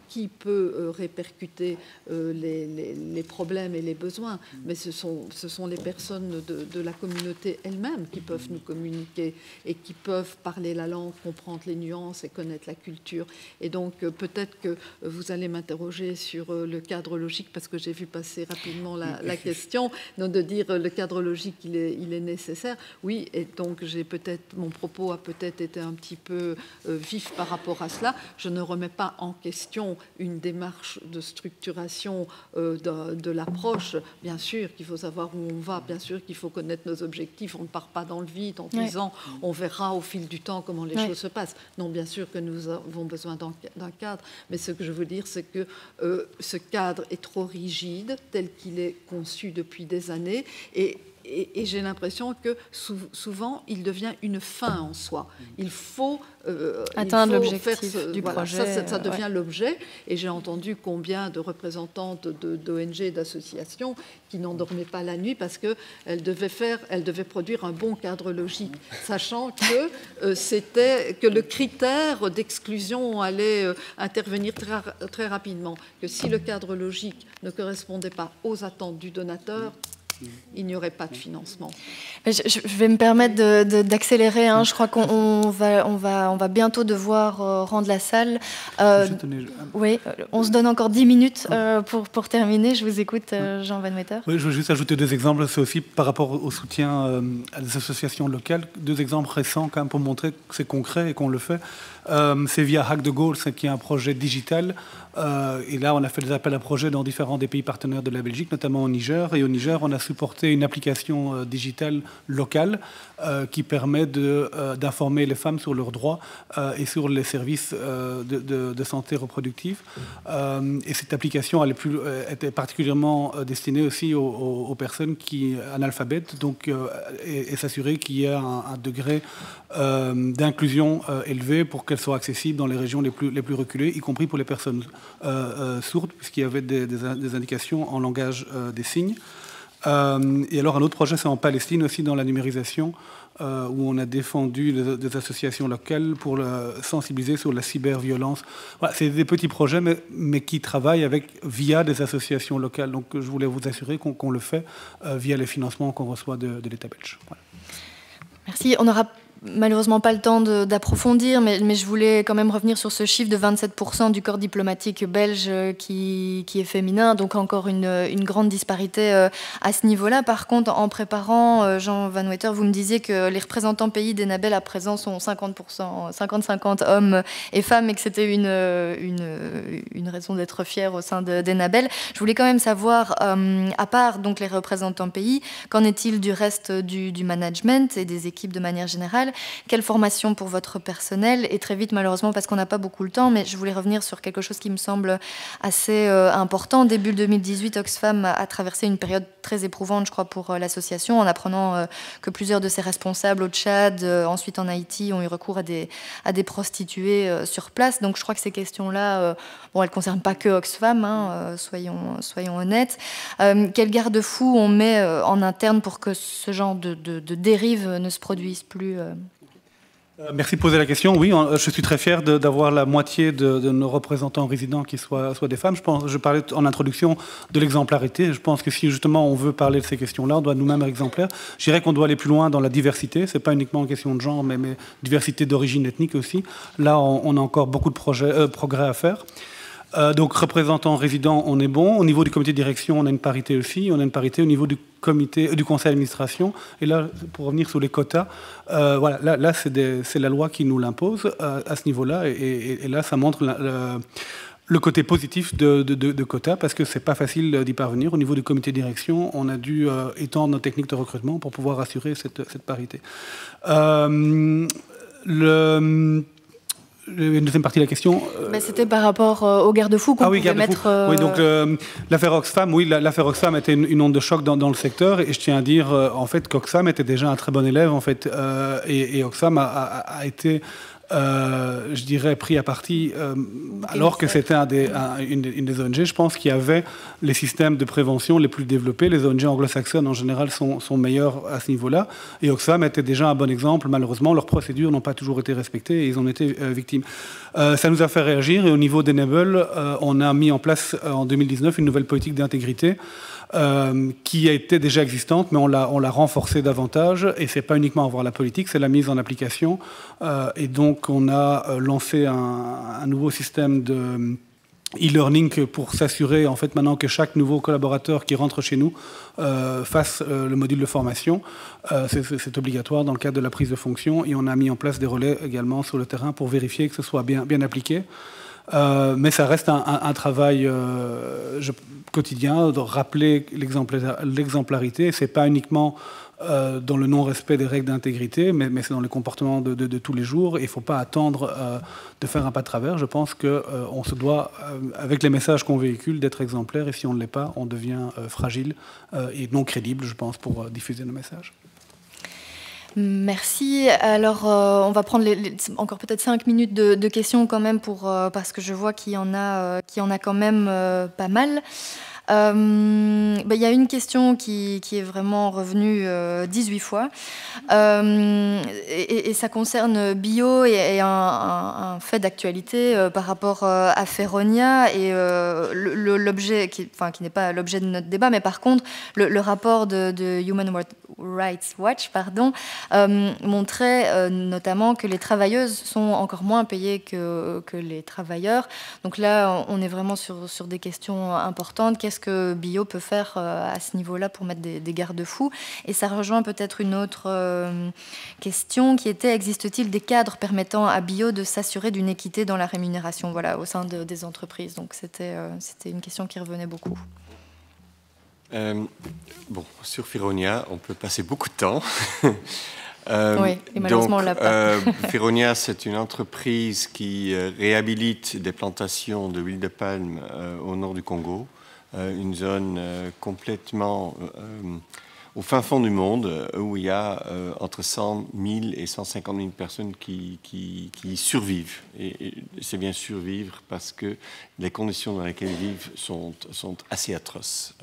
qui peut répercuter les problèmes et les besoins? Mais ce sont les personnes de la communauté elle-même qui peuvent nous communiquer et qui peuvent parler la langue, comprendre les nuances et connaître la culture. Et donc, peut-être que vous allez m'interroger sur le cadre logique, parce que j'ai vu passer rapidement la question, donc de dire le cadre logique, il est nécessaire. Oui, et donc mon propos a peut-être été un petit peu vif par rapport à cela. Je ne remets pas en question une démarche de structuration de l'approche. Bien sûr qu'il faut savoir où on va, bien sûr qu'il faut connaître nos objectifs. On ne part pas dans le vide en disant on verra au fil du temps comment les choses se passent. Non, bien sûr que nous avons besoin d'un cadre, mais ce que je veux dire, c'est que ce cadre est trop rigide, tel qu'il est conçu depuis des années, et j'ai l'impression que souvent, il devient une fin en soi. Il faut atteindre l'objectif du projet. Ça devient l'objet. Et j'ai entendu combien de représentantes d'ONG, d'associations qui n'endormaient pas la nuit parce qu'elles devaient produire un bon cadre logique, sachant que le critère d'exclusion allait intervenir très rapidement. Que si le cadre logique ne correspondait pas aux attentes du donateur, il n'y aurait pas de financement. Je vais me permettre d'accélérer. Hein. Je crois qu'on va bientôt devoir rendre la salle. Oui, on se donne encore 10 minutes pour terminer. Je vous écoute, Jean Van Meter. Oui, je veux juste ajouter 2 exemples. C'est aussi par rapport au soutien à des associations locales. 2 exemples récents quand même pour montrer que c'est concret et qu'on le fait. C'est via Hack de Gaulle, qui est un projet digital. Et là, on a fait des appels à projets dans différents des pays partenaires de la Belgique, notamment au Niger. Et au Niger, on a supporté une application digitale locale qui permet d'informer les femmes sur leurs droits et sur les services de santé reproductive. Et cette application était particulièrement destinée aussi aux personnes analphabètes, donc, et s'assurer qu'il y ait un degré d'inclusion élevé pour qu'elles soient accessibles dans les régions les plus reculées, y compris pour les personnes sourdes, puisqu'il y avait des indications en langage des signes. Et alors un autre projet, c'est en Palestine aussi, dans la numérisation, où on a défendu des associations locales pour sensibiliser sur la cyberviolence. Voilà, c'est des petits projets, mais qui travaillent via des associations locales. Donc je voulais vous assurer qu'on le fait via les financements qu'on reçoit de l'État belge. Voilà. Merci. On aura malheureusement pas le temps d'approfondir, mais je voulais quand même revenir sur ce chiffre de 27% du corps diplomatique belge qui est féminin, donc encore une grande disparité à ce niveau-là. Par contre, en préparant, Jean Van Meter, vous me disiez que les représentants pays d'Enabel à présent sont 50-50 hommes et femmes, et que c'était une raison d'être fier au sein d'Enabel. Je voulais quand même savoir, à part donc les représentants pays, qu'en est-il du reste du management et des équipes de manière générale? Quelle formation pour votre personnel? Et très vite, malheureusement, parce qu'on n'a pas beaucoup le temps, mais je voulais revenir sur quelque chose qui me semble assez important. Début 2018, Oxfam a traversé une période très éprouvante, je crois, pour l'association, en apprenant que plusieurs de ses responsables au Tchad, ensuite en Haïti, ont eu recours à des prostituées sur place. Donc je crois que ces questions-là, elles ne concernent pas que Oxfam, hein, soyons honnêtes. Quel garde-fou on met en interne pour que ce genre de dérive ne se produise plus Merci de poser la question. Oui, je suis très fier d'avoir la moitié de nos représentants résidents qui soient des femmes. Je parlais en introduction de l'exemplarité. Je pense que si justement on veut parler de ces questions-là, on doit nous-mêmes être exemplaires. Je dirais qu'on doit aller plus loin dans la diversité. Ce n'est pas uniquement une question de genre, mais diversité d'origine ethnique aussi. Là, on a encore beaucoup de progrès à faire. Donc, représentants résidents, on est bon. Au niveau du comité de direction, on a une parité aussi. On a une parité au niveau du conseil d'administration. Et là, pour revenir sur les quotas, voilà, là c'est la loi qui nous l'impose à ce niveau-là. Et là, ça montre le côté positif de quotas, parce que c'est pas facile d'y parvenir. Au niveau du comité de direction, on a dû étendre nos techniques de recrutement pour pouvoir assurer cette parité. Une deuxième partie de la question. C'était par rapport aux garde-fous qu'on pouvait mettre. Oui, donc l'affaire Oxfam, l'affaire Oxfam était une onde de choc dans le secteur, et je tiens à dire en fait qu'Oxfam était déjà un très bon élève en fait, et Oxfam a été je dirais, pris à partie, alors que c'était une des ONG, je pense, qui avait les systèmes de prévention les plus développés. Les ONG anglo-saxonnes, en général, sont meilleures à ce niveau-là. Et Oxfam était déjà un bon exemple. Malheureusement, leurs procédures n'ont pas toujours été respectées et ils en étaient victimes. Ça nous a fait réagir. Et au niveau d'Enable, on a mis en place, en 2019, une nouvelle politique d'intégrité qui a été déjà existante, mais on l'a renforcée davantage. Et ce n'est pas uniquement avoir la politique, c'est la mise en application. Et donc, on a lancé un nouveau système de e-learning pour s'assurer, en fait, maintenant que chaque nouveau collaborateur qui rentre chez nous fasse le module de formation. C'est obligatoire dans le cadre de la prise de fonction. Et on a mis en place des relais également sur le terrain pour vérifier que ce soit bien appliqué. Mais ça reste un travail quotidien de rappeler l'exemplarité. Ce n'est pas uniquement dans le non-respect des règles d'intégrité, mais c'est dans le comportement de tous les jours. Il ne faut pas attendre de faire un pas de travers. Je pense qu'on se doit, avec les messages qu'on véhicule, d'être exemplaire. Et si on ne l'est pas, on devient fragile et non crédible, je pense, pour diffuser nos messages. Merci. Alors, on va prendre encore peut-être 5 minutes de questions quand même, parce que je vois qu'il y en a quand même pas mal. Il y a une question qui est vraiment revenue 18 fois et ça concerne bio et un fait d'actualité par rapport à Feronia et l'objet qui n'est pas l'objet de notre débat, mais par contre le rapport de Human Rights Watch montrait notamment que les travailleuses sont encore moins payées que les travailleurs. Donc là, on est vraiment sur des questions importantes. Qu'est-ce que Bio peut faire à ce niveau-là pour mettre des garde-fous? Et ça rejoint peut-être une autre question qui était: existe-t-il des cadres permettant à Bio de s'assurer d'une équité dans la rémunération, voilà, au sein des entreprises? Donc c'était une question qui revenait beaucoup. Bon, sur Feronia, on peut passer beaucoup de temps. Oui, et malheureusement, on l'a pas. Feronia, c'est une entreprise qui réhabilite des plantations de huile de palme au nord du Congo, une zone complètement au fin fond du monde, où il y a entre 100 000 et 150 000 personnes qui survivent. Et c'est bien survivre parce que les conditions dans lesquelles ils vivent sont assez atroces.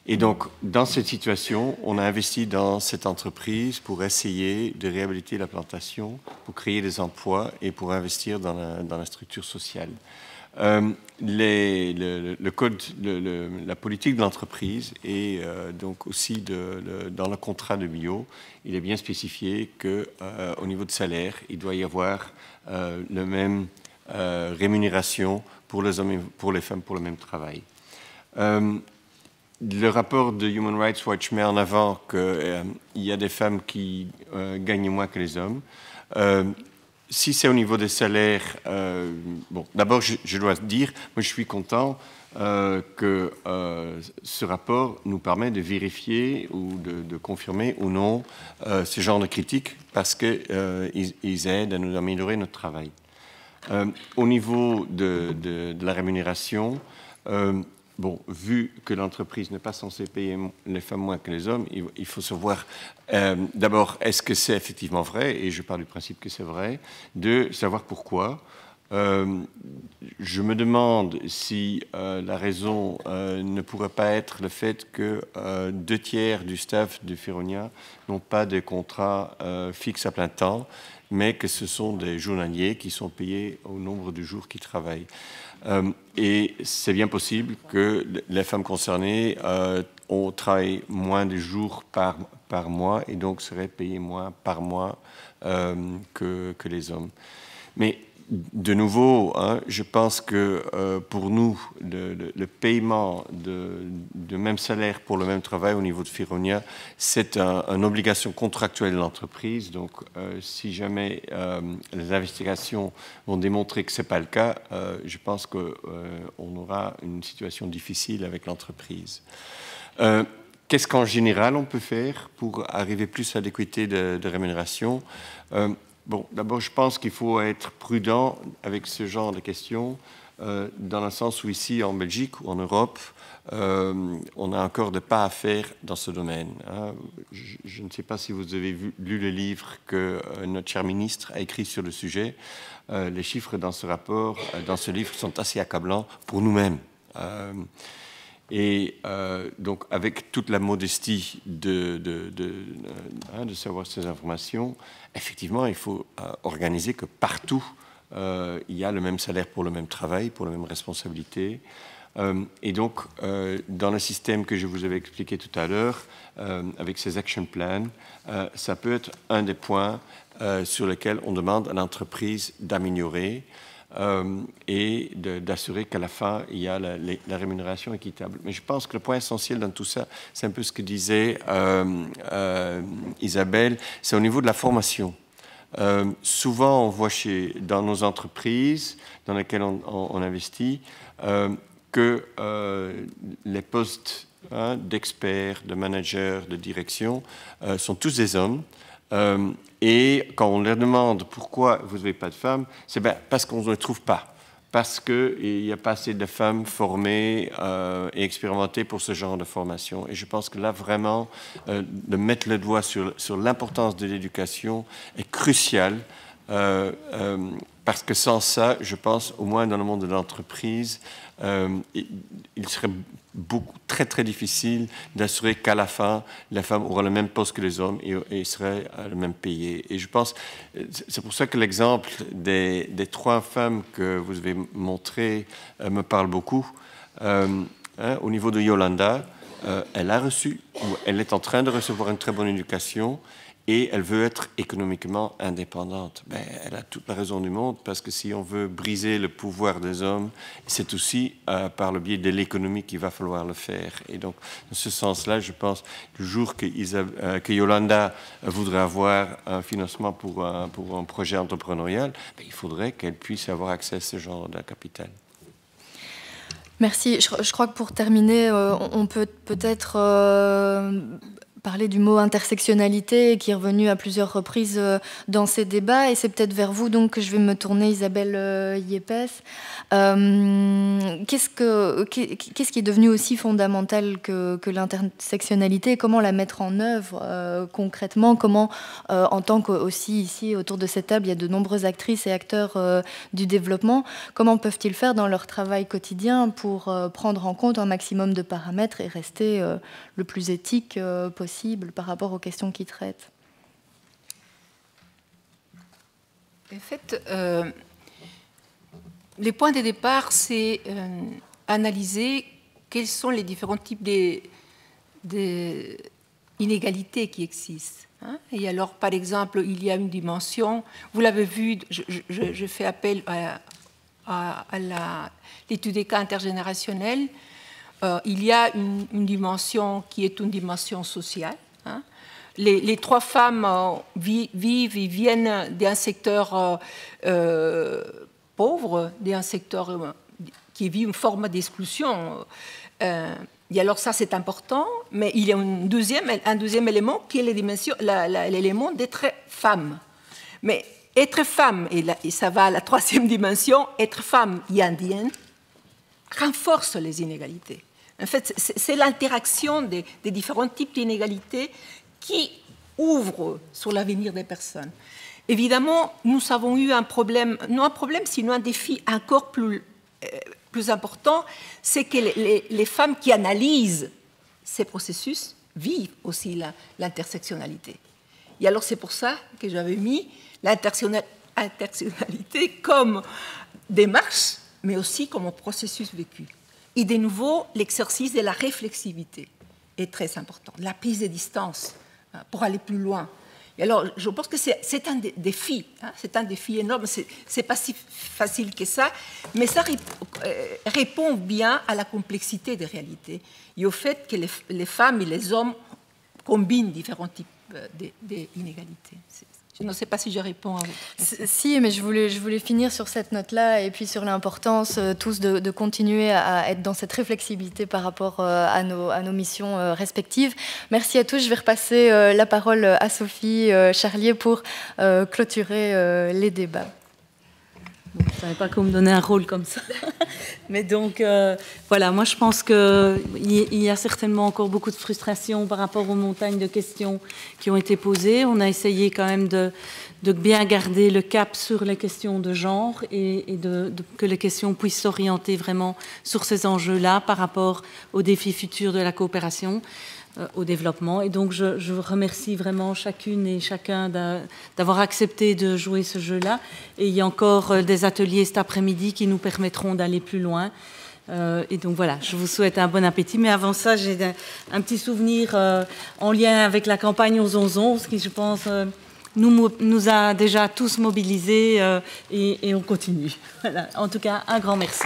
Et donc, dans cette situation, on a investi dans cette entreprise pour essayer de réhabiliter la plantation, pour créer des emplois et pour investir dans la structure sociale. Le code, la politique de l'entreprise et donc aussi dans le contrat de Bio, il est bien spécifié qu'au niveau de salaire, il doit y avoir la même rémunération pour les hommes et pour les femmes pour le même travail. Le rapport de Human Rights Watch met en avant qu'il y a des femmes qui gagnent moins que les hommes. Si c'est au niveau des salaires, bon, d'abord, je dois dire, moi, je suis content que ce rapport nous permet de vérifier ou de confirmer ou non ce genre de critiques, parce qu'ils aident à nous améliorer notre travail. Au niveau de la rémunération, bon, vu que l'entreprise n'est pas censée payer les femmes moins que les hommes, il faut savoir, d'abord, est-ce que c'est effectivement vrai, et je pars du principe que c'est vrai, de savoir pourquoi. Je me demande si la raison ne pourrait pas être le fait que 2/3 du staff de Feronia n'ont pas de contrat fixe à plein temps, mais que ce sont des journaliers qui sont payés au nombre de jours qu'ils travaillent. Et c'est bien possible que les femmes concernées travaillent moins de jours par mois et donc seraient payées moins par mois que les hommes. Mais de nouveau, hein, je pense que pour nous, le paiement de même salaire pour le même travail au niveau de Feronia, c'est une obligation contractuelle de l'entreprise. Donc, si jamais les investigations vont démontrer que ce n'est pas le cas, je pense qu'on aura une situation difficile avec l'entreprise. Qu'est-ce qu'en général on peut faire pour arriver plus à l'équité de rémunération? Bon, d'abord, je pense qu'il faut être prudent avec ce genre de questions, dans le sens où ici, en Belgique ou en Europe, on a encore des pas à faire dans ce domaine. Hein. Je ne sais pas si vous avez lu le livre que notre cher ministre a écrit sur le sujet. Les chiffres dans ce rapport, dans ce livre, sont assez accablants pour nous-mêmes. Et donc, avec toute la modestie de savoir ces informations, effectivement, il faut organiser que partout, il y a le même salaire pour le même travail, pour la même responsabilité. Et donc, dans le système que je vous avais expliqué tout à l'heure, avec ces action plans, ça peut être un des points sur lesquels on demande à l'entreprise d'améliorer. Et d'assurer qu'à la fin, il y a la rémunération équitable. Mais je pense que le point essentiel dans tout ça, c'est un peu ce que disait Isabelle, c'est au niveau de la formation. Souvent, on voit dans nos entreprises dans lesquelles on investit que les postes d'experts, de managers, de direction sont tous des hommes. Et quand on leur demande pourquoi vous n'avez pas de femmes, c'est parce qu'on ne les trouve pas, parce qu'il n'y a pas assez de femmes formées et expérimentées pour ce genre de formation. Et je pense que là, vraiment, de mettre le doigt sur l'importance de l'éducation est crucial, parce que sans ça, je pense, au moins dans le monde de l'entreprise, il serait très très difficile d'assurer qu'à la fin, la femme aura le même poste que les hommes et serait le même payé. Et je pense, c'est pour ça que l'exemple des 3 femmes que vous avez montré me parle beaucoup. Au niveau de Yolanda, elle a reçu, ou elle est en train de recevoir une très bonne éducation, et elle veut être économiquement indépendante. Elle a toute la raison du monde, parce que si on veut briser le pouvoir des hommes, c'est aussi par le biais de l'économie qu'il va falloir le faire. Et donc, dans ce sens-là, je pense que le jour que Yolanda voudrait avoir un financement pour un projet entrepreneurial, il faudrait qu'elle puisse avoir accès à ce genre de capital. Merci. Je crois que pour terminer, on peut peut-être parler du mot intersectionnalité qui est revenu à plusieurs reprises dans ces débats, et c'est peut-être vers vous donc que je vais me tourner, Isabelle Yepes. Qu'est-ce qui est devenu aussi fondamental que l'intersectionnalité, et comment la mettre en œuvre concrètement, comment en tant qu'aussi ici autour de cette table il y a de nombreuses actrices et acteurs du développement, comment peuvent-ils faire dans leur travail quotidien pour prendre en compte un maximum de paramètres et rester le plus éthique possible par rapport aux questions qu'ils traitent? En fait, les points de départ, c'est analyser quels sont les différents types d'inégalités qui existent. Hein. Et alors, par exemple, il y a une dimension, vous l'avez vu, je fais appel à l'étude des cas intergénérationnels. Il y a une dimension qui est une dimension sociale. Hein. Les 3 femmes vivent et viennent d'un secteur pauvre, d'un secteur qui vit une forme d'exclusion. Et alors ça, c'est important, mais il y a un deuxième élément qui est l'élément d'être femme. Mais être femme, et ça va à la 3e dimension, être femme et indienne, renforce les inégalités. En fait, c'est l'interaction des différents types d'inégalités qui ouvrent sur l'avenir des personnes. évidemment, nous avons eu un problème, non un problème, sinon un défi encore plus important, c'est que les femmes qui analysent ces processus vivent aussi l'intersectionnalité. Et alors c'est pour ça que j'avais mis l'intersectionnalité comme démarche, mais aussi comme processus vécu. Et de nouveau, l'exercice de la réflexivité est très important, la prise de distance pour aller plus loin. Et alors, je pense que c'est un défi, hein, c'est un défi énorme, c'est pas si facile que ça, mais ça répond bien à la complexité des réalités et au fait que les femmes et les hommes combinent différents types d'inégalités. Je ne sais pas si je réponds à votre question. Si, mais je voulais finir sur cette note-là et puis sur l'importance tous de continuer à être dans cette réflexibilité par rapport à nos missions respectives. Merci à tous. Je vais repasser la parole à Sophie Charlier pour clôturer les débats. Je ne savais pas qu'on me donnait un rôle comme ça. Mais donc, voilà, moi je pense qu'il y a certainement encore beaucoup de frustration par rapport aux montagnes de questions qui ont été posées. On a essayé quand même de bien garder le cap sur les questions de genre et que les questions puissent s'orienter vraiment sur ces enjeux-là par rapport aux défis futurs de la coopération au développement. Et donc, je remercie vraiment chacune et chacun d'avoir accepté de jouer ce jeu-là. Et il y a encore des ateliers cet après-midi qui nous permettront d'aller plus loin. Et donc, voilà, je vous souhaite un bon appétit. Mais avant ça, j'ai un petit souvenir en lien avec la campagne 11-11-11 qui, je pense, nous a déjà tous mobilisés et on continue. Voilà. En tout cas, un grand merci.